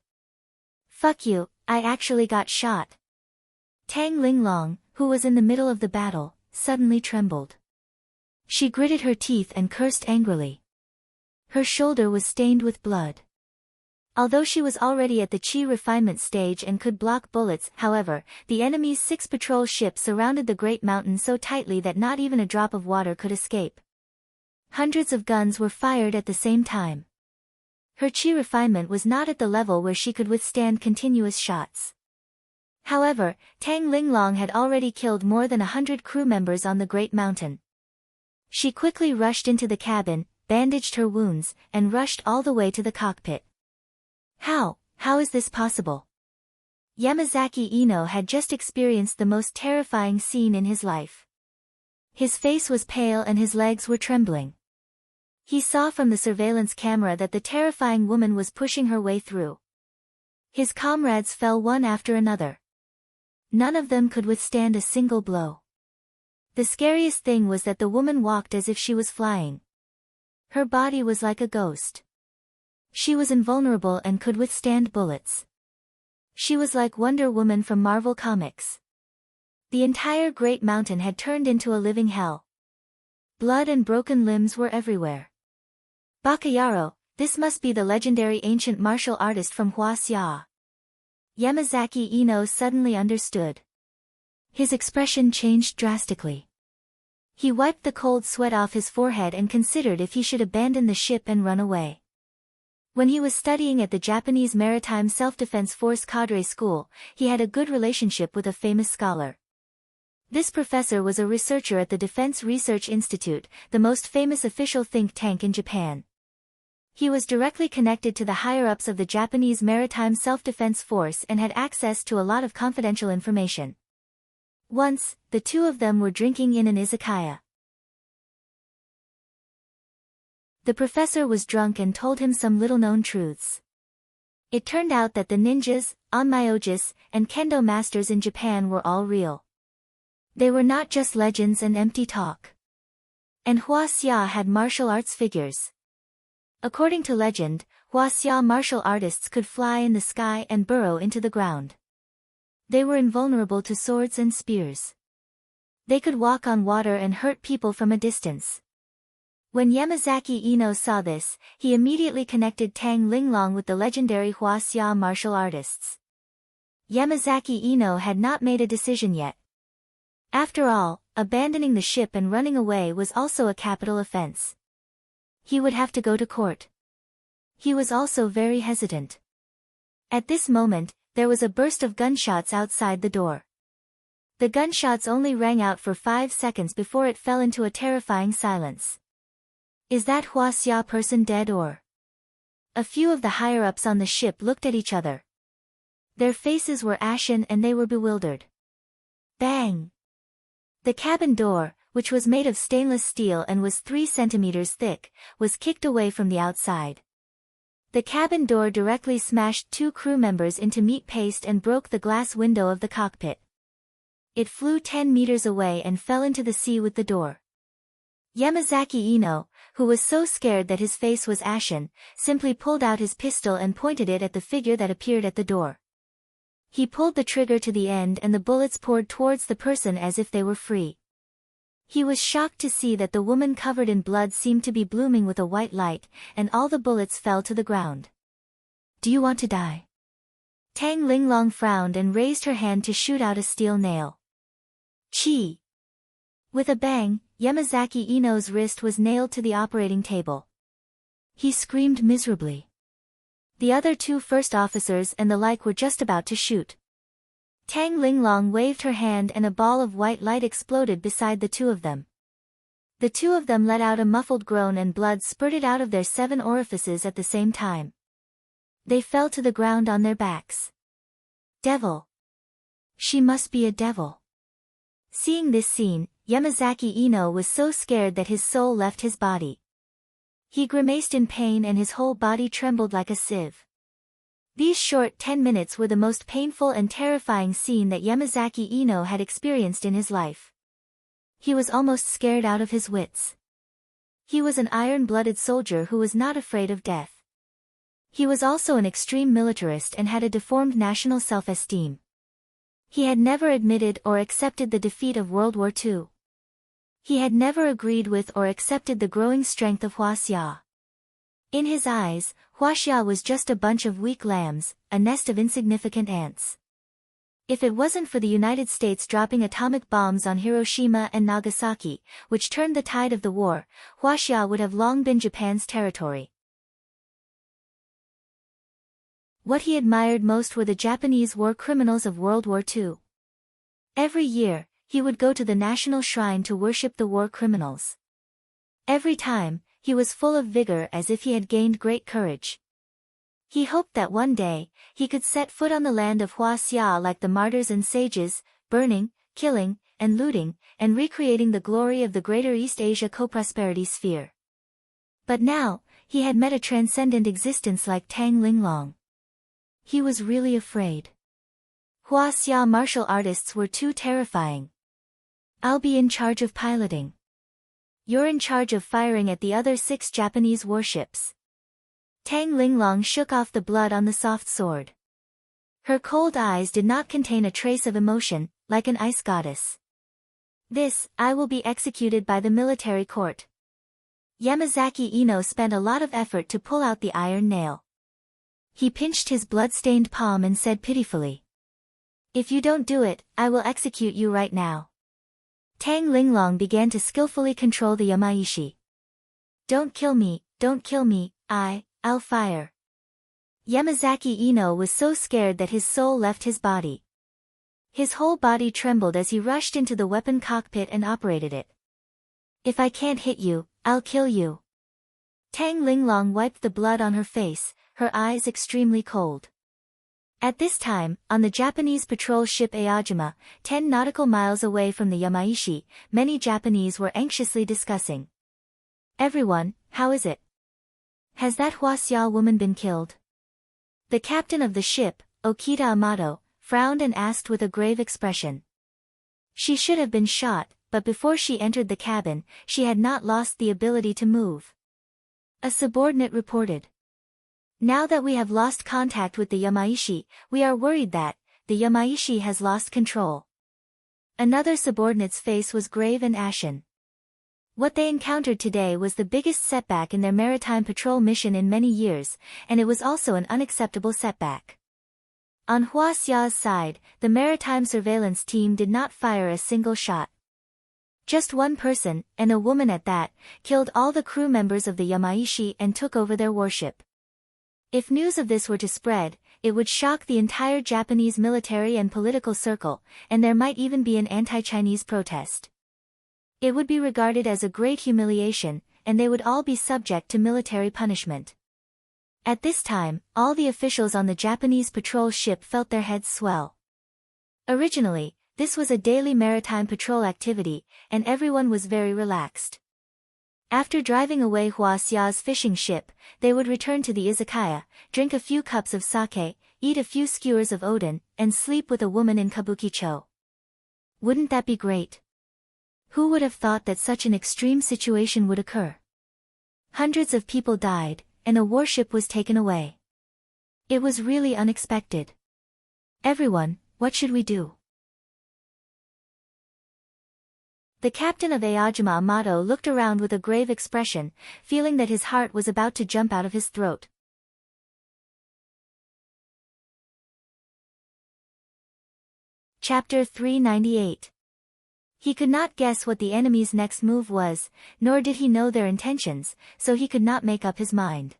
Fuck you, I actually got shot. Tang Linglong, who was in the middle of the battle, suddenly trembled. She gritted her teeth and cursed angrily. Her shoulder was stained with blood. Although she was already at the chi refinement stage and could block bullets, however, the enemy's 6 patrol ships surrounded the Great Mountain so tightly that not even a drop of water could escape. Hundreds of guns were fired at the same time. Her chi refinement was not at the level where she could withstand continuous shots. However, Tang Linglong had already killed more than 100 crew members on the Great Mountain. She quickly rushed into the cabin, bandaged her wounds, and rushed all the way to the cockpit. How is this possible? Yamazaki Ino had just experienced the most terrifying scene in his life. His face was pale and his legs were trembling. He saw from the surveillance camera that the terrifying woman was pushing her way through. His comrades fell one after another. None of them could withstand a single blow. The scariest thing was that the woman walked as if she was flying. Her body was like a ghost. She was invulnerable and could withstand bullets. She was like Wonder Woman from Marvel Comics. The entire Great Mountain had turned into a living hell. Blood and broken limbs were everywhere. Bakayaro, this must be the legendary ancient martial artist from Huaxia. Yamazaki Ino suddenly understood. His expression changed drastically. He wiped the cold sweat off his forehead and considered if he should abandon the ship and run away. When he was studying at the Japanese Maritime Self-Defense Force Cadre School, he had a good relationship with a famous scholar. This professor was a researcher at the Defense Research Institute, the most famous official think tank in Japan. He was directly connected to the higher-ups of the Japanese Maritime Self-Defense Force and had access to a lot of confidential information. Once, the two of them were drinking in an izakaya. The professor was drunk and told him some little-known truths. It turned out that the ninjas, onmyojis, and kendo masters in Japan were all real. They were not just legends and empty talk. And Huaxia had martial arts figures. According to legend, Huaxia martial artists could fly in the sky and burrow into the ground. They were invulnerable to swords and spears. They could walk on water and hurt people from a distance. When Yamazaki Ino saw this, he immediately connected Tang Linglong with the legendary Huaxia martial artists. Yamazaki Ino had not made a decision yet. After all, abandoning the ship and running away was also a capital offense. He would have to go to court. He was also very hesitant. At this moment, there was a burst of gunshots outside the door. The gunshots only rang out for 5 seconds before it fell into a terrifying silence. Is that Huaxia person dead or? A few of the higher-ups on the ship looked at each other. Their faces were ashen and they were bewildered. Bang! The cabin door, which was made of stainless steel and was 3 centimeters thick, was kicked away from the outside. The cabin door directly smashed 2 crew members into meat paste and broke the glass window of the cockpit. It flew 10 meters away and fell into the sea with the door. Yamazaki Ino, who was so scared that his face was ashen, simply pulled out his pistol and pointed it at the figure that appeared at the door. He pulled the trigger to the end and the bullets poured towards the person as if they were free. He was shocked to see that the woman covered in blood seemed to be blooming with a white light, and all the bullets fell to the ground. Do you want to die? Tang Linglong frowned and raised her hand to shoot out a steel nail. Chi! With a bang, Yamazaki Ino's wrist was nailed to the operating table. He screamed miserably. The other 2 first officers and the like were just about to shoot. Tang Linglong waved her hand and a ball of white light exploded beside the 2 of them. The 2 of them let out a muffled groan and blood spurted out of their 7 orifices at the same time. They fell to the ground on their backs. Devil! She must be a devil. Seeing this scene, Yamazaki Ino was so scared that his soul left his body. He grimaced in pain and his whole body trembled like a sieve. These short 10 minutes were the most painful and terrifying scene that Yamazaki Ino had experienced in his life. He was almost scared out of his wits. He was an iron-blooded soldier who was not afraid of death. He was also an extreme militarist and had a deformed national self-esteem. He had never admitted or accepted the defeat of World War II. He had never agreed with or accepted the growing strength of Huaxia. In his eyes, Huaxia was just a bunch of weak lambs, a nest of insignificant ants. If it wasn't for the United States dropping atomic bombs on Hiroshima and Nagasaki, which turned the tide of the war, Huaxia would have long been Japan's territory. What he admired most were the Japanese war criminals of World War II. Every year, he would go to the National Shrine to worship the war criminals. Every time, he he was full of vigor as if he had gained great courage. He hoped that one day, he could set foot on the land of Huaxia like the martyrs and sages, burning, killing, and looting, and recreating the glory of the Greater East Asia co-prosperity sphere. But now, he had met a transcendent existence like Tang Linglong. He was really afraid. Huaxia martial artists were too terrifying. I'll be in charge of piloting. You're in charge of firing at the other 6 Japanese warships. Tang Linglong shook off the blood on the soft sword. Her cold eyes did not contain a trace of emotion, like an ice goddess. I will be executed by the military court. Yamazaki Ino spent a lot of effort to pull out the iron nail. He pinched his blood-stained palm and said pitifully, "If you don't do it, I will execute you right now." Tang Linglong began to skillfully control the Yamaishi. Don't kill me, I'll fire." Yamazaki Ino was so scared that his soul left his body. His whole body trembled as he rushed into the weapon cockpit and operated it. "If I can't hit you, I'll kill you." Tang Linglong wiped the blood on her face, her eyes extremely cold. At this time, on the Japanese patrol ship Aojima, 10 nautical miles away from the Yamaishi, many Japanese were anxiously discussing. "Everyone, how is it? Has that Huaxia woman been killed?" The captain of the ship, Okita Amato, frowned and asked with a grave expression. "She should have been shot, but before she entered the cabin, she had not lost the ability to move." A subordinate reported. "Now that we have lost contact with the Yamaishi, we are worried that the Yamaishi has lost control." Another subordinate's face was grave and ashen. What they encountered today was the biggest setback in their maritime patrol mission in many years, and it was also an unacceptable setback. On Huaxia's side, the maritime surveillance team did not fire a single shot. Just one person, and a woman at that, killed all the crew members of the Yamaishi and took over their warship. If news of this were to spread, it would shock the entire Japanese military and political circle, and there might even be an anti-Chinese protest. It would be regarded as a great humiliation, and they would all be subject to military punishment. At this time, all the officials on the Japanese patrol ship felt their heads swell. Originally, this was a daily maritime patrol activity, and everyone was very relaxed. After driving away Huaxia's fishing ship, they would return to the izakaya, drink a few cups of sake, eat a few skewers of oden, and sleep with a woman in kabukicho. Wouldn't that be great? Who would have thought that such an extreme situation would occur? Hundreds of people died, and a warship was taken away. It was really unexpected. "Everyone, what should we do?" The captain of Aojima Amato looked around with a grave expression, feeling that his heart was about to jump out of his throat. Chapter 398. He could not guess what the enemy's next move was, nor did he know their intentions, so he could not make up his mind.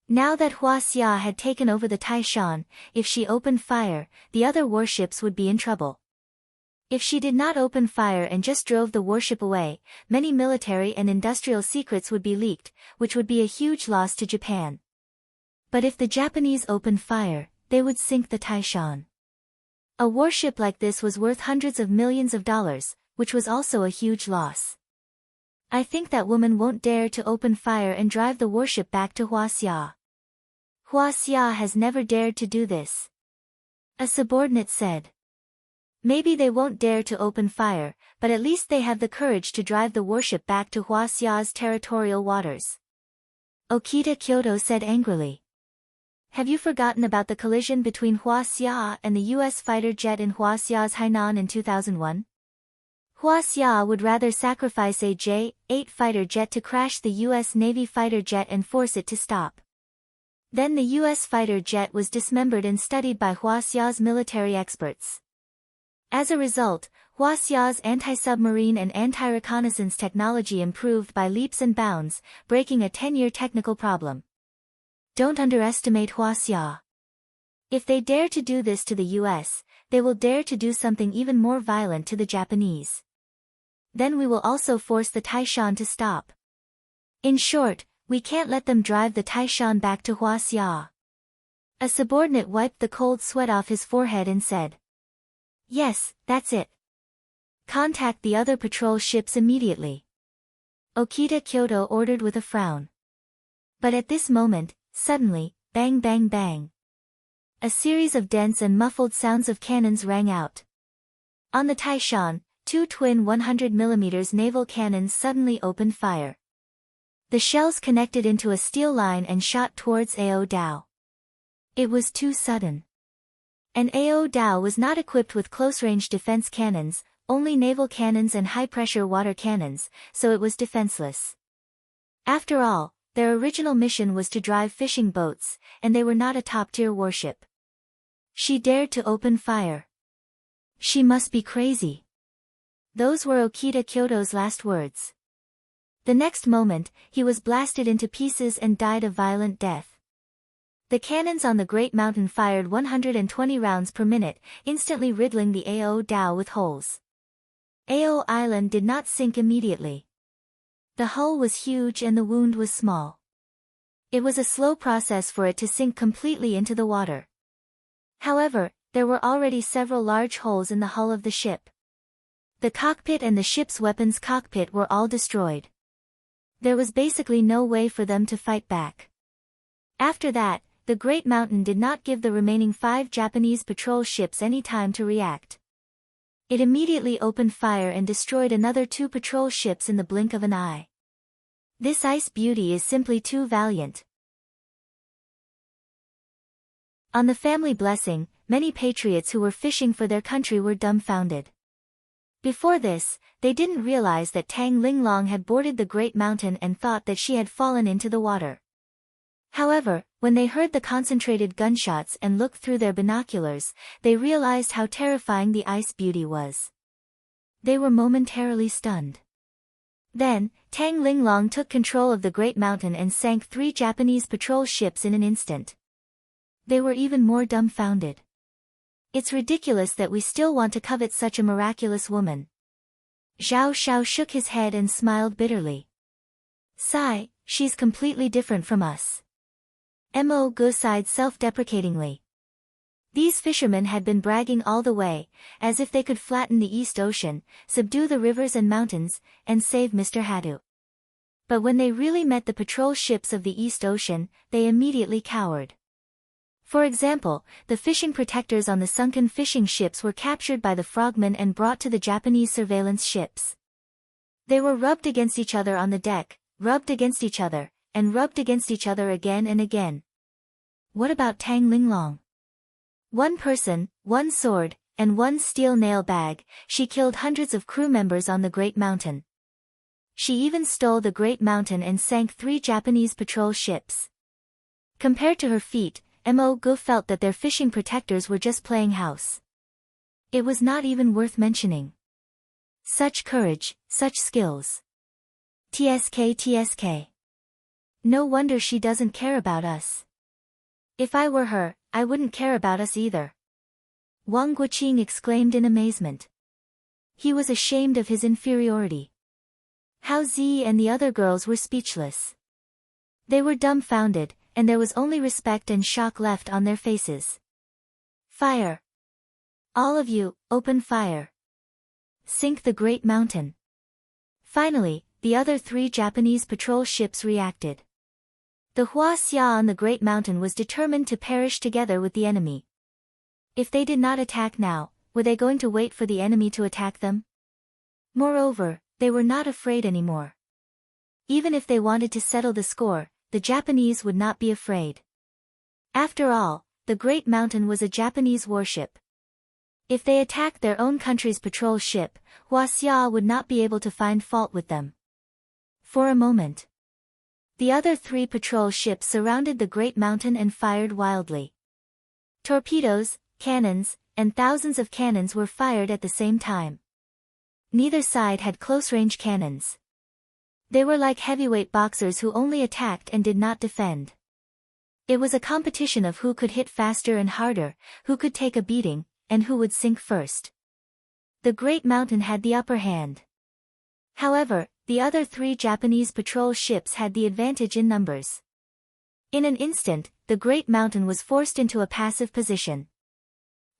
Now that Huaxia had taken over the Taishan, if she opened fire, the other warships would be in trouble. If she did not open fire and just drove the warship away, many military and industrial secrets would be leaked, which would be a huge loss to Japan. But if the Japanese opened fire, they would sink the Taishan. A warship like this was worth hundreds of millions of dollars, which was also a huge loss. "I think that woman won't dare to open fire and drive the warship back to Huaxia. Huaxia has never dared to do this," a subordinate said. "Maybe they won't dare to open fire, but at least they have the courage to drive the warship back to Huaxia's territorial waters," Okita Kyoto said angrily. "Have you forgotten about the collision between Huaxia and the U.S. fighter jet in Huaxia's Hainan in 2001? Huaxia would rather sacrifice a J-8 fighter jet to crash the U.S. Navy fighter jet and force it to stop. Then the U.S. fighter jet was dismembered and studied by Huaxia's military experts. As a result, Huaxia's anti-submarine and anti-reconnaissance technology improved by leaps and bounds, breaking a 10-year technical problem. Don't underestimate Huaxia. If they dare to do this to the US, they will dare to do something even more violent to the Japanese. Then we will also force the Taishan to stop. In short, we can't let them drive the Taishan back to Huaxia. A subordinate wiped the cold sweat off his forehead and said. Yes, that's it. Contact the other patrol ships immediately. Okita Kyoto ordered with a frown. But at this moment, suddenly, bang bang bang. A series of dense and muffled sounds of cannons rang out. On the Taishan, two twin 100mm naval cannons suddenly opened fire. The shells connected into a steel line and shot towards Ao Dao. It was too sudden. And Ao Dao was not equipped with close-range defense cannons, only naval cannons and high-pressure water cannons, so it was defenseless. After all, their original mission was to drive fishing boats, and they were not a top-tier warship. She dared to open fire. She must be crazy. Those were Okita Kyoto's last words. The next moment, he was blasted into pieces and died a violent death. The cannons on the Great Mountain fired 120 rounds per minute, instantly riddling the Ao Dao with holes. Ao Island did not sink immediately. The hull was huge and the wound was small. It was a slow process for it to sink completely into the water. However, there were already several large holes in the hull of the ship. The cockpit and the ship's weapons cockpit were all destroyed. There was basically no way for them to fight back. After that, the Great Mountain did not give the remaining 5 Japanese patrol ships any time to react. It immediately opened fire and destroyed another 2 patrol ships in the blink of an eye. This ice beauty is simply too valiant. On the family blessing, many patriots who were fishing for their country were dumbfounded. Before this, they didn't realize that Tang Linglong had boarded the Great Mountain and thought that she had fallen into the water. However, when they heard the concentrated gunshots and looked through their binoculars, they realized how terrifying the ice beauty was. They were momentarily stunned. Then, Tang Linglong took control of the Great Mountain and sank 3 Japanese patrol ships in an instant. They were even more dumbfounded. It's ridiculous that we still want to covet such a miraculous woman. Zhao Xiao shook his head and smiled bitterly. Sigh, she's completely different from us. Mo Gu sighed self-deprecatingly. These fishermen had been bragging all the way, as if they could flatten the East Ocean, subdue the rivers and mountains, and save Mr. Hadu. But when they really met the patrol ships of the East Ocean, they immediately cowered. For example, the fishing protectors on the sunken fishing ships were captured by the frogmen and brought to the Japanese surveillance ships. They were rubbed against each other on the deck, rubbed against each other, and rubbed against each other again and again. What about Tang Linglong? 1 person, 1 sword, and 1 steel nail bag, she killed hundreds of crew members on the Great Mountain. She even stole the Great Mountain and sank 3 Japanese patrol ships. Compared to her feat, Mo Gu felt that their fishing protectors were just playing house. It was not even worth mentioning. Such courage, such skills. TSK. No wonder she doesn't care about us. If I were her, I wouldn't care about us either. Wang Guoqing exclaimed in amazement. He was ashamed of his inferiority. Hao Zi and the other girls were speechless. They were dumbfounded, and there was only respect and shock left on their faces. Fire! All of you, open fire! Sink the Great Mountain! Finally, the other 3 Japanese patrol ships reacted. The Huaxia on the Great Mountain was determined to perish together with the enemy. If they did not attack now, were they going to wait for the enemy to attack them? Moreover, they were not afraid anymore. Even if they wanted to settle the score, the Japanese would not be afraid. After all, the Great Mountain was a Japanese warship. If they attacked their own country's patrol ship, Huaxia would not be able to find fault with them. For a moment, the other 3 patrol ships surrounded the Great Mountain and fired wildly. Torpedoes, cannons, and thousands of cannons were fired at the same time. Neither side had close-range cannons. They were like heavyweight boxers who only attacked and did not defend. It was a competition of who could hit faster and harder, who could take a beating, and who would sink first. The Great Mountain had the upper hand. However, the other 3 Japanese patrol ships had the advantage in numbers. In an instant, the great mountain was forced into a passive position.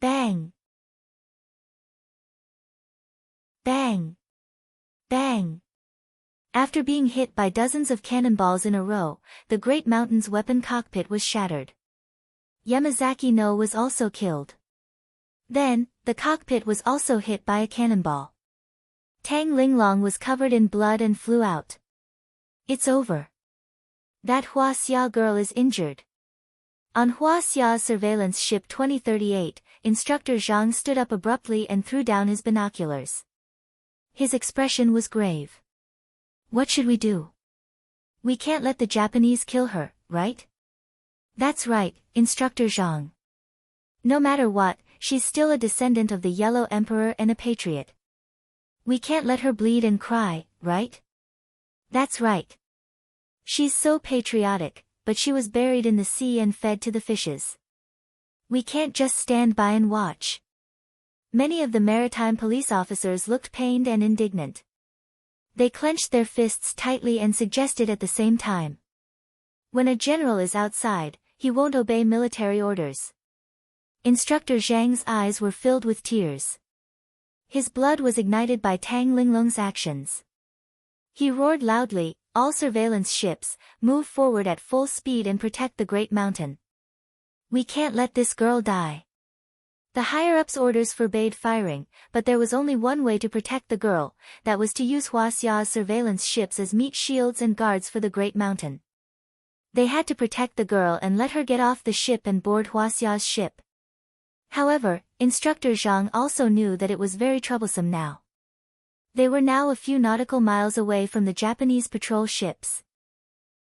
Bang! Bang! Bang! After being hit by dozens of cannonballs in a row, the great mountain's weapon cockpit was shattered. Yamazaki no was also killed. Then, the cockpit was also hit by a cannonball. Tang Linglong was covered in blood and flew out. It's over. That Hua Xia girl is injured. On Hua Xia's surveillance ship 2038, Instructor Zhang stood up abruptly and threw down his binoculars. His expression was grave. What should we do? We can't let the Japanese kill her, right? That's right, Instructor Zhang. No matter what, she's still a descendant of the Yellow Emperor and a patriot. We can't let her bleed and cry, right? That's right. She's so patriotic, but she was buried in the sea and fed to the fishes. We can't just stand by and watch. Many of the maritime police officers looked pained and indignant. They clenched their fists tightly and suggested at the same time. When a general is outside, he won't obey military orders. Instructor Zhang's eyes were filled with tears. His blood was ignited by Tang Linglong's actions. He roared loudly, "All surveillance ships, move forward at full speed and protect the Great Mountain. We can't let this girl die." The higher-ups' orders forbade firing, but there was only one way to protect the girl, that was to use Hua Xia's surveillance ships as meat shields and guards for the Great Mountain. They had to protect the girl and let her get off the ship and board Hua Xia's ship. However, Instructor Zhang also knew that it was very troublesome now. They were now a few nautical miles away from the Japanese patrol ships.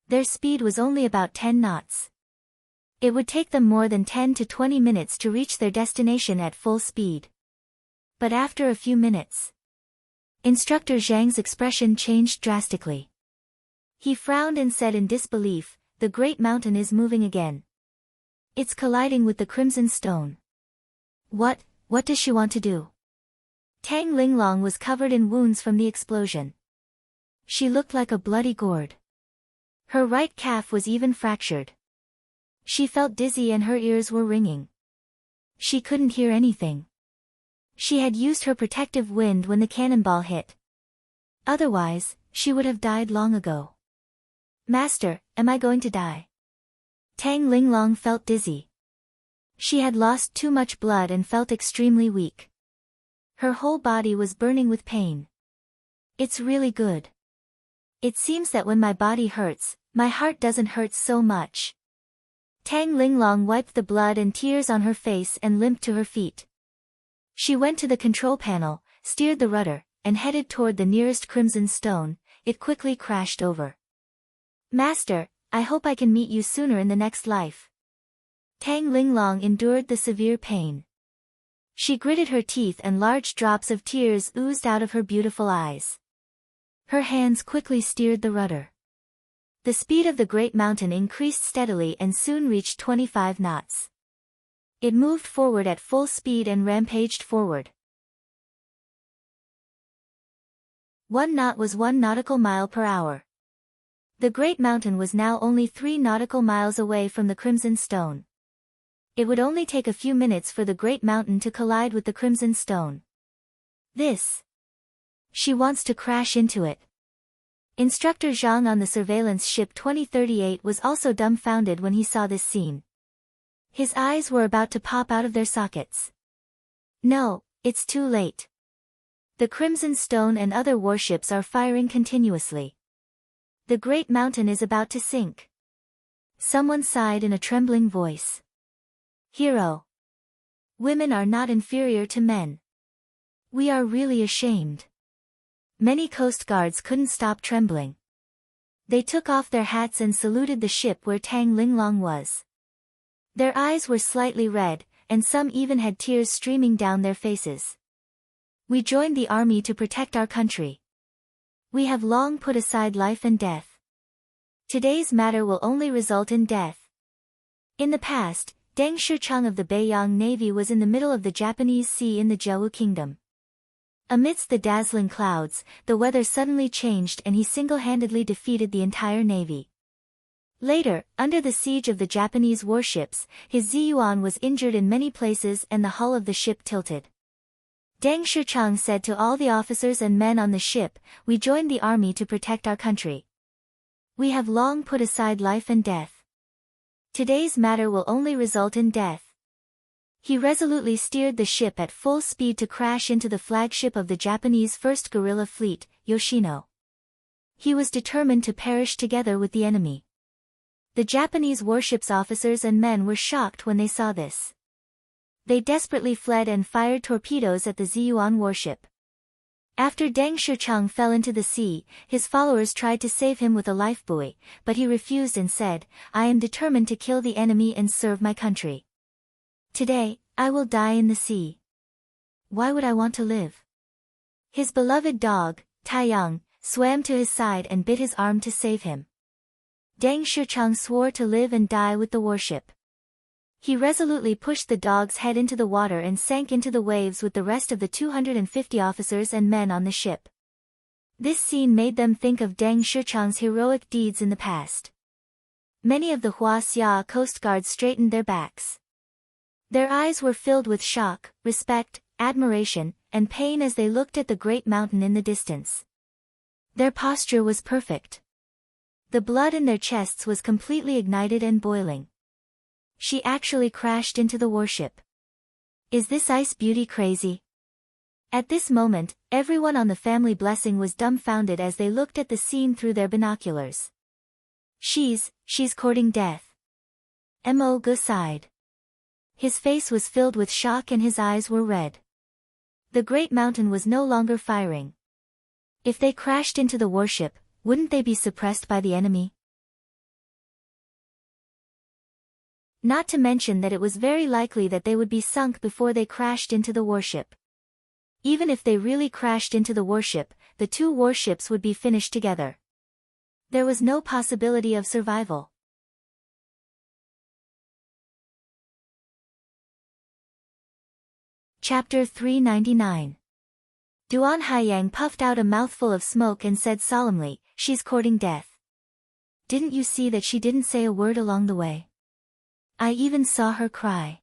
Their speed was only about 10 knots. It would take them more than 10 to 20 minutes to reach their destination at full speed. But after a few minutes, Instructor Zhang's expression changed drastically. He frowned and said in disbelief, "The Great Mountain is moving again. It's colliding with the Crimson Stone. What does she want to do?" Tang Linglong was covered in wounds from the explosion. She looked like a bloody gourd. Her right calf was even fractured. She felt dizzy and her ears were ringing. She couldn't hear anything. She had used her protective wind when the cannonball hit. Otherwise, she would have died long ago. "Master, am I going to die?" Tang Linglong felt dizzy. She had lost too much blood and felt extremely weak. Her whole body was burning with pain. "It's really good. It seems that when my body hurts, my heart doesn't hurt so much." Tang Linglong wiped the blood and tears on her face and limped to her feet. She went to the control panel, steered the rudder, and headed toward the nearest Crimson Stone. It quickly crashed over. "Master, I hope I can meet you sooner in the next life." Tang Linglong endured the severe pain. She gritted her teeth and large drops of tears oozed out of her beautiful eyes. Her hands quickly steered the rudder. The speed of the Great Mountain increased steadily and soon reached 25 knots. It moved forward at full speed and rampaged forward. 1 knot was 1 nautical mile per hour. The Great Mountain was now only 3 nautical miles away from the Crimson Stone. It would only take a few minutes for the Great Mountain to collide with the Crimson Stone. She wants to crash into it. Instructor Zhang on the surveillance ship 2038 was also dumbfounded when he saw this scene. His eyes were about to pop out of their sockets. No, it's too late. The Crimson Stone and other warships are firing continuously. The Great Mountain is about to sink. Someone sighed in a trembling voice. Hero. Women are not inferior to men. We are really ashamed. Many Coast Guards couldn't stop trembling. They took off their hats and saluted the ship where Tang Linglong was. Their eyes were slightly red, and some even had tears streaming down their faces. We joined the army to protect our country. We have long put aside life and death. Today's matter will only result in death. In the past, Deng Shicheng of the Beiyang Navy was in the middle of the Japanese Sea in the Jiawu Kingdom. Amidst the dazzling clouds, the weather suddenly changed and he single-handedly defeated the entire navy. Later, under the siege of the Japanese warships, his Ziyuan was injured in many places and the hull of the ship tilted. Deng Shichang said to all the officers and men on the ship, "We joined the army to protect our country. We have long put aside life and death. Today's matter will only result in death." He resolutely steered the ship at full speed to crash into the flagship of the Japanese First Guerrilla Fleet, Yoshino. He was determined to perish together with the enemy. The Japanese warship's officers and men were shocked when they saw this. They desperately fled and fired torpedoes at the Ziyuan warship. After Deng Shichang fell into the sea, his followers tried to save him with a lifebuoy, but he refused and said, "I am determined to kill the enemy and serve my country. Today, I will die in the sea. Why would I want to live?" His beloved dog, Taiyang, swam to his side and bit his arm to save him. Deng Shichang swore to live and die with the warship. He resolutely pushed the dog's head into the water and sank into the waves with the rest of the 250 officers and men on the ship. This scene made them think of Deng Shichang's heroic deeds in the past. Many of the Huaxia Coast Guards straightened their backs. Their eyes were filled with shock, respect, admiration, and pain as they looked at the great mountain in the distance. Their posture was perfect. The blood in their chests was completely ignited and boiling. She actually crashed into the warship. Is this ice beauty crazy? At this moment, everyone on the family blessing was dumbfounded as they looked at the scene through their binoculars. She's courting death. Mo Gu sighed. His face was filled with shock and his eyes were red. The great mountain was no longer firing. If they crashed into the warship, wouldn't they be suppressed by the enemy? Not to mention that it was very likely that they would be sunk before they crashed into the warship. Even if they really crashed into the warship, the two warships would be finished together. There was no possibility of survival. Chapter 399. Duan Haiyang puffed out a mouthful of smoke and said solemnly, "She's courting death. Didn't you see that she didn't say a word along the way? I even saw her cry.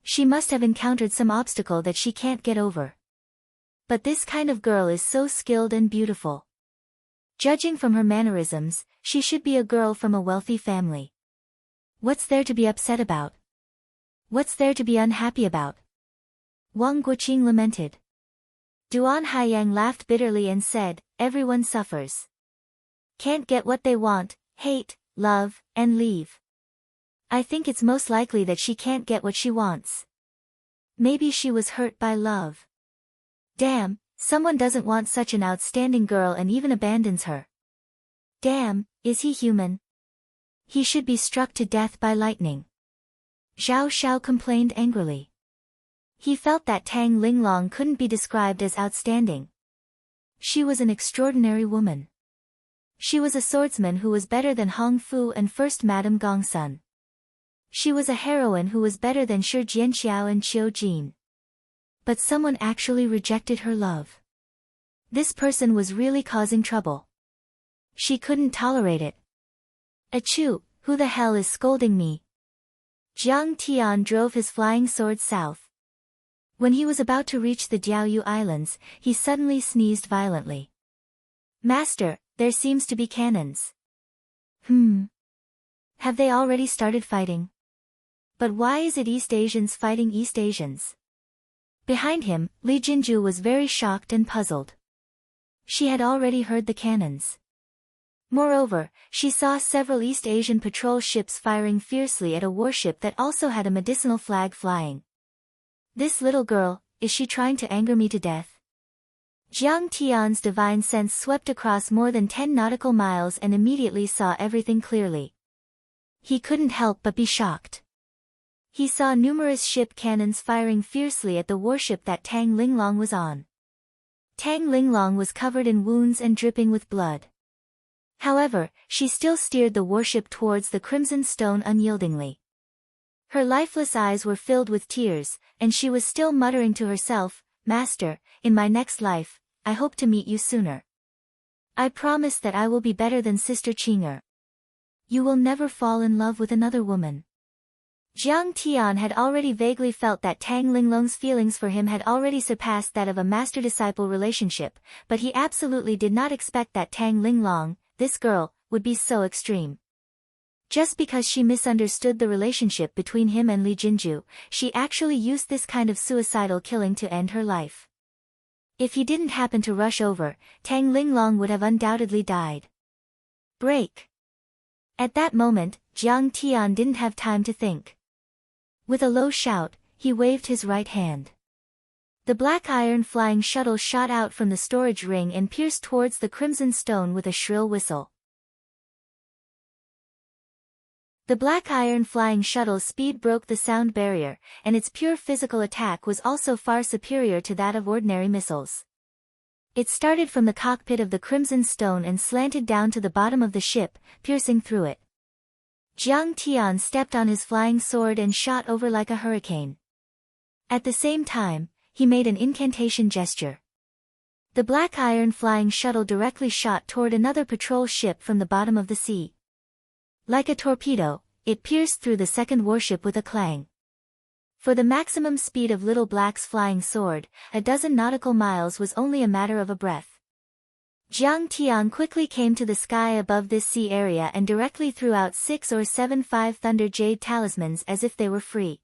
She must have encountered some obstacle that she can't get over. But this kind of girl is so skilled and beautiful. Judging from her mannerisms, she should be a girl from a wealthy family. What's there to be upset about? What's there to be unhappy about?" Wang Guoqing lamented. Duan Haiyang laughed bitterly and said, "Everyone suffers. Can't get what they want, hate, love, and leave. I think it's most likely that she can't get what she wants. Maybe she was hurt by love. Damn, someone doesn't want such an outstanding girl and even abandons her. Damn, is he human? He should be struck to death by lightning." Zhao Xiao complained angrily. He felt that Tang Linglong couldn't be described as outstanding. She was an extraordinary woman. She was a swordsman who was better than Hong Fu and First Madame Gongsun. She was a heroine who was better than Shi Jianxiao and Qiu Jin. But someone actually rejected her love. This person was really causing trouble. She couldn't tolerate it. Achoo, who the hell is scolding me? Jiang Tian drove his flying sword south. When he was about to reach the Diaoyu Islands, he suddenly sneezed violently. "Master, there seems to be cannons." Have they already started fighting? But why is it East Asians fighting East Asians? Behind him, Li Jinju was very shocked and puzzled. She had already heard the cannons. Moreover, she saw several East Asian patrol ships firing fiercely at a warship that also had a medicinal flag flying. This little girl, is she trying to anger me to death? Jiang Tian's divine sense swept across more than 10 nautical miles and immediately saw everything clearly. He couldn't help but be shocked. He saw numerous ship cannons firing fiercely at the warship that Tang Linglong was on. Tang Linglong was covered in wounds and dripping with blood. However, she still steered the warship towards the Crimson Stone unyieldingly. Her lifeless eyes were filled with tears, and she was still muttering to herself, Master, in my next life, I hope to meet you sooner. I promise that I will be better than Sister Qing'er. You will never fall in love with another woman. Jiang Tian had already vaguely felt that Tang Linglong's feelings for him had already surpassed that of a master-disciple relationship, but he absolutely did not expect that Tang Linglong, this girl, would be so extreme. Just because she misunderstood the relationship between him and Li Jinju, she actually used this kind of suicidal killing to end her life. If he didn't happen to rush over, Tang Linglong would have undoubtedly died. Break. At that moment, Jiang Tian didn't have time to think. With a low shout, he waved his right hand. The black iron flying shuttle shot out from the storage ring and pierced towards the crimson stone with a shrill whistle. The black iron flying shuttle's speed broke the sound barrier, and its pure physical attack was also far superior to that of ordinary missiles. It started from the cockpit of the crimson stone and slanted down to the bottom of the ship, piercing through it. Jiang Tian stepped on his flying sword and shot over like a hurricane. At the same time, he made an incantation gesture. The black iron flying shuttle directly shot toward another patrol ship from the bottom of the sea. Like a torpedo, it pierced through the second warship with a clang. For the maximum speed of Little Black's flying sword, a dozen nautical miles was only a matter of a breath. Jiang Tian quickly came to the sky above this sea area and directly threw out 6 or 7 thunder jade talismans as if they were free.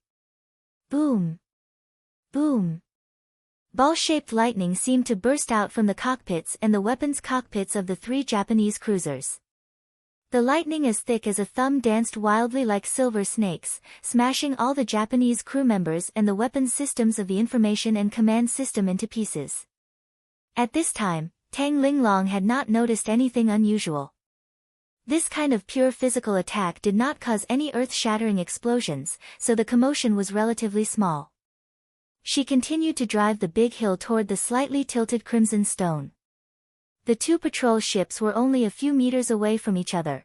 Boom! Boom! Ball-shaped lightning seemed to burst out from the cockpits and the weapons cockpits of the 3 Japanese cruisers. The lightning as thick as a thumb danced wildly like silver snakes, smashing all the Japanese crew members and the weapons systems of the information and command system into pieces. At this time, Tang Linglong had not noticed anything unusual. This kind of pure physical attack did not cause any earth-shattering explosions, so the commotion was relatively small. She continued to drive the big hill toward the slightly tilted crimson stone. The 2 patrol ships were only a few meters away from each other.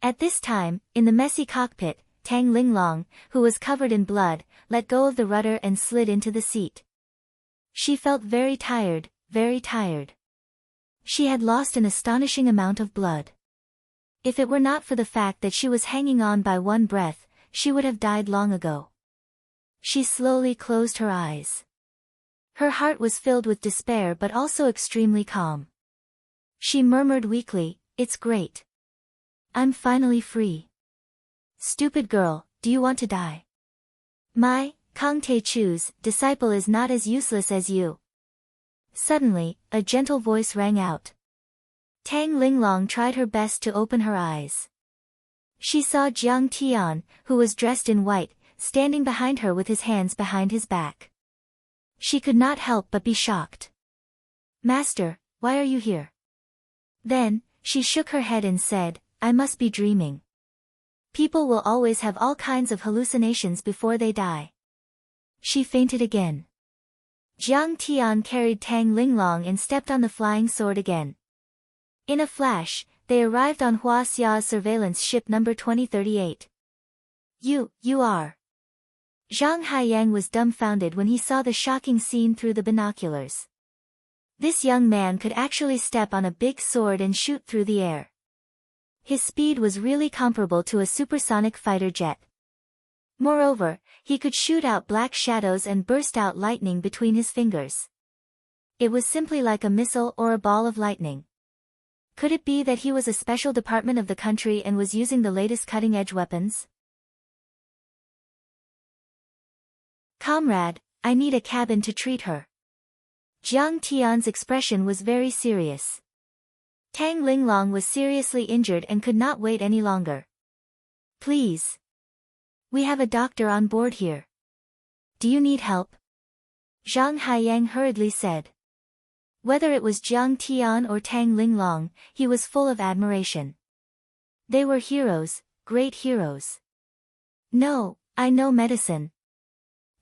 At this time, in the messy cockpit, Tang Linglong, who was covered in blood, let go of the rudder and slid into the seat. She felt very tired, very tired. She had lost an astonishing amount of blood. If it were not for the fact that she was hanging on by one breath, she would have died long ago. She slowly closed her eyes. Her heart was filled with despair but also extremely calm. She murmured weakly, "It's great. I'm finally free. Stupid girl, do you want to die? My, Kang Te-chu's, disciple is not as useless as you." Suddenly, a gentle voice rang out. Tang Linglong tried her best to open her eyes. She saw Jiang Tian, who was dressed in white, standing behind her with his hands behind his back. She could not help but be shocked. "Master, why are you here?" Then, she shook her head and said, "I must be dreaming. People will always have all kinds of hallucinations before they die." She fainted again. Jiang Tian carried Tang Linglong and stepped on the flying sword again. In a flash, they arrived on Hua Xia's surveillance ship number 2038. You are. Zhang Haiyang was dumbfounded when he saw the shocking scene through the binoculars. This young man could actually step on a big sword and shoot through the air. His speed was really comparable to a supersonic fighter jet. Moreover, he could shoot out black shadows and burst out lightning between his fingers. It was simply like a missile or a ball of lightning. Could it be that he was a special department of the country and was using the latest cutting-edge weapons? "Comrade, I need a cabin to treat her." Jiang Tian's expression was very serious. Tang Linglong was seriously injured and could not wait any longer. "Please. We have a doctor on board here. Do you need help?" Zhang Haiyang hurriedly said. Whether it was Jiang Tian or Tang Linglong, he was full of admiration. They were heroes, great heroes. "No, I know medicine."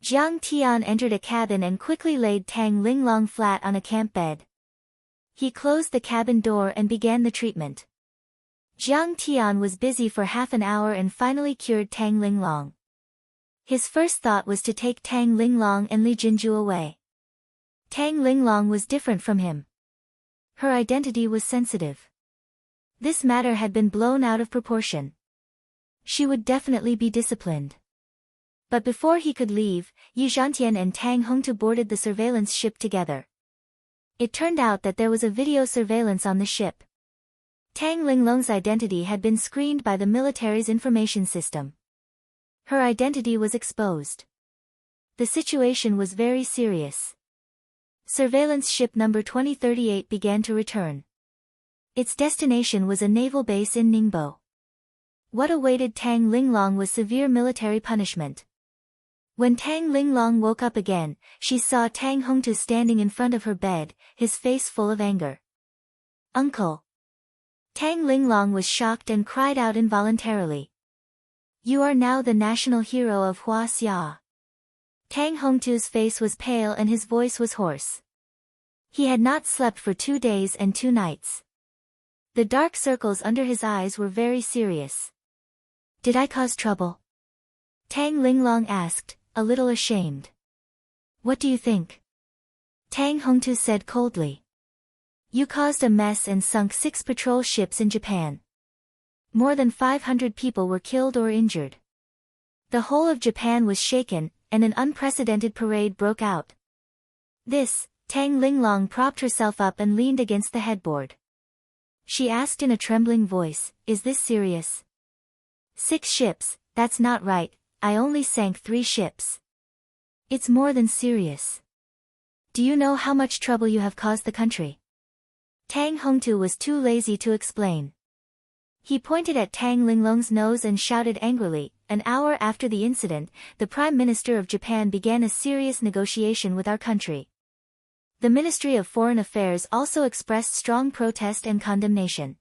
Jiang Tian entered a cabin and quickly laid Tang Linglong flat on a camp bed. He closed the cabin door and began the treatment. Jiang Tian was busy for half an hour and finally cured Tang Linglong. His first thought was to take Tang Linglong and Li Jinju away. Tang Linglong was different from him. Her identity was sensitive. This matter had been blown out of proportion. She would definitely be disciplined. But before he could leave, Yi Zhantian and Tang Hongtu boarded the surveillance ship together. It turned out that there was a video surveillance on the ship. Tang Linglong's identity had been screened by the military's information system. Her identity was exposed. The situation was very serious. Surveillance ship number 2038 began to return. Its destination was a naval base in Ningbo. What awaited Tang Linglong was severe military punishment. When Tang Linglong woke up again, she saw Tang Hongtu standing in front of her bed, his face full of anger. "Uncle!" Tang Linglong was shocked and cried out involuntarily. "You are now the national hero of Huaxia." Tang Hongtu's face was pale and his voice was hoarse. He had not slept for 2 days and 2 nights. The dark circles under his eyes were very serious. "Did I cause trouble?" Tang Linglong asked, a little ashamed. "What do you think?" Tang Hongtu said coldly. "You caused a mess and sunk 6 patrol ships in Japan. More than 500 people were killed or injured. The whole of Japan was shaken, and an unprecedented parade broke out." Tang Linglong propped herself up and leaned against the headboard. She asked in a trembling voice, "Is this serious?" "6 ships, that's not right, I only sank 3 ships. It's more than serious. Do you know how much trouble you have caused the country?" Tang Hongtu was too lazy to explain. He pointed at Tang Linglong's nose and shouted angrily. "An hour after the incident, the Prime Minister of Japan began a serious negotiation with our country. The Ministry of Foreign Affairs also expressed strong protest and condemnation.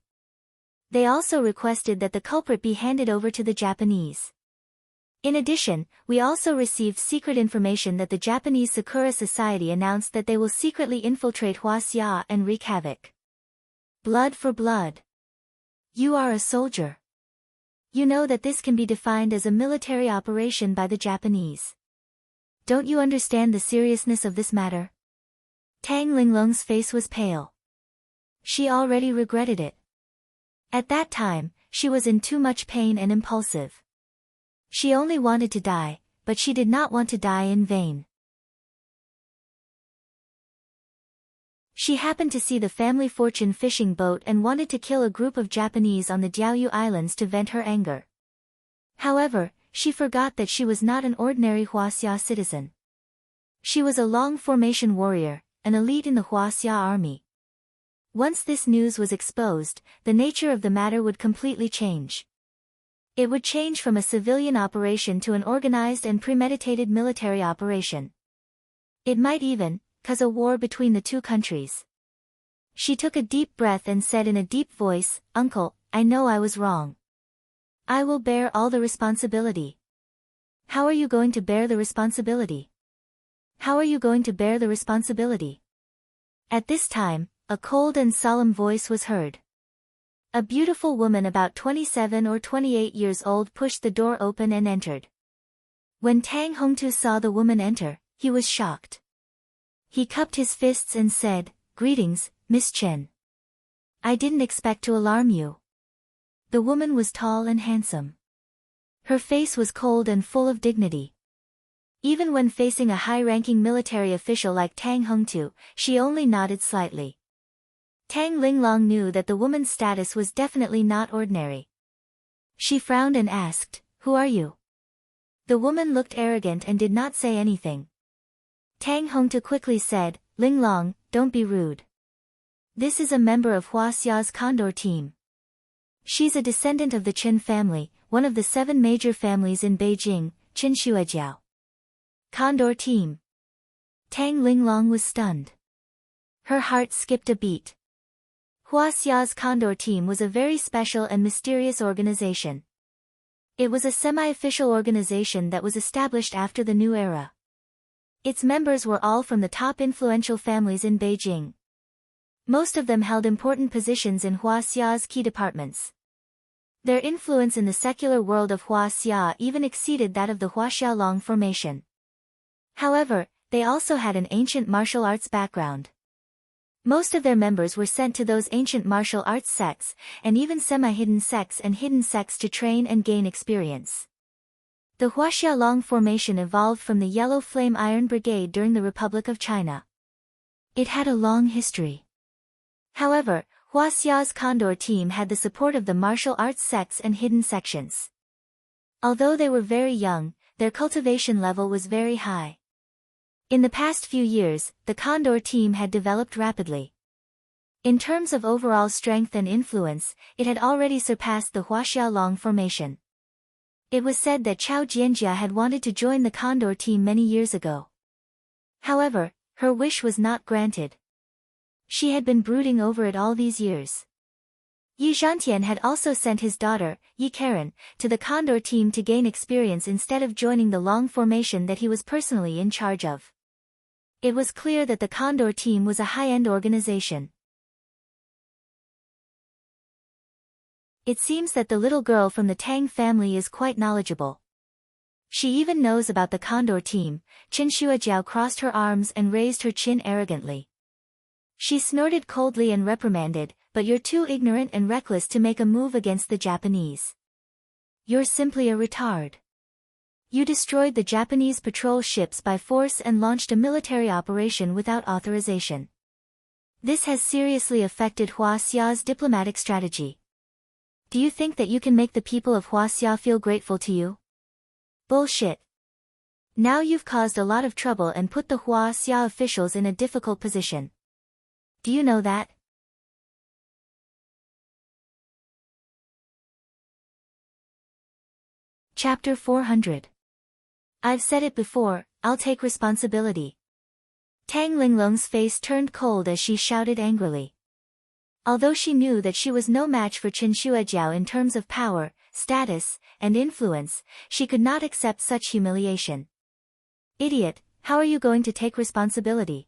They also requested that the culprit be handed over to the Japanese. In addition, we also received secret information that the Japanese Sakura Society announced that they will secretly infiltrate Huaxia and wreak havoc. Blood for blood. You are a soldier. You know that this can be defined as a military operation by the Japanese. Don't you understand the seriousness of this matter?" Tang Linglong's face was pale. She already regretted it. At that time, she was in too much pain and impulsive. She only wanted to die, but she did not want to die in vain. She happened to see the family fortune fishing boat and wanted to kill a group of Japanese on the Diaoyu Islands to vent her anger. However, she forgot that she was not an ordinary Huaxia citizen. She was a long formation warrior, an elite in the Huaxia army. Once this news was exposed, the nature of the matter would completely change. It would change from a civilian operation to an organized and premeditated military operation. It might even cause a war between the 2 countries. She took a deep breath and said in a deep voice, "Uncle, I know I was wrong. I will bear all the responsibility." "How are you going to bear the responsibility? How are you going to bear the responsibility?" At this time, a cold and solemn voice was heard. A beautiful woman about 27 or 28 years old pushed the door open and entered. When Tang Hongtu saw the woman enter, he was shocked. He cupped his fists and said, "Greetings, Miss Chen. I didn't expect to alarm you." The woman was tall and handsome. Her face was cold and full of dignity. Even when facing a high-ranking military official like Tang Hongtu, she only nodded slightly. Tang Linglong knew that the woman's status was definitely not ordinary. She frowned and asked, "Who are you?" The woman looked arrogant and did not say anything. Tang Hongtu quickly said, "Linglong, don't be rude. This is a member of Huaxia's Condor team. She's a descendant of the Qin family, one of the 7 major families in Beijing, Qin Shuejiao." Condor team. Tang Linglong was stunned. Her heart skipped a beat. Huaxia's Condor team was a very special and mysterious organization. It was a semi-official organization that was established after the new era. Its members were all from the top influential families in Beijing. Most of them held important positions in Huaxia's key departments. Their influence in the secular world of Huaxia even exceeded that of the Huaxiaolong formation. However, they also had an ancient martial arts background. Most of their members were sent to those ancient martial arts sects, and even semi-hidden sects and hidden sects to train and gain experience. The Huaxiaolong formation evolved from the Yellow Flame Iron Brigade during the Republic of China. It had a long history. However, Huaxia's Condor team had the support of the martial arts sects and hidden sections. Although they were very young, their cultivation level was very high. In the past few years, the Condor team had developed rapidly. In terms of overall strength and influence, it had already surpassed the Huaxiaolong formation. It was said that Chao Jianjia had wanted to join the Condor team many years ago. However, her wish was not granted. She had been brooding over it all these years. Yi Zhantian had also sent his daughter, Yi Karen, to the Condor team to gain experience instead of joining the Long formation that he was personally in charge of. It was clear that the Condor team was a high-end organization. It seems that the little girl from the Tang family is quite knowledgeable. She even knows about the Condor team. Chen Shuajiao crossed her arms and raised her chin arrogantly. She snorted coldly and reprimanded, "But you're too ignorant and reckless to make a move against the Japanese. You're simply a retard. You destroyed the Japanese patrol ships by force and launched a military operation without authorization. This has seriously affected Huaxia's diplomatic strategy. Do you think that you can make the people of Huaxia feel grateful to you? Bullshit. Now you've caused a lot of trouble and put the Huaxia officials in a difficult position. Do you know that?" Chapter 400. I've said it before, I'll take responsibility. Tang Linglong's face turned cold as she shouted angrily. Although she knew that she was no match for Chen Shuajiao in terms of power, status, and influence, she could not accept such humiliation. "Idiot, how are you going to take responsibility?"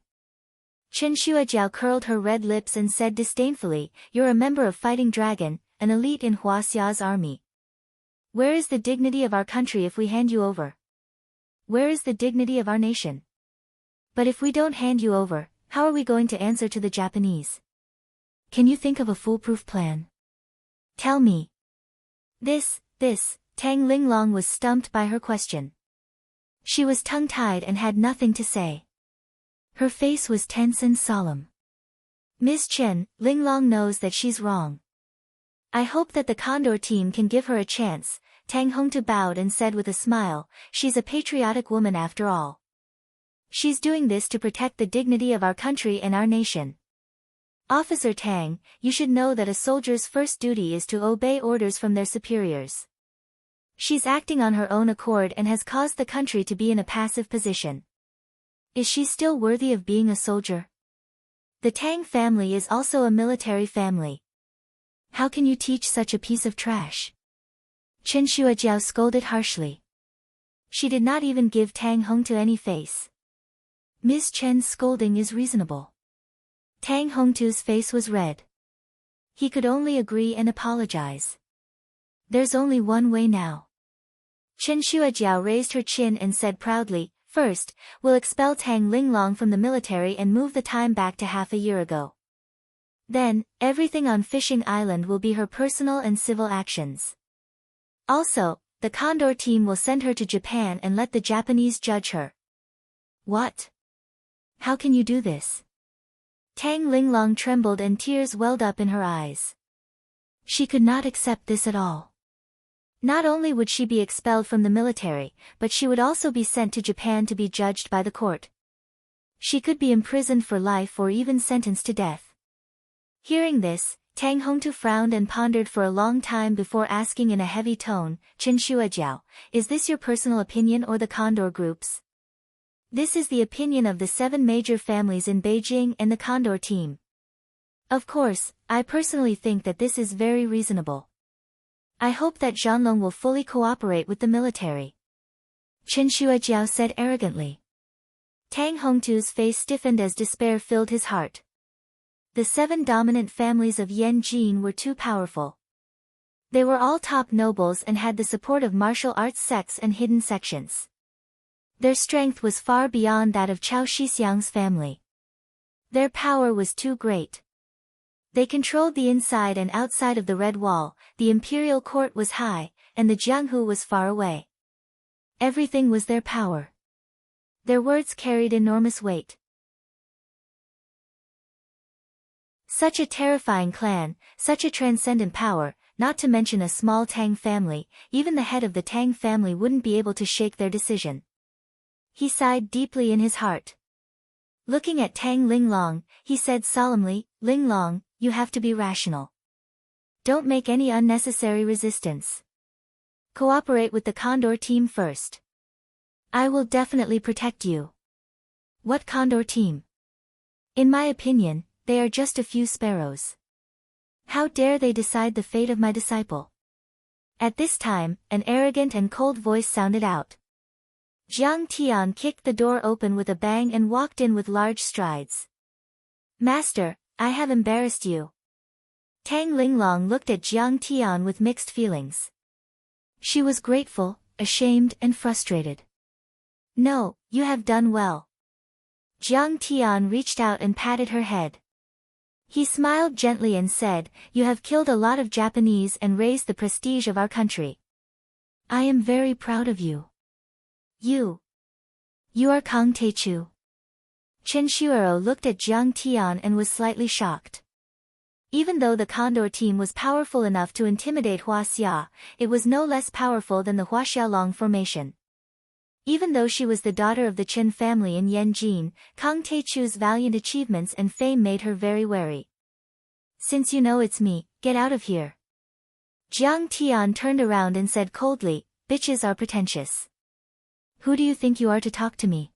Chen Shuajiao curled her red lips and said disdainfully, "You're a member of Fighting Dragon, an elite in Huaxia's army. Where is the dignity of our country if we hand you over? Where is the dignity of our nation? But if we don't hand you over, how are we going to answer to the Japanese? Can you think of a foolproof plan? Tell me." This, Tang Linglong was stumped by her question. She was tongue-tied and had nothing to say. Her face was tense and solemn. "Miss Chen, Linglong knows that she's wrong. I hope that the Condor team can give her a chance." Tang Hongtu bowed and said with a smile, "She's a patriotic woman after all. She's doing this to protect the dignity of our country and our nation. Officer Tang, you should know that a soldier's first duty is to obey orders from their superiors. She's acting on her own accord and has caused the country to be in a passive position. Is she still worthy of being a soldier? The Tang family is also a military family. How can you teach such a piece of trash?" Chen Shuajiao scolded harshly. She did not even give Tang Hongtu any face. Miss Chen's scolding is reasonable. Tang Hongtu's face was red. He could only agree and apologize. There's only one way now. Chen Shuajiao raised her chin and said proudly, "First, we'll expel Tang Linglong from the military and move the time back to half a year ago. Then, everything on Fishing Island will be her personal and civil actions. Also, the Condor team will send her to Japan and let the Japanese judge her." "What? How can you do this?" Tang Linglong trembled and tears welled up in her eyes. She could not accept this at all. Not only would she be expelled from the military, but she would also be sent to Japan to be judged by the court. She could be imprisoned for life or even sentenced to death. Hearing this, Tang Hongtu frowned and pondered for a long time before asking in a heavy tone, "Chen Shuajiao, is this your personal opinion or the Condor Group's?" "This is the opinion of the 7 major families in Beijing and the Condor team. Of course, I personally think that this is very reasonable. I hope that Zhanlong will fully cooperate with the military," Chen Shuajiao said arrogantly. Tang Hongtu's face stiffened as despair filled his heart. The 7 dominant families of Yanjin were too powerful. They were all top nobles and had the support of martial arts sects and hidden sections. Their strength was far beyond that of Chao Shixiang's family. Their power was too great. They controlled the inside and outside of the Red Wall, the imperial court was high, and the Jianghu was far away. Everything was their power. Their words carried enormous weight. Such a terrifying clan, such a transcendent power, not to mention a small Tang family, even the head of the Tang family wouldn't be able to shake their decision. He sighed deeply in his heart. Looking at Tang Linglong, he said solemnly, "Linglong, you have to be rational. Don't make any unnecessary resistance. Cooperate with the Condor team first. I will definitely protect you." What Condor team? In my opinion, they are just a few sparrows. How dare they decide the fate of my disciple? At this time, an arrogant and cold voice sounded out. Jiang Tian kicked the door open with a bang and walked in with large strides. "Master, I have embarrassed you." Tang Linglong looked at Jiang Tian with mixed feelings. She was grateful, ashamed and frustrated. "No, you have done well." Jiang Tian reached out and patted her head. He smiled gently and said, "You have killed a lot of Japanese and raised the prestige of our country. I am very proud of you. You are Kang Teichu." Chen Shuero looked at Jiang Tian and was slightly shocked. Even though the Condor team was powerful enough to intimidate Hua Xia, it was no less powerful than the Huaxiaolong formation. Even though she was the daughter of the Chen family in Yanjin, Kang Teichu's valiant achievements and fame made her very wary. "Since you know it's me, get out of here." Jiang Tian turned around and said coldly, "Bitches are pretentious. Who do you think you are to talk to me?"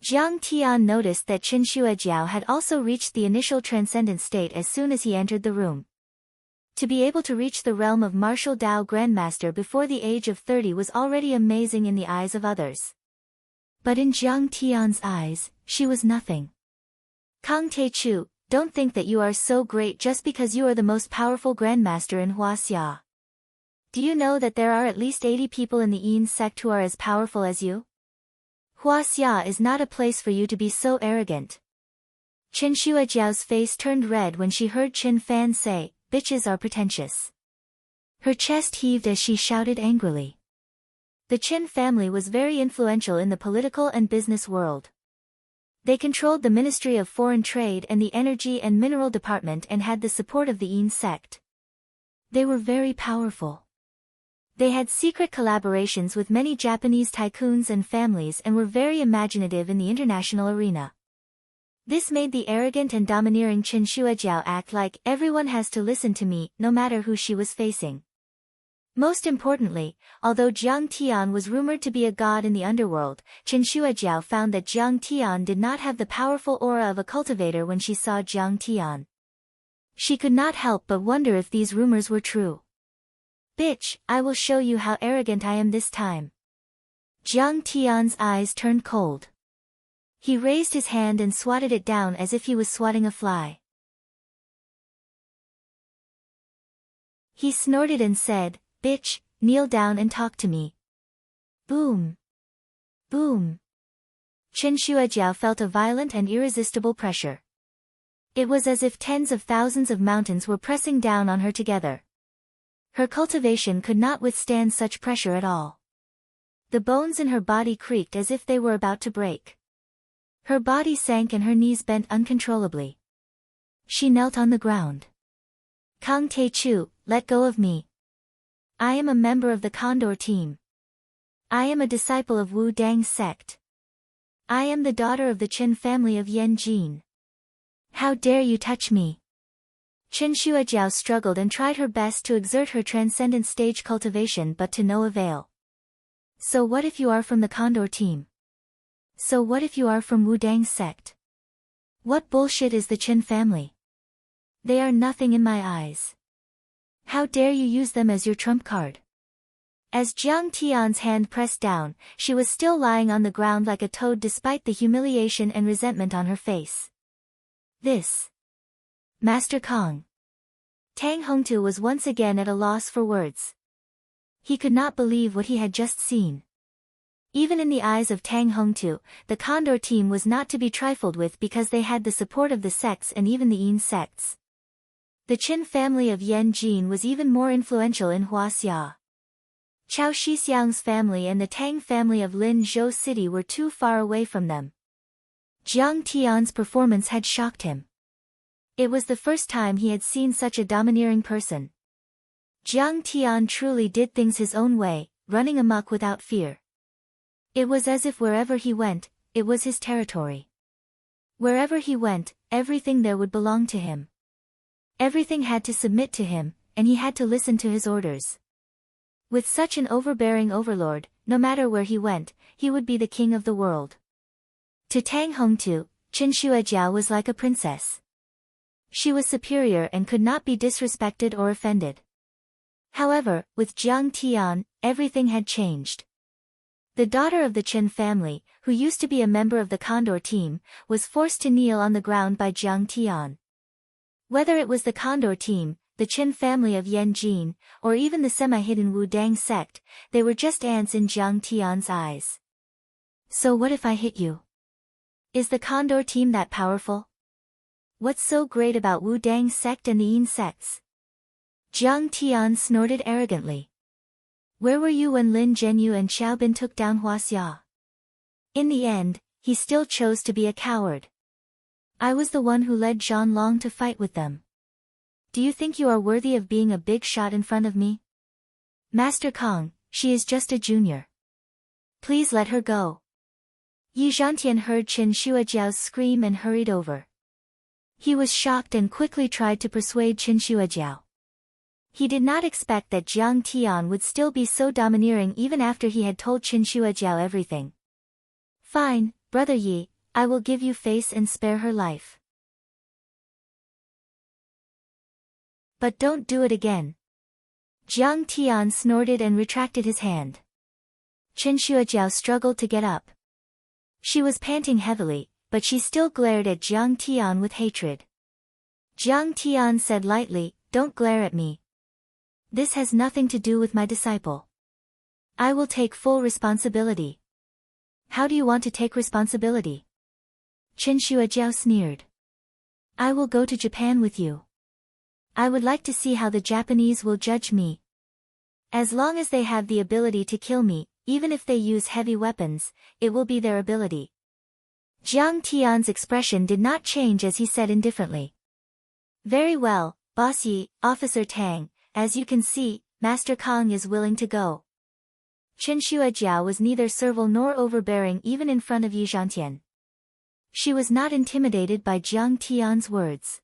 Jiang Tian noticed that Qin Shuejiao had also reached the initial transcendent state as soon as he entered the room. To be able to reach the realm of martial Dao Grandmaster before the age of 30 was already amazing in the eyes of others. But in Jiang Tian's eyes, she was nothing. "Kang Teichu, don't think that you are so great just because you are the most powerful Grandmaster in Huaxia. Do you know that there are at least 80 people in the Yin sect who are as powerful as you? Huaxia is not a place for you to be so arrogant." Qin Shuejiao's face turned red when she heard Qin Fan say, "Bitches are pretentious." Her chest heaved as she shouted angrily. The Qin family was very influential in the political and business world. They controlled the Ministry of Foreign Trade and the Energy and Mineral Department and had the support of the Yin sect. They were very powerful. They had secret collaborations with many Japanese tycoons and families and were very imaginative in the international arena. This made the arrogant and domineering Qin Shuejiao act like everyone has to listen to me, no matter who she was facing. Most importantly, although Jiang Tian was rumored to be a god in the underworld, Qin Shuejiao found that Jiang Tian did not have the powerful aura of a cultivator when she saw Jiang Tian. She could not help but wonder if these rumors were true. "Bitch, I will show you how arrogant I am this time." Jiang Tian's eyes turned cold. He raised his hand and swatted it down as if he was swatting a fly. He snorted and said, "Bitch, kneel down and talk to me." Boom. Boom. Qin Shuejiao felt a violent and irresistible pressure. It was as if tens of thousands of mountains were pressing down on her together. Her cultivation could not withstand such pressure at all. The bones in her body creaked as if they were about to break. Her body sank and her knees bent uncontrollably. She knelt on the ground. "Kang Teichu, let go of me. I am a member of the Condor team. I am a disciple of Wu Dang's sect. I am the daughter of the Qin family of Yanjin. How dare you touch me?" Qin Shuejiao struggled and tried her best to exert her transcendent stage cultivation but to no avail. "So what if you are from the Condor team? So what if you are from Wu Dang's sect? What bullshit is the Qin family? They are nothing in my eyes. How dare you use them as your trump card?" As Jiang Tian's hand pressed down, she was still lying on the ground like a toad despite the humiliation and resentment on her face. "This. Master Kong." Tang Hongtu was once again at a loss for words. He could not believe what he had just seen. Even in the eyes of Tang Hongtu, the Condor team was not to be trifled with because they had the support of the sects and even the Yin sects. The Qin family of Yan Jin was even more influential in Huaxia. Chao Shixiang's family and the Tang family of Lin Zhou City were too far away from them. Jiang Tian's performance had shocked him. It was the first time he had seen such a domineering person. Jiang Tian truly did things his own way, running amok without fear. It was as if wherever he went, it was his territory. Wherever he went, everything there would belong to him. Everything had to submit to him, and he had to listen to his orders. With such an overbearing overlord, no matter where he went, he would be the king of the world. To Tang Hongtu, Qin Shuejiao was like a princess. She was superior and could not be disrespected or offended. However, with Jiang Tian, everything had changed. The daughter of the Qin family, who used to be a member of the Condor team, was forced to kneel on the ground by Jiang Tian. Whether it was the Condor team, the Qin family of Yan Jin, or even the semi-hidden Wu Dang sect, they were just ants in Jiang Tian's eyes. So what if I hit you? Is the Condor team that powerful? What's so great about Wu Dang sect and the Yin sects? Jiang Tian snorted arrogantly. Where were you when Lin Zhenyu and Xiaobin took down Huaxia? In the end, he still chose to be a coward. I was the one who led Zhang Long to fight with them. Do you think you are worthy of being a big shot in front of me? Master Kong, she is just a junior. Please let her go. Yi Zhantian heard Qin Shuejiao's scream and hurried over. He was shocked and quickly tried to persuade Qin Shuejiao. He did not expect that Jiang Tian would still be so domineering even after he had told Qin Shuejiao everything. Fine, brother Yi, I will give you face and spare her life. But don't do it again. Jiang Tian snorted and retracted his hand. Qin Shuejiao struggled to get up. She was panting heavily, but she still glared at Jiang Tian with hatred. Jiang Tian said lightly, "Don't glare at me. This has nothing to do with my disciple. I will take full responsibility." How do you want to take responsibility? Qin Shuejiao sneered. I will go to Japan with you. I would like to see how the Japanese will judge me. As long as they have the ability to kill me, even if they use heavy weapons, it will be their ability. Jiang Tian's expression did not change as he said indifferently. Very well, Boss Yi, Officer Tang, as you can see, Master Kong is willing to go. Qin Shuejiao was neither servile nor overbearing even in front of Yi Zhantian. She was not intimidated by Jiang Tian's words.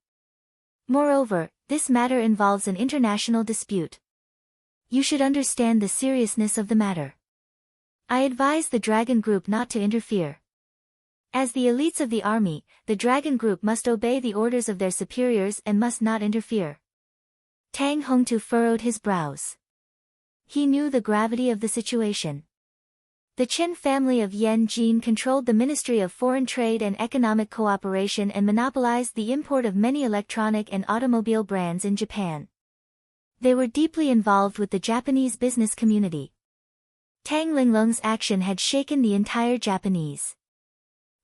Moreover, this matter involves an international dispute. You should understand the seriousness of the matter. I advise the Dragon Group not to interfere. As the elites of the army, the Dragon Group must obey the orders of their superiors and must not interfere. Tang Hongtu furrowed his brows. He knew the gravity of the situation. The Qin family of Yan Jin controlled the Ministry of Foreign Trade and Economic Cooperation and monopolized the import of many electronic and automobile brands in Japan. They were deeply involved with the Japanese business community. Tang Linglong's action had shaken the entire Japanese.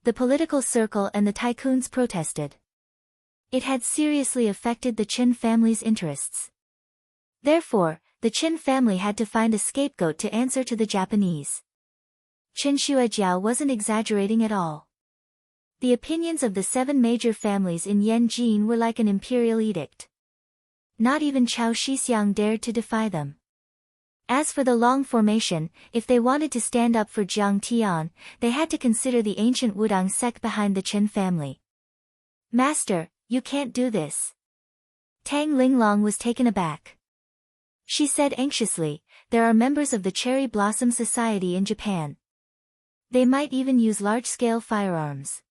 The political circle and the tycoons protested. It had seriously affected the Qin family's interests. Therefore, the Qin family had to find a scapegoat to answer to the Japanese. Qin Shuejiao wasn't exaggerating at all. The opinions of the 7 major families in Yan Jin were like an imperial edict. Not even Chao Shixiang dared to defy them. As for the Long formation, if they wanted to stand up for Jiang Tian, they had to consider the ancient Wudang sect behind the Qin family. Master, you can't do this. Tang Linglong was taken aback. She said anxiously, there are members of the Cherry Blossom Society in Japan. They might even use large-scale firearms.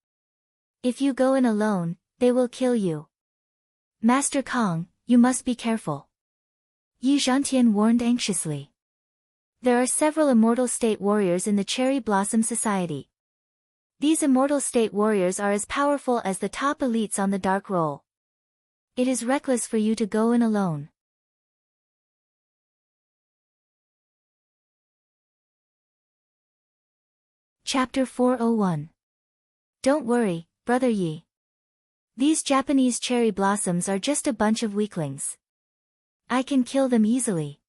If you go in alone, they will kill you. Master Kong, you must be careful. Yi Zhantian warned anxiously. There are several immortal state warriors in the Cherry Blossom Society. These immortal state warriors are as powerful as the top elites on the Dark Roll. It is reckless for you to go in alone. Chapter 401. Don't worry, Brother Yi. These Japanese cherry blossoms are just a bunch of weaklings. I can kill them easily.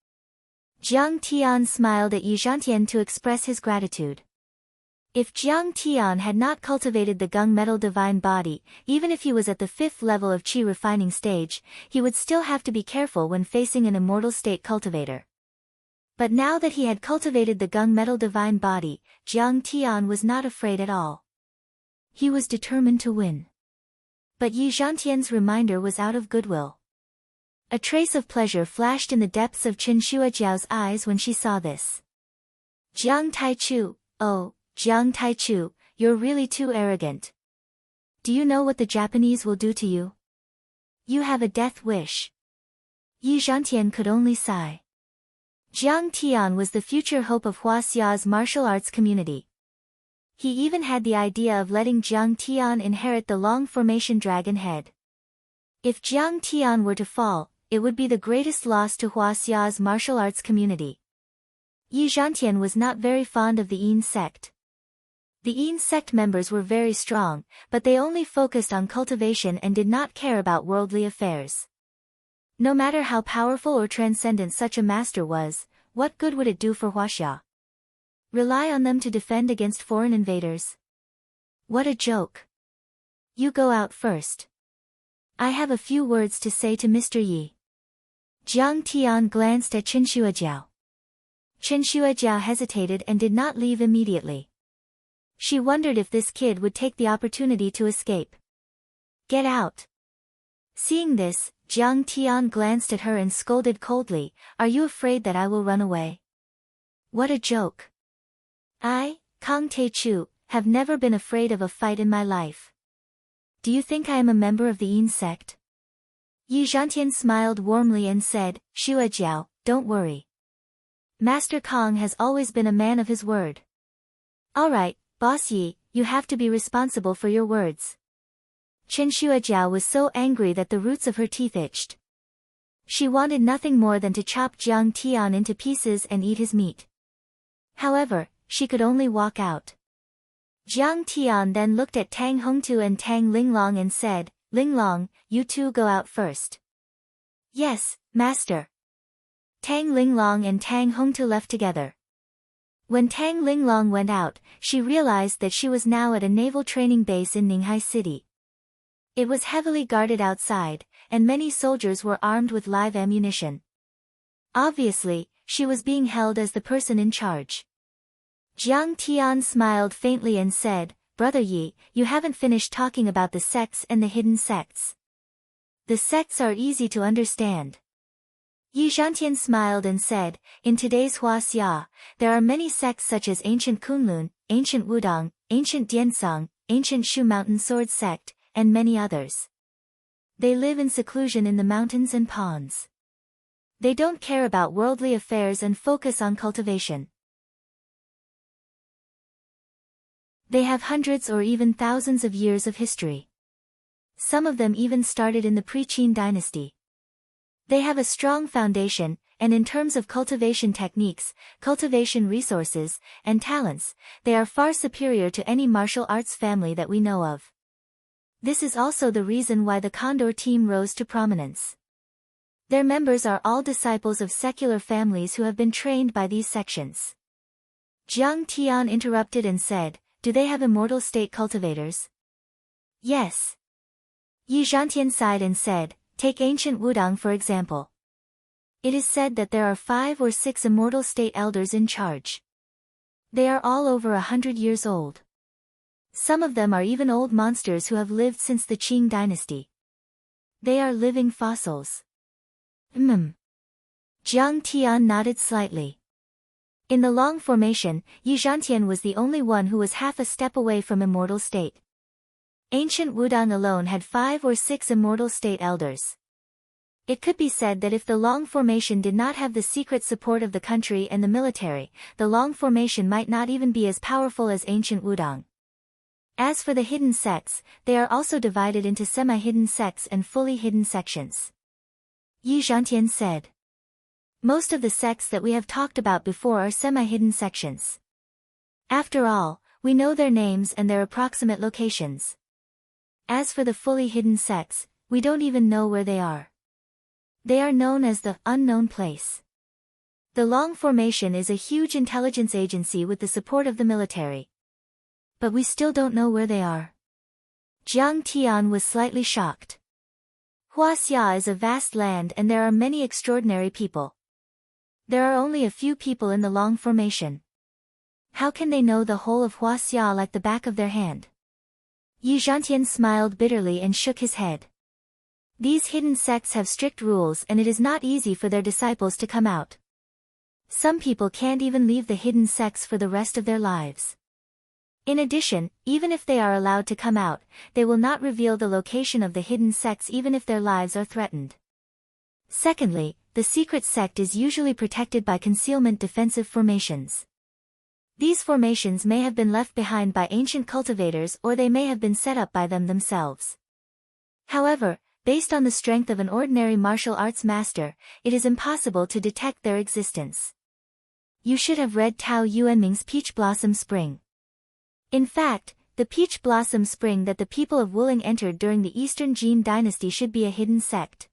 Jiang Tian smiled at Yi Zhantian to express his gratitude. If Jiang Tian had not cultivated the gunmetal divine body, even if he was at the 5th level of qi refining stage, he would still have to be careful when facing an immortal state cultivator. But now that he had cultivated the gunmetal divine body, Jiang Tian was not afraid at all. He was determined to win. But Yi Zhantian's reminder was out of goodwill. A trace of pleasure flashed in the depths of Chen Shuajiao's eyes when she saw this. Jiang Taichu, oh, Jiang Taichu, you're really too arrogant. Do you know what the Japanese will do to you? You have a death wish. Yi Zhantian could only sigh. Jiang Tian was the future hope of Huaxia's martial arts community. He even had the idea of letting Jiang Tian inherit the long formation dragon head. If Jiang Tian were to fall, it would be the greatest loss to Huaxia's martial arts community. Yi Zhantian was not very fond of the Yin sect. The Yin sect members were very strong, but they only focused on cultivation and did not care about worldly affairs. No matter how powerful or transcendent such a master was, what good would it do for Huaxia? Rely on them to defend against foreign invaders? What a joke. You go out first. I have a few words to say to Mr. Yi. Jiang Tian glanced at Chen Shuajiao. Chen Shuajiao hesitated and did not leave immediately. She wondered if this kid would take the opportunity to escape. Get out. Seeing this, Jiang Tian glanced at her and scolded coldly, are you afraid that I will run away? What a joke. I, Kang Taichu, have never been afraid of a fight in my life. Do you think I am a member of the Yin sect? Yi Zhantian smiled warmly and said, Shuajiao, don't worry. Master Kang has always been a man of his word. Alright, Boss Yi, you have to be responsible for your words. Chen Shuajiao was so angry that the roots of her teeth itched. She wanted nothing more than to chop Jiang Tian into pieces and eat his meat. However, she could only walk out. Jiang Tian then looked at Tang Hongtu and Tang Linglong and said, Linglong, you two go out first. Yes, master. Tang Linglong and Tang Hongtu left together. When Tang Linglong went out, she realized that she was now at a naval training base in Ninghai City. It was heavily guarded outside, and many soldiers were armed with live ammunition. Obviously, she was being held as the person in charge. Jiang Tian smiled faintly and said, Brother Yi, you haven't finished talking about the sects and the hidden sects. The sects are easy to understand. Yi Zhantian smiled and said, in today's Huaxia, there are many sects such as Ancient Kunlun, Ancient Wudang, Ancient Diansong, Ancient Shu Mountain Sword Sect, and many others. They live in seclusion in the mountains and ponds. They don't care about worldly affairs and focus on cultivation. They have hundreds or even thousands of years of history. Some of them even started in the pre-Qin dynasty. They have a strong foundation, and in terms of cultivation techniques, cultivation resources, and talents, they are far superior to any martial arts family that we know of. This is also the reason why the Condor team rose to prominence. Their members are all disciples of secular families who have been trained by these sections. Jiang Tian interrupted and said, do they have immortal state cultivators? Yes. Yi Zhantian sighed and said, take ancient Wudang for example. It is said that there are 5 or 6 immortal state elders in charge. They are all over 100 years old. Some of them are even old monsters who have lived since the Qing dynasty. They are living fossils. Jiang Tian nodded slightly. In the long formation, Yi Zhantian was the only one who was half a step away from immortal state. Ancient Wudang alone had 5 or 6 immortal state elders. It could be said that if the long formation did not have the secret support of the country and the military, the long formation might not even be as powerful as ancient Wudang. As for the hidden sects, they are also divided into semi-hidden sects and fully hidden sections. Yi Zhantian said. Most of the sects that we have talked about before are semi-hidden sections. After all, we know their names and their approximate locations. As for the fully hidden sects, we don't even know where they are. They are known as the unknown place. The Long Formation is a huge intelligence agency with the support of the military. But we still don't know where they are. Jiang Tian was slightly shocked. Huaxia is a vast land and there are many extraordinary people. There are only a few people in the Long Formation. How can they know the whole of Huaxia like the back of their hand? Yi Zhantian smiled bitterly and shook his head. These hidden sects have strict rules and it is not easy for their disciples to come out. Some people can't even leave the hidden sects for the rest of their lives. In addition, even if they are allowed to come out, they will not reveal the location of the hidden sects even if their lives are threatened. Secondly, the secret sect is usually protected by concealment defensive formations. These formations may have been left behind by ancient cultivators or they may have been set up by them themselves. However, based on the strength of an ordinary martial arts master, it is impossible to detect their existence. You should have read Tao Yuanming's Peach Blossom Spring. In fact, the Peach Blossom Spring that the people of Wuling entered during the Eastern Jin dynasty should be a hidden sect.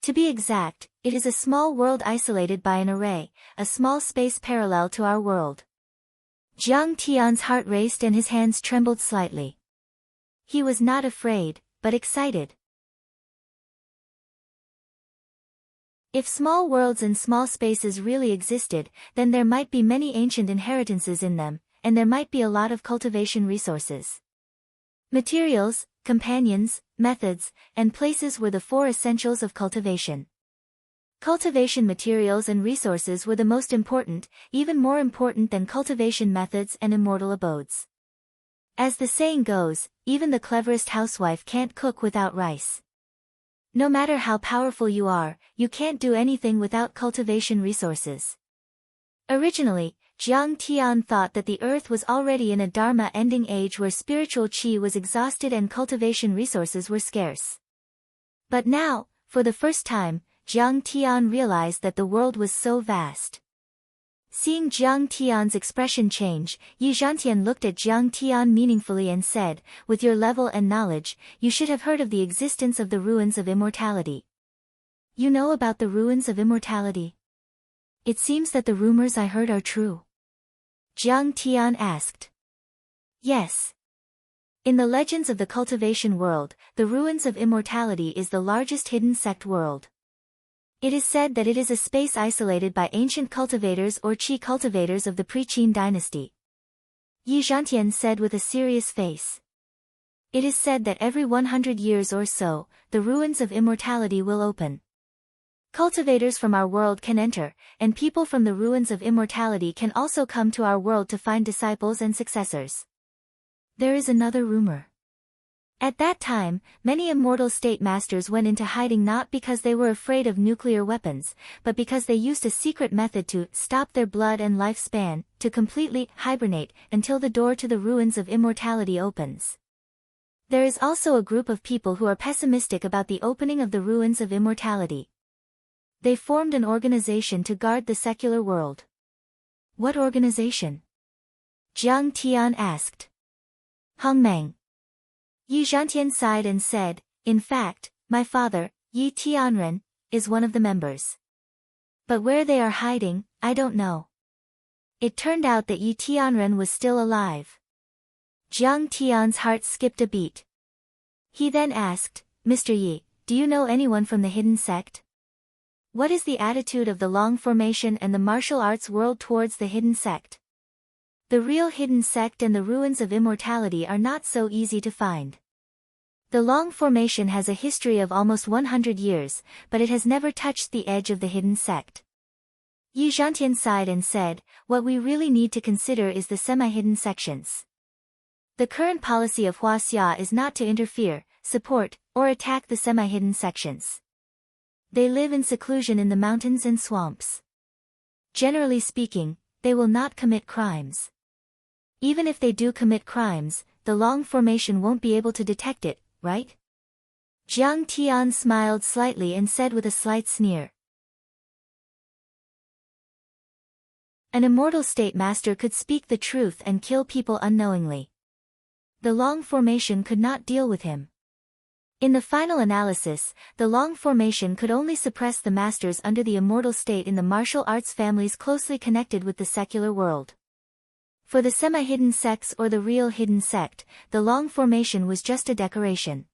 To be exact, it is a small world isolated by an array, a small space parallel to our world. Jiang Tian's heart raced and his hands trembled slightly. He was not afraid, but excited. If small worlds and small spaces really existed, then there might be many ancient inheritances in them, and there might be a lot of cultivation resources. Materials, companions, methods, and places were the four essentials of cultivation. Cultivation materials and resources were the most important, even more important than cultivation methods and immortal abodes. As the saying goes, even the cleverest housewife can't cook without rice. No matter how powerful you are, you can't do anything without cultivation resources. Originally, Jiang Tian thought that the earth was already in a dharma-ending age where spiritual qi was exhausted and cultivation resources were scarce. But now, for the first time, Jiang Tian realized that the world was so vast. Seeing Jiang Tian's expression change, Yi Zhantian looked at Jiang Tian meaningfully and said, "With your level and knowledge, you should have heard of the existence of the ruins of immortality." You know about the ruins of immortality? It seems that the rumors I heard are true. Jiang Tian asked. Yes. In the legends of the cultivation world, the ruins of immortality is the largest hidden sect world. It is said that it is a space isolated by ancient cultivators or qi cultivators of the pre-Qin dynasty. Yi Zhantian said with a serious face. It is said that every 100 years or so, the ruins of immortality will open. Cultivators from our world can enter, and people from the ruins of immortality can also come to our world to find disciples and successors. There is another rumor. At that time, many immortal state masters went into hiding not because they were afraid of nuclear weapons, but because they used a secret method to stop their blood and lifespan, to completely hibernate until the door to the ruins of immortality opens. There is also a group of people who are pessimistic about the opening of the ruins of immortality. They formed an organization to guard the secular world. What organization? Jiang Tian asked. Hongmeng. Yi Zhantian sighed and said, "In fact, my father, Yi Tianren, is one of the members. But where they are hiding, I don't know." It turned out that Yi Tianren was still alive. Jiang Tian's heart skipped a beat. He then asked, "Mr. Yi, do you know anyone from the hidden sect? What is the attitude of the Long Formation and the martial arts world towards the hidden sect?" The real hidden sect and the ruins of immortality are not so easy to find. The Long Formation has a history of almost 100 years, but it has never touched the edge of the hidden sect. Yi Zhantian sighed and said, "What we really need to consider is the semi-hidden sections. The current policy of Huaxia is not to interfere, support, or attack the semi-hidden sections. They live in seclusion in the mountains and swamps. Generally speaking, they will not commit crimes. Even if they do commit crimes, the Long Formation won't be able to detect it, right?" Jiang Tian smiled slightly and said with a slight sneer. An immortal state master could speak the truth and kill people unknowingly. The long formation could not deal with him. In the final analysis, the long formation could only suppress the masters under the immortal state in the martial arts families closely connected with the secular world. For the semi-hidden sects or the real hidden sect, the long formation was just a decoration.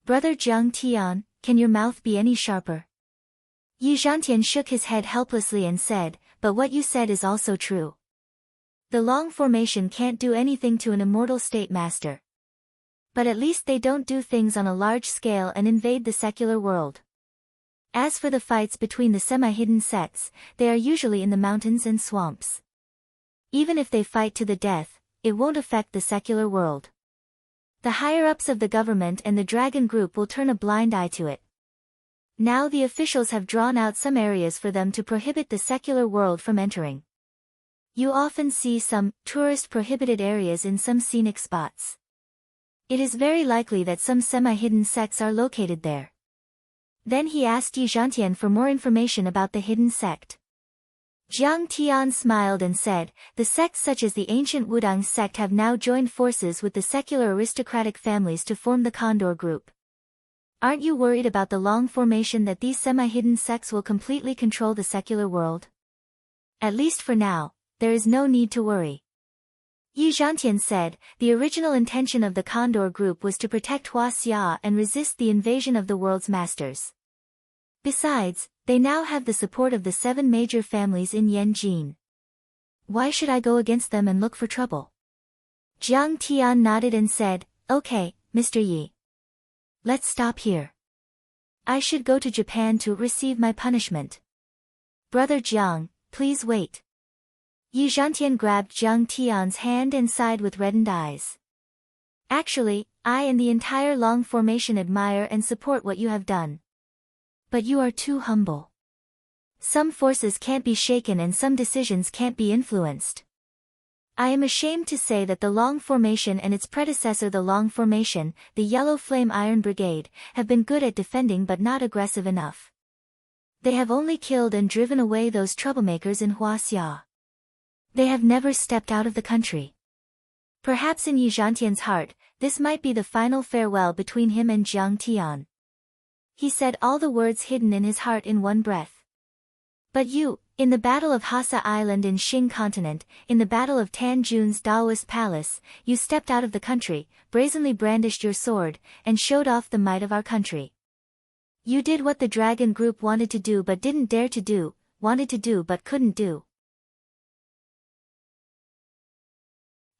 Brother Jiang Tian, can your mouth be any sharper? Yi Zhantian shook his head helplessly and said, but what you said is also true. The long formation can't do anything to an immortal state master. But at least they don't do things on a large scale and invade the secular world. As for the fights between the semi-hidden sects, they are usually in the mountains and swamps. Even if they fight to the death, it won't affect the secular world. The higher-ups of the government and the dragon group will turn a blind eye to it. Now the officials have drawn out some areas for them to prohibit the secular world from entering. You often see some tourist-prohibited areas in some scenic spots. It is very likely that some semi-hidden sects are located there. Then he asked Yi Zhantian for more information about the hidden sect. Jiang Tian smiled and said, the sects such as the ancient Wudang sect have now joined forces with the secular aristocratic families to form the Condor group. Aren't you worried about the long formation that these semi-hidden sects will completely control the secular world? At least for now, there is no need to worry. Yi Zhantian said, the original intention of the Condor group was to protect Huaxia and resist the invasion of the world's masters. Besides, they now have the support of the 7 major families in Yanjin. Why should I go against them and look for trouble? Jiang Tian nodded and said, okay, Mr. Yi. Let's stop here. I should go to Japan to receive my punishment. Brother Jiang, please wait. Yi Zhantian grabbed Jiang Tian's hand and sighed with reddened eyes. Actually, I and the entire long formation admire and support what you have done. But you are too humble. Some forces can't be shaken and some decisions can't be influenced. I am ashamed to say that the Long Formation and its predecessor the Long Formation, the Yellow Flame Iron Brigade, have been good at defending but not aggressive enough. They have only killed and driven away those troublemakers in Huaxia. They have never stepped out of the country. Perhaps in Yi Zhantian's heart, this might be the final farewell between him and Jiang Tian. He said all the words hidden in his heart in one breath. But you, in the Battle of Hassa Island in Xing Continent, in the Battle of Tanjun's Daoist Palace, you stepped out of the country, brazenly brandished your sword, and showed off the might of our country. You did what the dragon group wanted to do but didn't dare to do, wanted to do but couldn't do.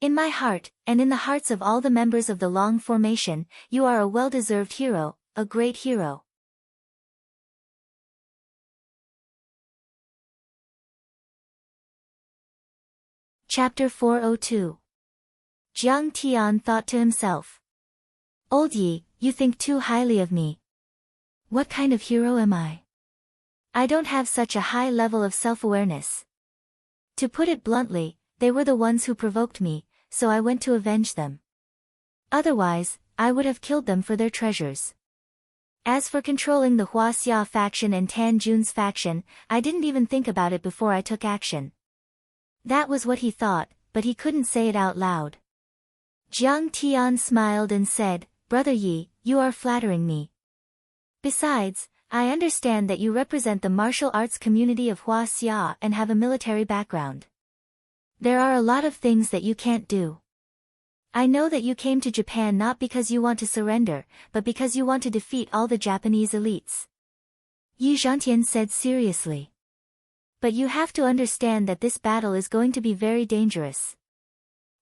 In my heart, and in the hearts of all the members of the Long Formation, you are a well-deserved hero, a great hero. Chapter 402. Jiang Tian thought to himself. Old Yi, you think too highly of me. What kind of hero am I? I don't have such a high level of self-awareness. To put it bluntly, they were the ones who provoked me, so I went to avenge them. Otherwise, I would have killed them for their treasures. As for controlling the Huaxia faction and Tanjun's faction, I didn't even think about it before I took action. That was what he thought, but he couldn't say it out loud. Jiang Tian smiled and said, Brother Yi, you are flattering me. Besides, I understand that you represent the martial arts community of Huaxia and have a military background. There are a lot of things that you can't do. I know that you came to Japan not because you want to surrender, but because you want to defeat all the Japanese elites. Yi Zhantian said seriously. But you have to understand that this battle is going to be very dangerous.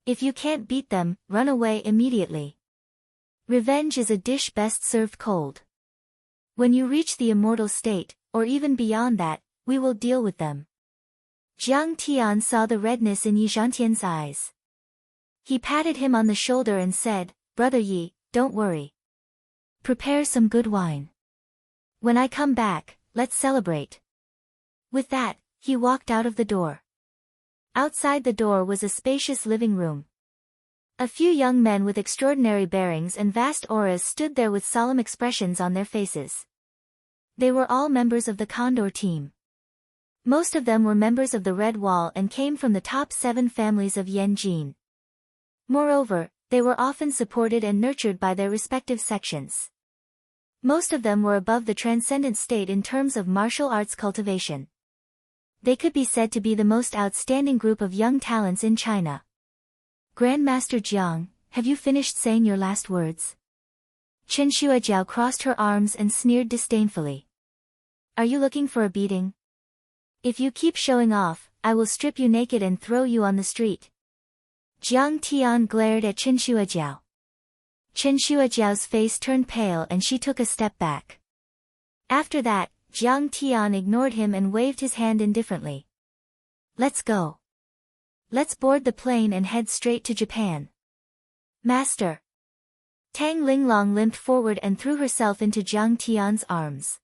If you can't beat them, run away immediately. Revenge is a dish best served cold. When you reach the immortal state, or even beyond that, we will deal with them. Jiang Tian saw the redness in Yi Zhantian's eyes. He patted him on the shoulder and said, Brother Yi, don't worry. Prepare some good wine. When I come back, let's celebrate. With that, he walked out of the door. Outside the door was a spacious living room. A few young men with extraordinary bearings and vast auras stood there with solemn expressions on their faces. They were all members of the Condor team. Most of them were members of the Red Wall and came from the top 7 families of Yanjin. Moreover, they were often supported and nurtured by their respective sections. Most of them were above the transcendent state in terms of martial arts cultivation. They could be said to be the most outstanding group of young talents in China. Grandmaster Jiang, have you finished saying your last words? Chen Shuaijiao crossed her arms and sneered disdainfully. Are you looking for a beating? If you keep showing off, I will strip you naked and throw you on the street. Jiang Tian glared at Chen Shuaijiao. Chen Shuaijiao's face turned pale and she took a step back. After that, Jiang Tian ignored him and waved his hand indifferently. Let's go. Let's board the plane and head straight to Japan. Master. Tang Linglong limped forward and threw herself into Jiang Tian's arms.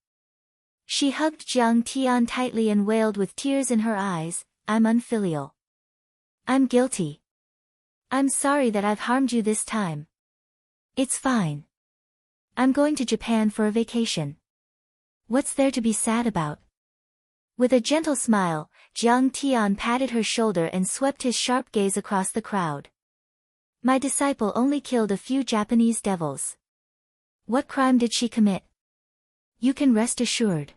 She hugged Jiang Tian tightly and wailed with tears in her eyes, I'm unfilial. I'm guilty. I'm sorry that I've harmed you this time. It's fine. I'm going to Japan for a vacation. What's there to be sad about? With a gentle smile, Jiang Tian patted her shoulder and swept his sharp gaze across the crowd. My disciple only killed a few Japanese devils. What crime did she commit? You can rest assured.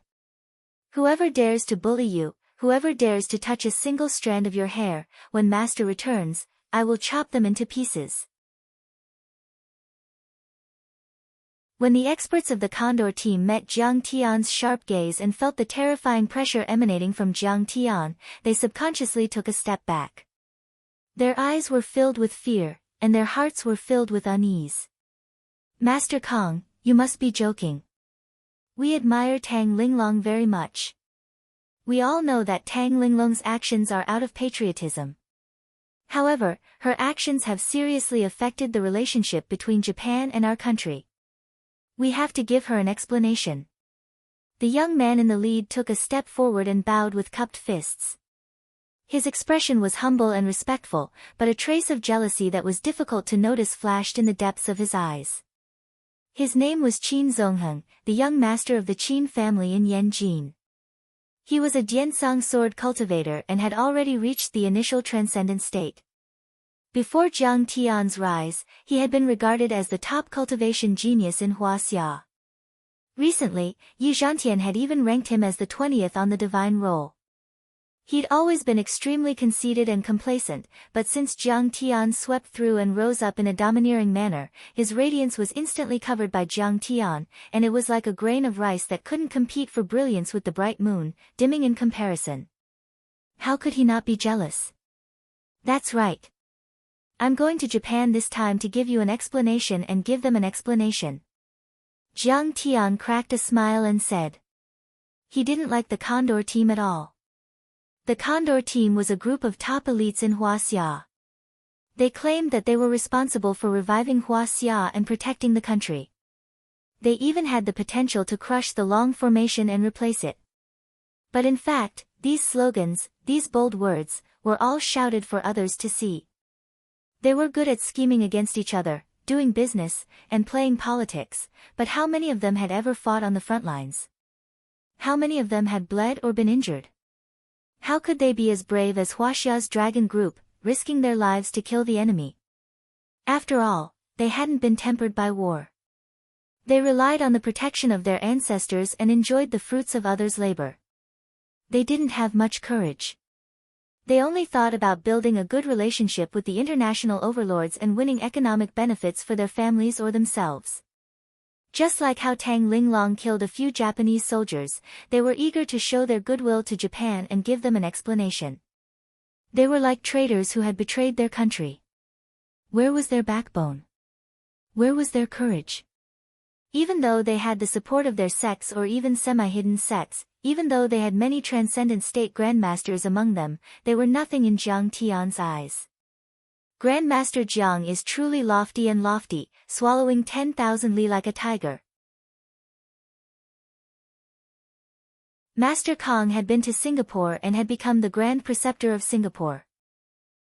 Whoever dares to bully you, whoever dares to touch a single strand of your hair, when master returns, I will chop them into pieces. When the experts of the Condor team met Jiang Tian's sharp gaze and felt the terrifying pressure emanating from Jiang Tian, they subconsciously took a step back. Their eyes were filled with fear, and their hearts were filled with unease. Master Kong, you must be joking. We admire Tang Linglong very much. We all know that Tang Linglong's actions are out of patriotism. However, her actions have seriously affected the relationship between Japan and our country. We have to give her an explanation. The young man in the lead took a step forward and bowed with cupped fists. His expression was humble and respectful, but a trace of jealousy that was difficult to notice flashed in the depths of his eyes. His name was Qin Zongheng, the young master of the Qin family in Yanjin. He was a Diansang sword cultivator and had already reached the initial transcendent state. Before Jiang Tian's rise, he had been regarded as the top cultivation genius in Huaxia. Recently, Yi Zhantian had even ranked him as the 20th on the divine roll. He'd always been extremely conceited and complacent, but since Jiang Tian swept through and rose up in a domineering manner, his radiance was instantly covered by Jiang Tian, and it was like a grain of rice that couldn't compete for brilliance with the bright moon, dimming in comparison. How could he not be jealous? That's right. I'm going to Japan this time to give you an explanation and give them an explanation. Jiang Tian cracked a smile and said. He didn't like the Condor team at all. The Condor team was a group of top elites in Huaxia. They claimed that they were responsible for reviving Huaxia and protecting the country. They even had the potential to crush the Long Formation and replace it. But in fact, these slogans, these bold words, were all shouted for others to see. They were good at scheming against each other, doing business, and playing politics, but how many of them had ever fought on the front lines? How many of them had bled or been injured? How could they be as brave as Huaxia's dragon group, risking their lives to kill the enemy? After all, they hadn't been tempered by war. They relied on the protection of their ancestors and enjoyed the fruits of others' labor. They didn't have much courage. They only thought about building a good relationship with the international overlords and winning economic benefits for their families or themselves. Just like how Tang Linglong killed a few Japanese soldiers, they were eager to show their goodwill to Japan and give them an explanation. They were like traitors who had betrayed their country. Where was their backbone? Where was their courage? Even though they had the support of their sects or even semi-hidden sects, even though they had many transcendent state grandmasters among them, they were nothing in Jiang Tian's eyes. Grandmaster Jiang is truly lofty and lofty, swallowing 10,000 li like a tiger. Master Kong had been to Singapore and had become the Grand Preceptor of Singapore.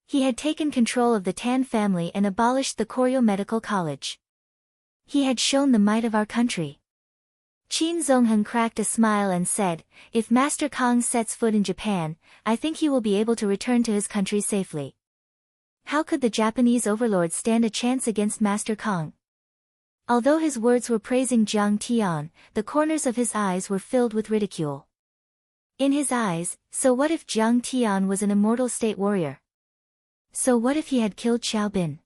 He had taken control of the Tan family and abolished the Koryo Medical College. He had shown the might of our country. Qin Zongheng cracked a smile and said, "If Master Kong sets foot in Japan, I think he will be able to return to his country safely." How could the Japanese overlord stand a chance against Master Kong? Although his words were praising Jiang Tian, the corners of his eyes were filled with ridicule. In his eyes, so what if Jiang Tian was an immortal state warrior? So what if he had killed Xiao Bin?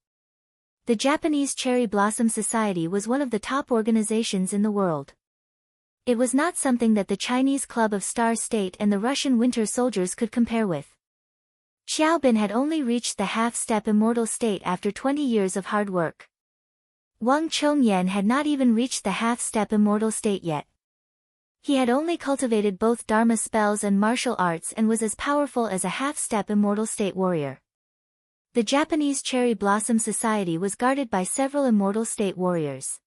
The Japanese Cherry Blossom Society was one of the top organizations in the world. It was not something that the Chinese Club of Star State and the Russian Winter Soldiers could compare with. Xiao Bin had only reached the half-step immortal state after 20 years of hard work. Wang Chongyan had not even reached the half-step immortal state yet. He had only cultivated both Dharma spells and martial arts and was as powerful as a half-step immortal state warrior. The Japanese Cherry Blossom Society was guarded by several immortal state warriors.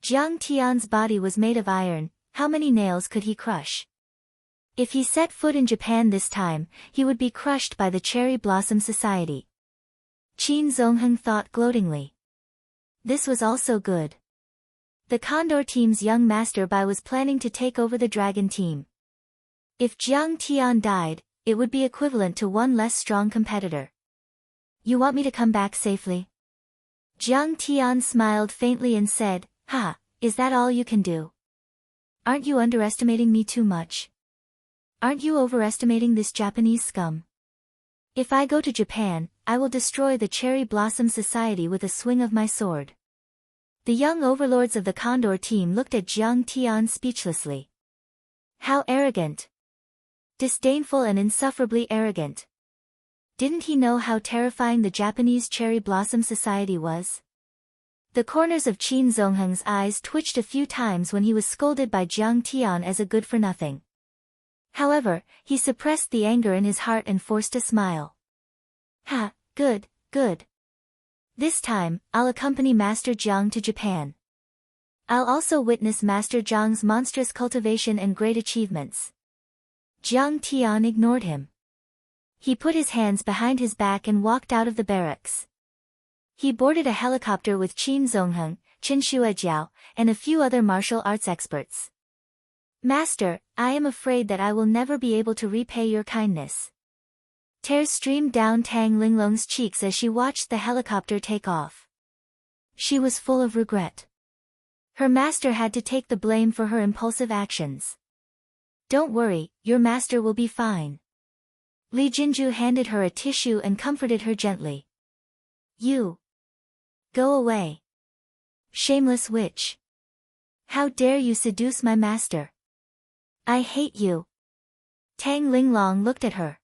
Jiang Tian's body was made of iron, how many nails could he crush? If he set foot in Japan this time, he would be crushed by the Cherry Blossom Society. Qin Zongheng thought gloatingly. This was also good. The Condor team's young Master Bai was planning to take over the Dragon team. If Jiang Tian died, it would be equivalent to one less strong competitor. You want me to come back safely? Jiang Tian smiled faintly and said, "Ha, is that all you can do? Aren't you underestimating me too much? Aren't you overestimating this Japanese scum? If I go to Japan, I will destroy the Cherry Blossom Society with a swing of my sword." The young overlords of the Condor team looked at Jiang Tian speechlessly. How arrogant! Disdainful and insufferably arrogant. Didn't he know how terrifying the Japanese Cherry Blossom Society was? The corners of Qin Zongheng's eyes twitched a few times when he was scolded by Jiang Tian as a good-for-nothing. However, he suppressed the anger in his heart and forced a smile. "Ha, good, good. This time, I'll accompany Master Jiang to Japan. I'll also witness Master Jiang's monstrous cultivation and great achievements." Jiang Tian ignored him. He put his hands behind his back and walked out of the barracks. He boarded a helicopter with Qin Zongheng, Qin Shuejiao, and a few other martial arts experts. "Master, I am afraid that I will never be able to repay your kindness." Tears streamed down Tang Linglong's cheeks as she watched the helicopter take off. She was full of regret. Her master had to take the blame for her impulsive actions. "Don't worry, your master will be fine." Li Jinju handed her a tissue and comforted her gently. "You. Go away. Shameless witch. How dare you seduce my master? I hate you." Tang Linglong looked at her.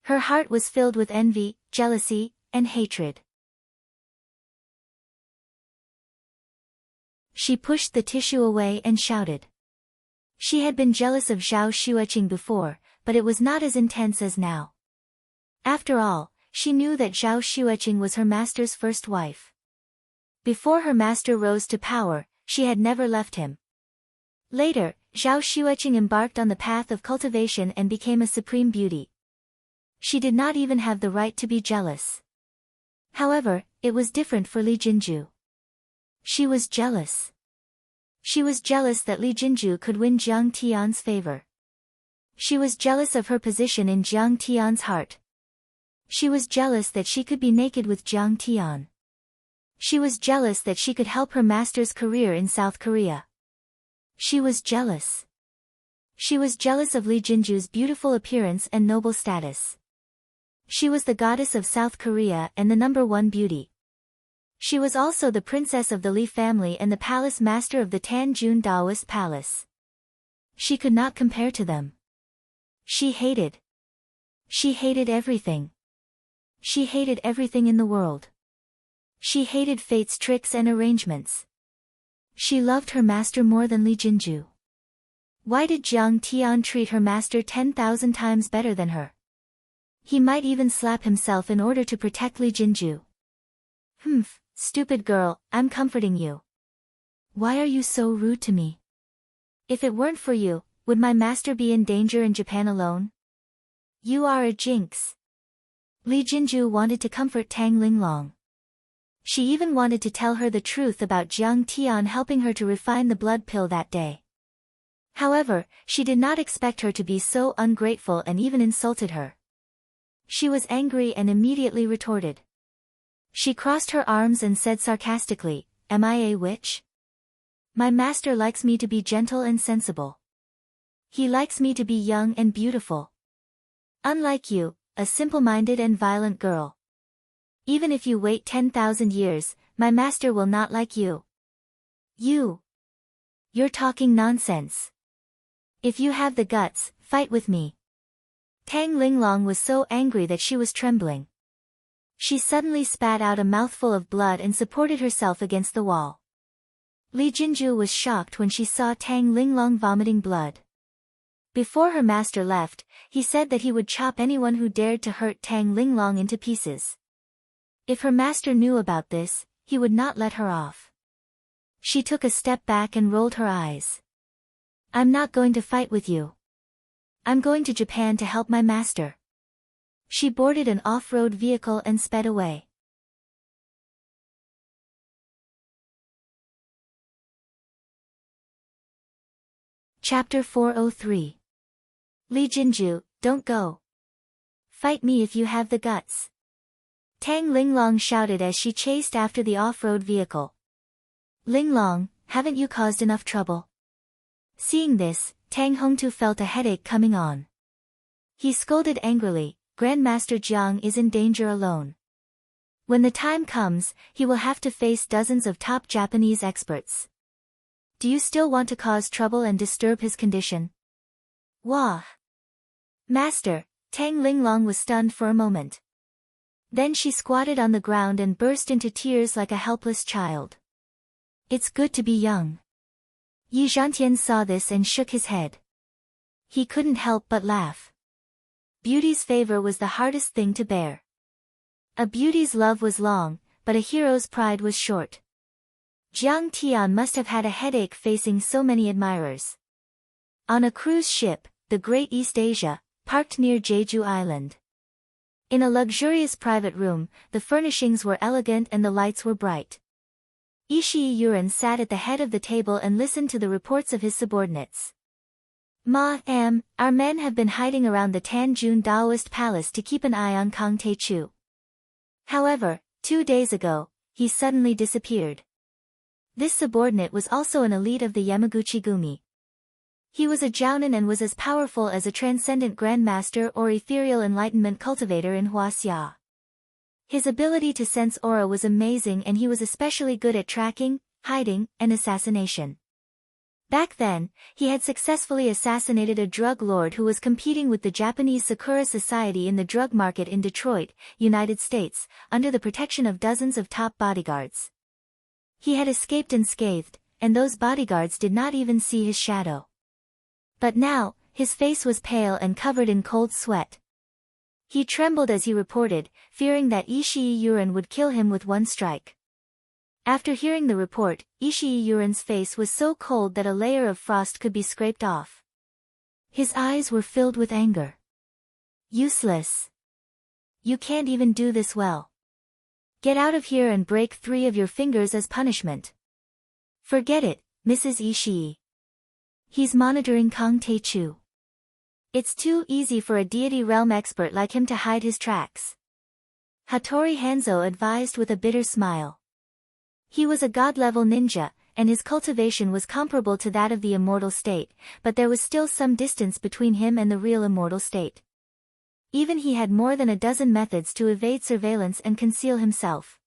Her heart was filled with envy, jealousy, and hatred. She pushed the tissue away and shouted. She had been jealous of Zhao Xueqing before, but it was not as intense as now. After all, she knew that Zhao Xueqing was her master's first wife. Before her master rose to power, she had never left him. Later, Zhao Xueqing embarked on the path of cultivation and became a supreme beauty. She did not even have the right to be jealous. However, it was different for Li Jinju. She was jealous. She was jealous that Li Jinju could win Jiang Tian's favor. She was jealous of her position in Jiang Tian's heart. She was jealous that she could be naked with Jiang Tian. She was jealous that she could help her master's career in South Korea. She was jealous. She was jealous of Li Jinju's beautiful appearance and noble status. She was the goddess of South Korea and the #1 beauty. She was also the princess of the Li family and the palace master of the Tanjun Daoist Palace. She could not compare to them. She hated. She hated everything. She hated everything in the world. She hated fate's tricks and arrangements. She loved her master more than Li Jinju. Why did Jiang Tian treat her master 10,000 times better than her? He might even slap himself in order to protect Li Jinju. "Humph, stupid girl, I'm comforting you. Why are you so rude to me? If it weren't for you, would my master be in danger in Japan alone? You are a jinx." Li Jinju wanted to comfort Tang Linglong. She even wanted to tell her the truth about Jiang Tian helping her to refine the blood pill that day. However, she did not expect her to be so ungrateful and even insulted her. She was angry and immediately retorted. She crossed her arms and said sarcastically, "Am I a witch? My master likes me to be gentle and sensible. He likes me to be young and beautiful. Unlike you, a simple-minded and violent girl. Even if you wait 10,000 years, my master will not like you. You're talking nonsense. If you have the guts, fight with me." Tang Linglong was so angry that she was trembling. She suddenly spat out a mouthful of blood and supported herself against the wall. Li Jinju was shocked when she saw Tang Linglong vomiting blood. Before her master left, he said that he would chop anyone who dared to hurt Tang Linglong into pieces. If her master knew about this, he would not let her off. She took a step back and rolled her eyes. "I'm not going to fight with you. I'm going to Japan to help my master." She boarded an off-road vehicle and sped away. Chapter 403. Li Jinju, don't go. Fight me if you have the guts. Tang Linglong shouted as she chased after the off-road vehicle. "Linglong, haven't you caused enough trouble?" Seeing this, Tang Hongtu felt a headache coming on. He scolded angrily, "Grandmaster Jiang is in danger alone. When the time comes, he will have to face dozens of top Japanese experts. Do you still want to cause trouble and disturb his condition?" "Wah!" "Master," Tang Linglong was stunned for a moment. Then she squatted on the ground and burst into tears like a helpless child. "It's good to be young." Yi Zhantian saw this and shook his head. He couldn't help but laugh. Beauty's favor was the hardest thing to bear. A beauty's love was long, but a hero's pride was short. Jiang Tian must have had a headache facing so many admirers. On a cruise ship, the Great East Asia, parked near Jeju Island. In a luxurious private room, the furnishings were elegant and the lights were bright. Ishii Yuren sat at the head of the table and listened to the reports of his subordinates. Our men have been hiding around the Tanjun Daoist Palace to keep an eye on Kang Taechu. However, 2 days ago, he suddenly disappeared. This subordinate was also an elite of the Yamaguchi-gumi. He was a jounin and was as powerful as a transcendent grandmaster or ethereal enlightenment cultivator in Huaxia. His ability to sense aura was amazing and he was especially good at tracking, hiding, and assassination. Back then, he had successfully assassinated a drug lord who was competing with the Japanese Sakura Society in the drug market in Detroit, United States, under the protection of dozens of top bodyguards. He had escaped unscathed, and those bodyguards did not even see his shadow. But now, his face was pale and covered in cold sweat. He trembled as he reported, fearing that Ishii Yuren would kill him with one strike. After hearing the report, Ishii Yuren's face was so cold that a layer of frost could be scraped off. His eyes were filled with anger. "Useless. You can't even do this well. Get out of here and break 3 of your fingers as punishment." "Forget it, Mrs. Ishii. He's monitoring Kang Taechu. It's too easy for a deity realm expert like him to hide his tracks." Hattori Hanzo advised with a bitter smile. He was a god-level ninja, and his cultivation was comparable to that of the immortal state, but there was still some distance between him and the real immortal state. Even he had more than a dozen methods to evade surveillance and conceal himself.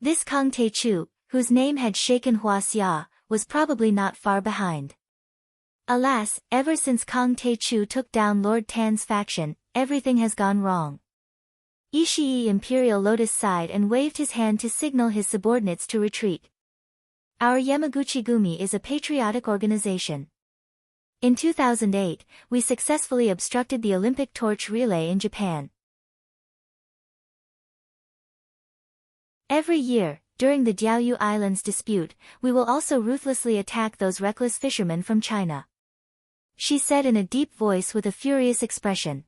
This Kang Taechu, whose name had shaken Huaxia, was probably not far behind. Alas, ever since Kang Taechu took down Lord Tan's faction, everything has gone wrong. Ishii Imperial Lotus sighed and waved his hand to signal his subordinates to retreat. Our Yamaguchi-gumi is a patriotic organization. In 2008, we successfully obstructed the Olympic torch relay in Japan. Every year, during the Diaoyu Islands dispute, we will also ruthlessly attack those reckless fishermen from China," she said in a deep voice with a furious expression.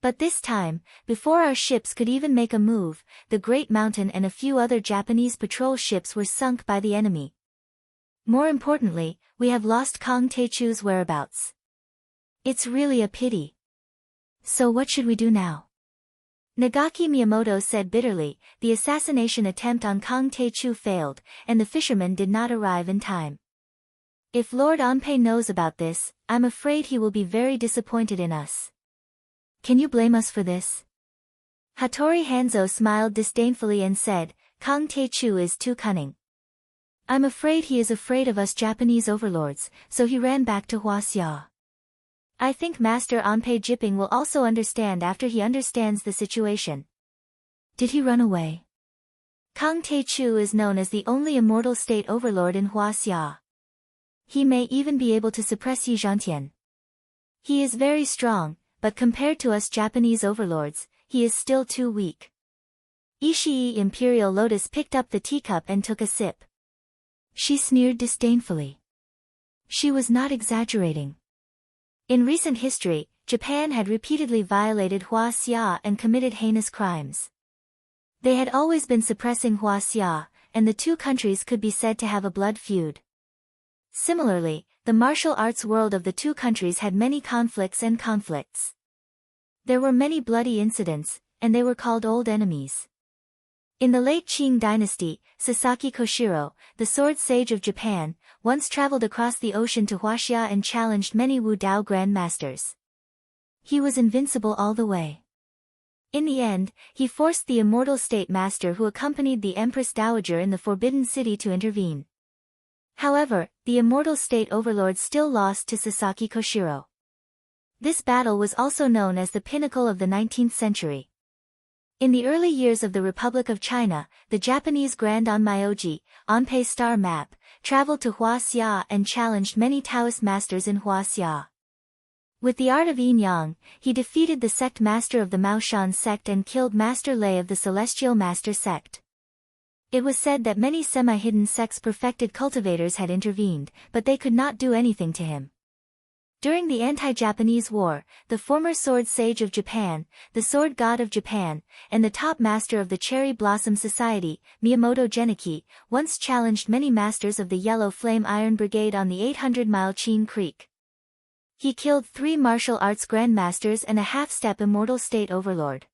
But this time, before our ships could even make a move, the Great Mountain and a few other Japanese patrol ships were sunk by the enemy. More importantly, we have lost Kang Taechu's whereabouts. It's really a pity. So what should we do now? Nagaki Miyamoto said bitterly. The assassination attempt on Kang Taechu failed, and the fishermen did not arrive in time. If Lord Anpei knows about this, I'm afraid he will be very disappointed in us. Can you blame us for this? Hattori Hanzo smiled disdainfully and said, Kang Taechu is too cunning. I'm afraid he is afraid of us Japanese overlords, so he ran back to Huaxia. I think Master Anpei Jipping will also understand after he understands the situation. Did he run away? Kang Taechu is known as the only immortal state overlord in Huaxia. He may even be able to suppress Yi Zhantian. He is very strong, but compared to us Japanese overlords, he is still too weak. Ishii Imperial Lotus picked up the teacup and took a sip. She sneered disdainfully. She was not exaggerating. In recent history, Japan had repeatedly violated Huaxia and committed heinous crimes. They had always been suppressing Huaxia, and the two countries could be said to have a blood feud. Similarly, the martial arts world of the two countries had many conflicts. There were many bloody incidents, and they were called old enemies. In the late Qing dynasty, Sasaki Koshiro, the sword sage of Japan, once traveled across the ocean to Huaxia and challenged many Wu Dao grandmasters. He was invincible all the way. In the end, he forced the immortal state master who accompanied the Empress Dowager in the Forbidden City to intervene. However, the immortal state overlord still lost to Sasaki Koshiro. This battle was also known as the pinnacle of the 19th century. In the early years of the Republic of China, the Japanese Grand Onmyoji, Anpei Star Map, traveled to Huaxia and challenged many Taoist masters in Huaxia. With the art of yin-yang, he defeated the sect master of the Maoshan sect and killed Master Lei of the Celestial Master sect. It was said that many semi-hidden sects perfected cultivators had intervened, but they could not do anything to him. During the anti-Japanese war, the former sword sage of Japan, the sword god of Japan, and the top master of the Cherry Blossom Society, Miyamoto Genichi, once challenged many masters of the Yellow Flame Iron Brigade on the 800-mile Chin Creek. He killed 3 martial arts grandmasters and a half-step immortal state overlord.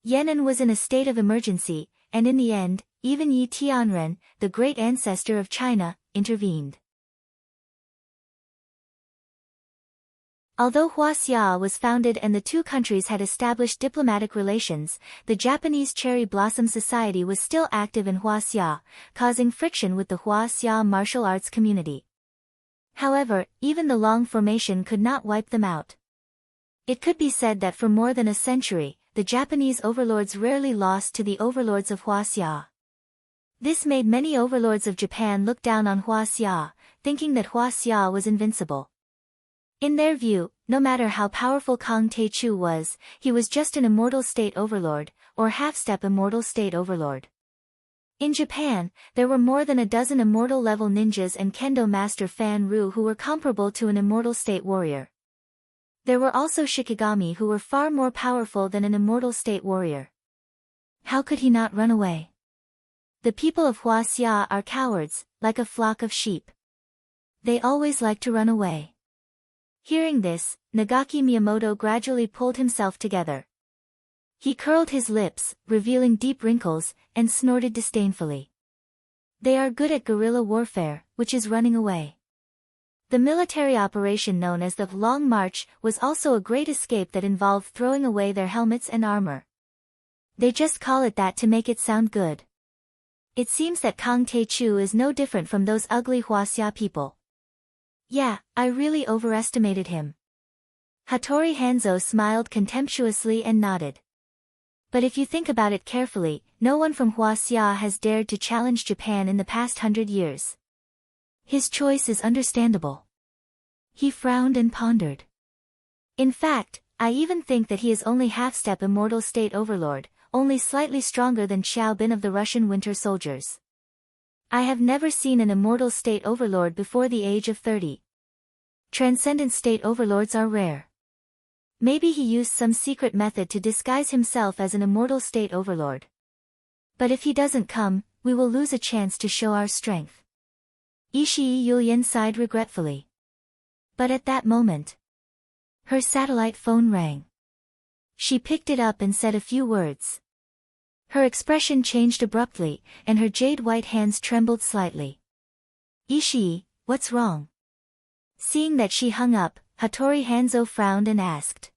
Yan'an was in a state of emergency, and in the end, even Yi Tianren, the great ancestor of China, intervened. Although Huaxia was founded and the two countries had established diplomatic relations, the Japanese Cherry Blossom Society was still active in Huaxia, causing friction with the Huaxia martial arts community. However, even the long formation could not wipe them out. It could be said that for more than a century, the Japanese overlords rarely lost to the overlords of Huaxia. This made many overlords of Japan look down on Huaxia, thinking that Huaxia was invincible. In their view, no matter how powerful Kang Taechu was, he was just an immortal state overlord, or half-step immortal state overlord. In Japan, there were more than a dozen immortal-level ninjas and kendo master Fan Ru who were comparable to an immortal state warrior. There were also Shikigami who were far more powerful than an immortal state warrior. How could he not run away? The people of Huaxia are cowards, like a flock of sheep. They always like to run away. Hearing this, Nagaki Miyamoto gradually pulled himself together. He curled his lips, revealing deep wrinkles, and snorted disdainfully. They are good at guerrilla warfare, which is running away. The military operation known as the Long March was also a great escape that involved throwing away their helmets and armor. They just call it that to make it sound good. It seems that Kang Taechu is no different from those ugly Huaxia people. Yeah, I really overestimated him. Hattori Hanzo smiled contemptuously and nodded. But if you think about it carefully, no one from Huaxia has dared to challenge Japan in the past 100 years. His choice is understandable. He frowned and pondered. In fact, I even think that he is only half-step immortal state overlord, only slightly stronger than Xiao Bin of the Russian Winter Soldiers. I have never seen an immortal state overlord before the age of 30. Transcendent state overlords are rare. Maybe he used some secret method to disguise himself as an immortal state overlord. But if he doesn't come, we will lose a chance to show our strength. Ishii Yulian sighed regretfully. But at that moment, her satellite phone rang. She picked it up and said a few words. Her expression changed abruptly, and her jade-white hands trembled slightly. Ishii, what's wrong? Seeing that she hung up, Hattori Hanzo frowned and asked.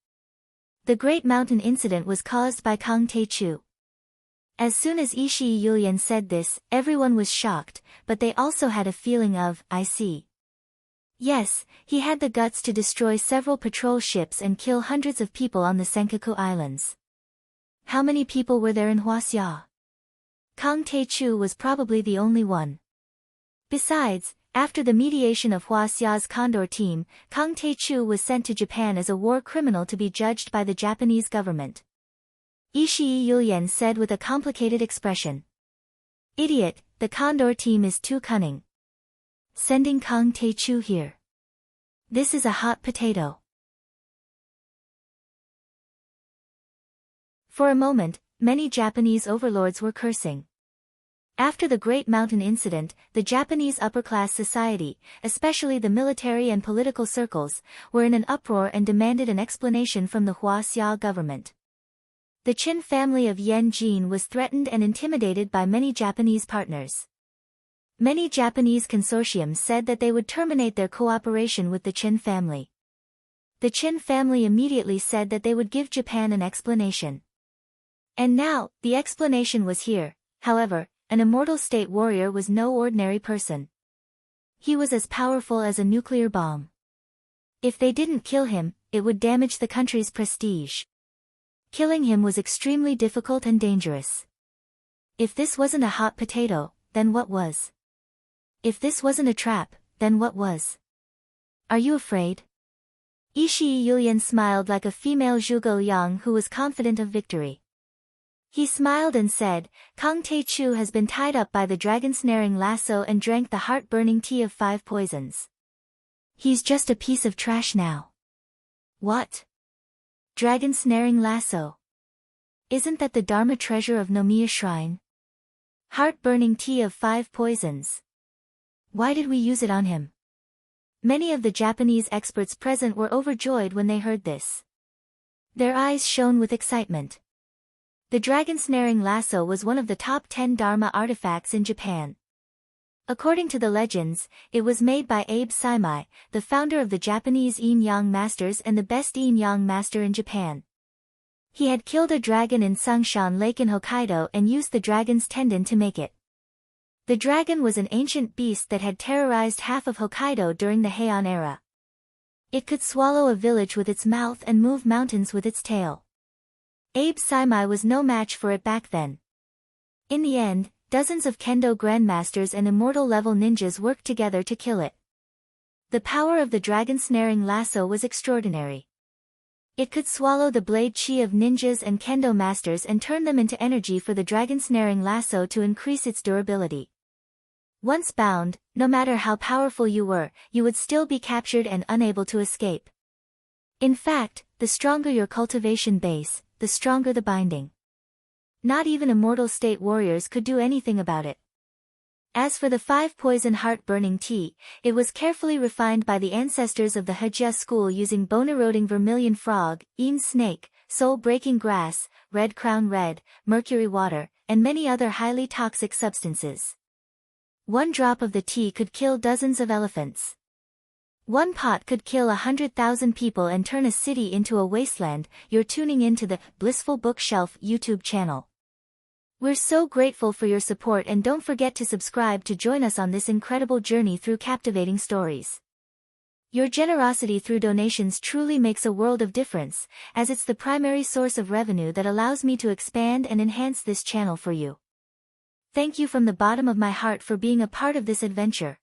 The Great Mountain incident was caused by Kang Tae-chu. As soon as Ishii Yulian said this, everyone was shocked, but they also had a feeling of, I see. Yes, he had the guts to destroy several patrol ships and kill hundreds of people on the Senkaku Islands. How many people were there in Huaxia? Kang Tae-chu was probably the only one. Besides, after the mediation of Huaxia's Condor team, Kang Tae-chu was sent to Japan as a war criminal to be judged by the Japanese government. Ishii Yulian said with a complicated expression. Idiot, the Condor team is too cunning. Sending Kang Tae-chu here. This is a hot potato. For a moment, many Japanese overlords were cursing. After the Great Mountain incident, the Japanese upper-class society, especially the military and political circles, were in an uproar and demanded an explanation from the Huaxia government. The Qin family of Yen Jin was threatened and intimidated by many Japanese partners. Many Japanese consortiums said that they would terminate their cooperation with the Qin family. The Qin family immediately said that they would give Japan an explanation. And now, the explanation was here. However, an immortal state warrior was no ordinary person. He was as powerful as a nuclear bomb. If they didn't kill him, it would damage the country's prestige. Killing him was extremely difficult and dangerous. If this wasn't a hot potato, then what was? If this wasn't a trap, then what was? Are you afraid? Ishii Yulian smiled like a female Zhuge Liang who was confident of victory. He smiled and said, Kang Tae-chu has been tied up by the dragon-snaring lasso and drank the heart-burning tea of 5 poisons. He's just a piece of trash now. What? Dragon-snaring lasso. Isn't that the Dharma treasure of Nomiya Shrine? Heart-burning tea of 5 poisons. Why did we use it on him? Many of the Japanese experts present were overjoyed when they heard this. Their eyes shone with excitement. The dragon-snaring lasso was one of the top 10 Dharma artifacts in Japan. According to the legends, it was made by Abe Saimai, the founder of the Japanese yin-yang masters and the best yin-yang master in Japan. He had killed a dragon in Sangshan Lake in Hokkaido and used the dragon's tendon to make it. The dragon was an ancient beast that had terrorized half of Hokkaido during the Heian era. It could swallow a village with its mouth and move mountains with its tail. Abe Saimai was no match for it back then. In the end, dozens of kendo grandmasters and immortal-level ninjas worked together to kill it. The power of the dragon-snaring lasso was extraordinary. It could swallow the blade chi of ninjas and kendo masters and turn them into energy for the dragon-snaring lasso to increase its durability. Once bound, no matter how powerful you were, you would still be captured and unable to escape. In fact, the stronger your cultivation base, the stronger the binding. Not even immortal state warriors could do anything about it. As for the 5 poison heart-burning tea, it was carefully refined by the ancestors of the Hejia school using bone-eroding vermilion frog, een snake, soul-breaking grass, red crown red, mercury water, and many other highly toxic substances. 1 drop of the tea could kill dozens of elephants. 1 pot could kill 100,000 people and turn a city into a wasteland. You're tuning into the Blissful Bookshelf YouTube channel. We're so grateful for your support, and don't forget to subscribe to join us on this incredible journey through captivating stories. Your generosity through donations truly makes a world of difference, as it's the primary source of revenue that allows me to expand and enhance this channel for you. Thank you from the bottom of my heart for being a part of this adventure.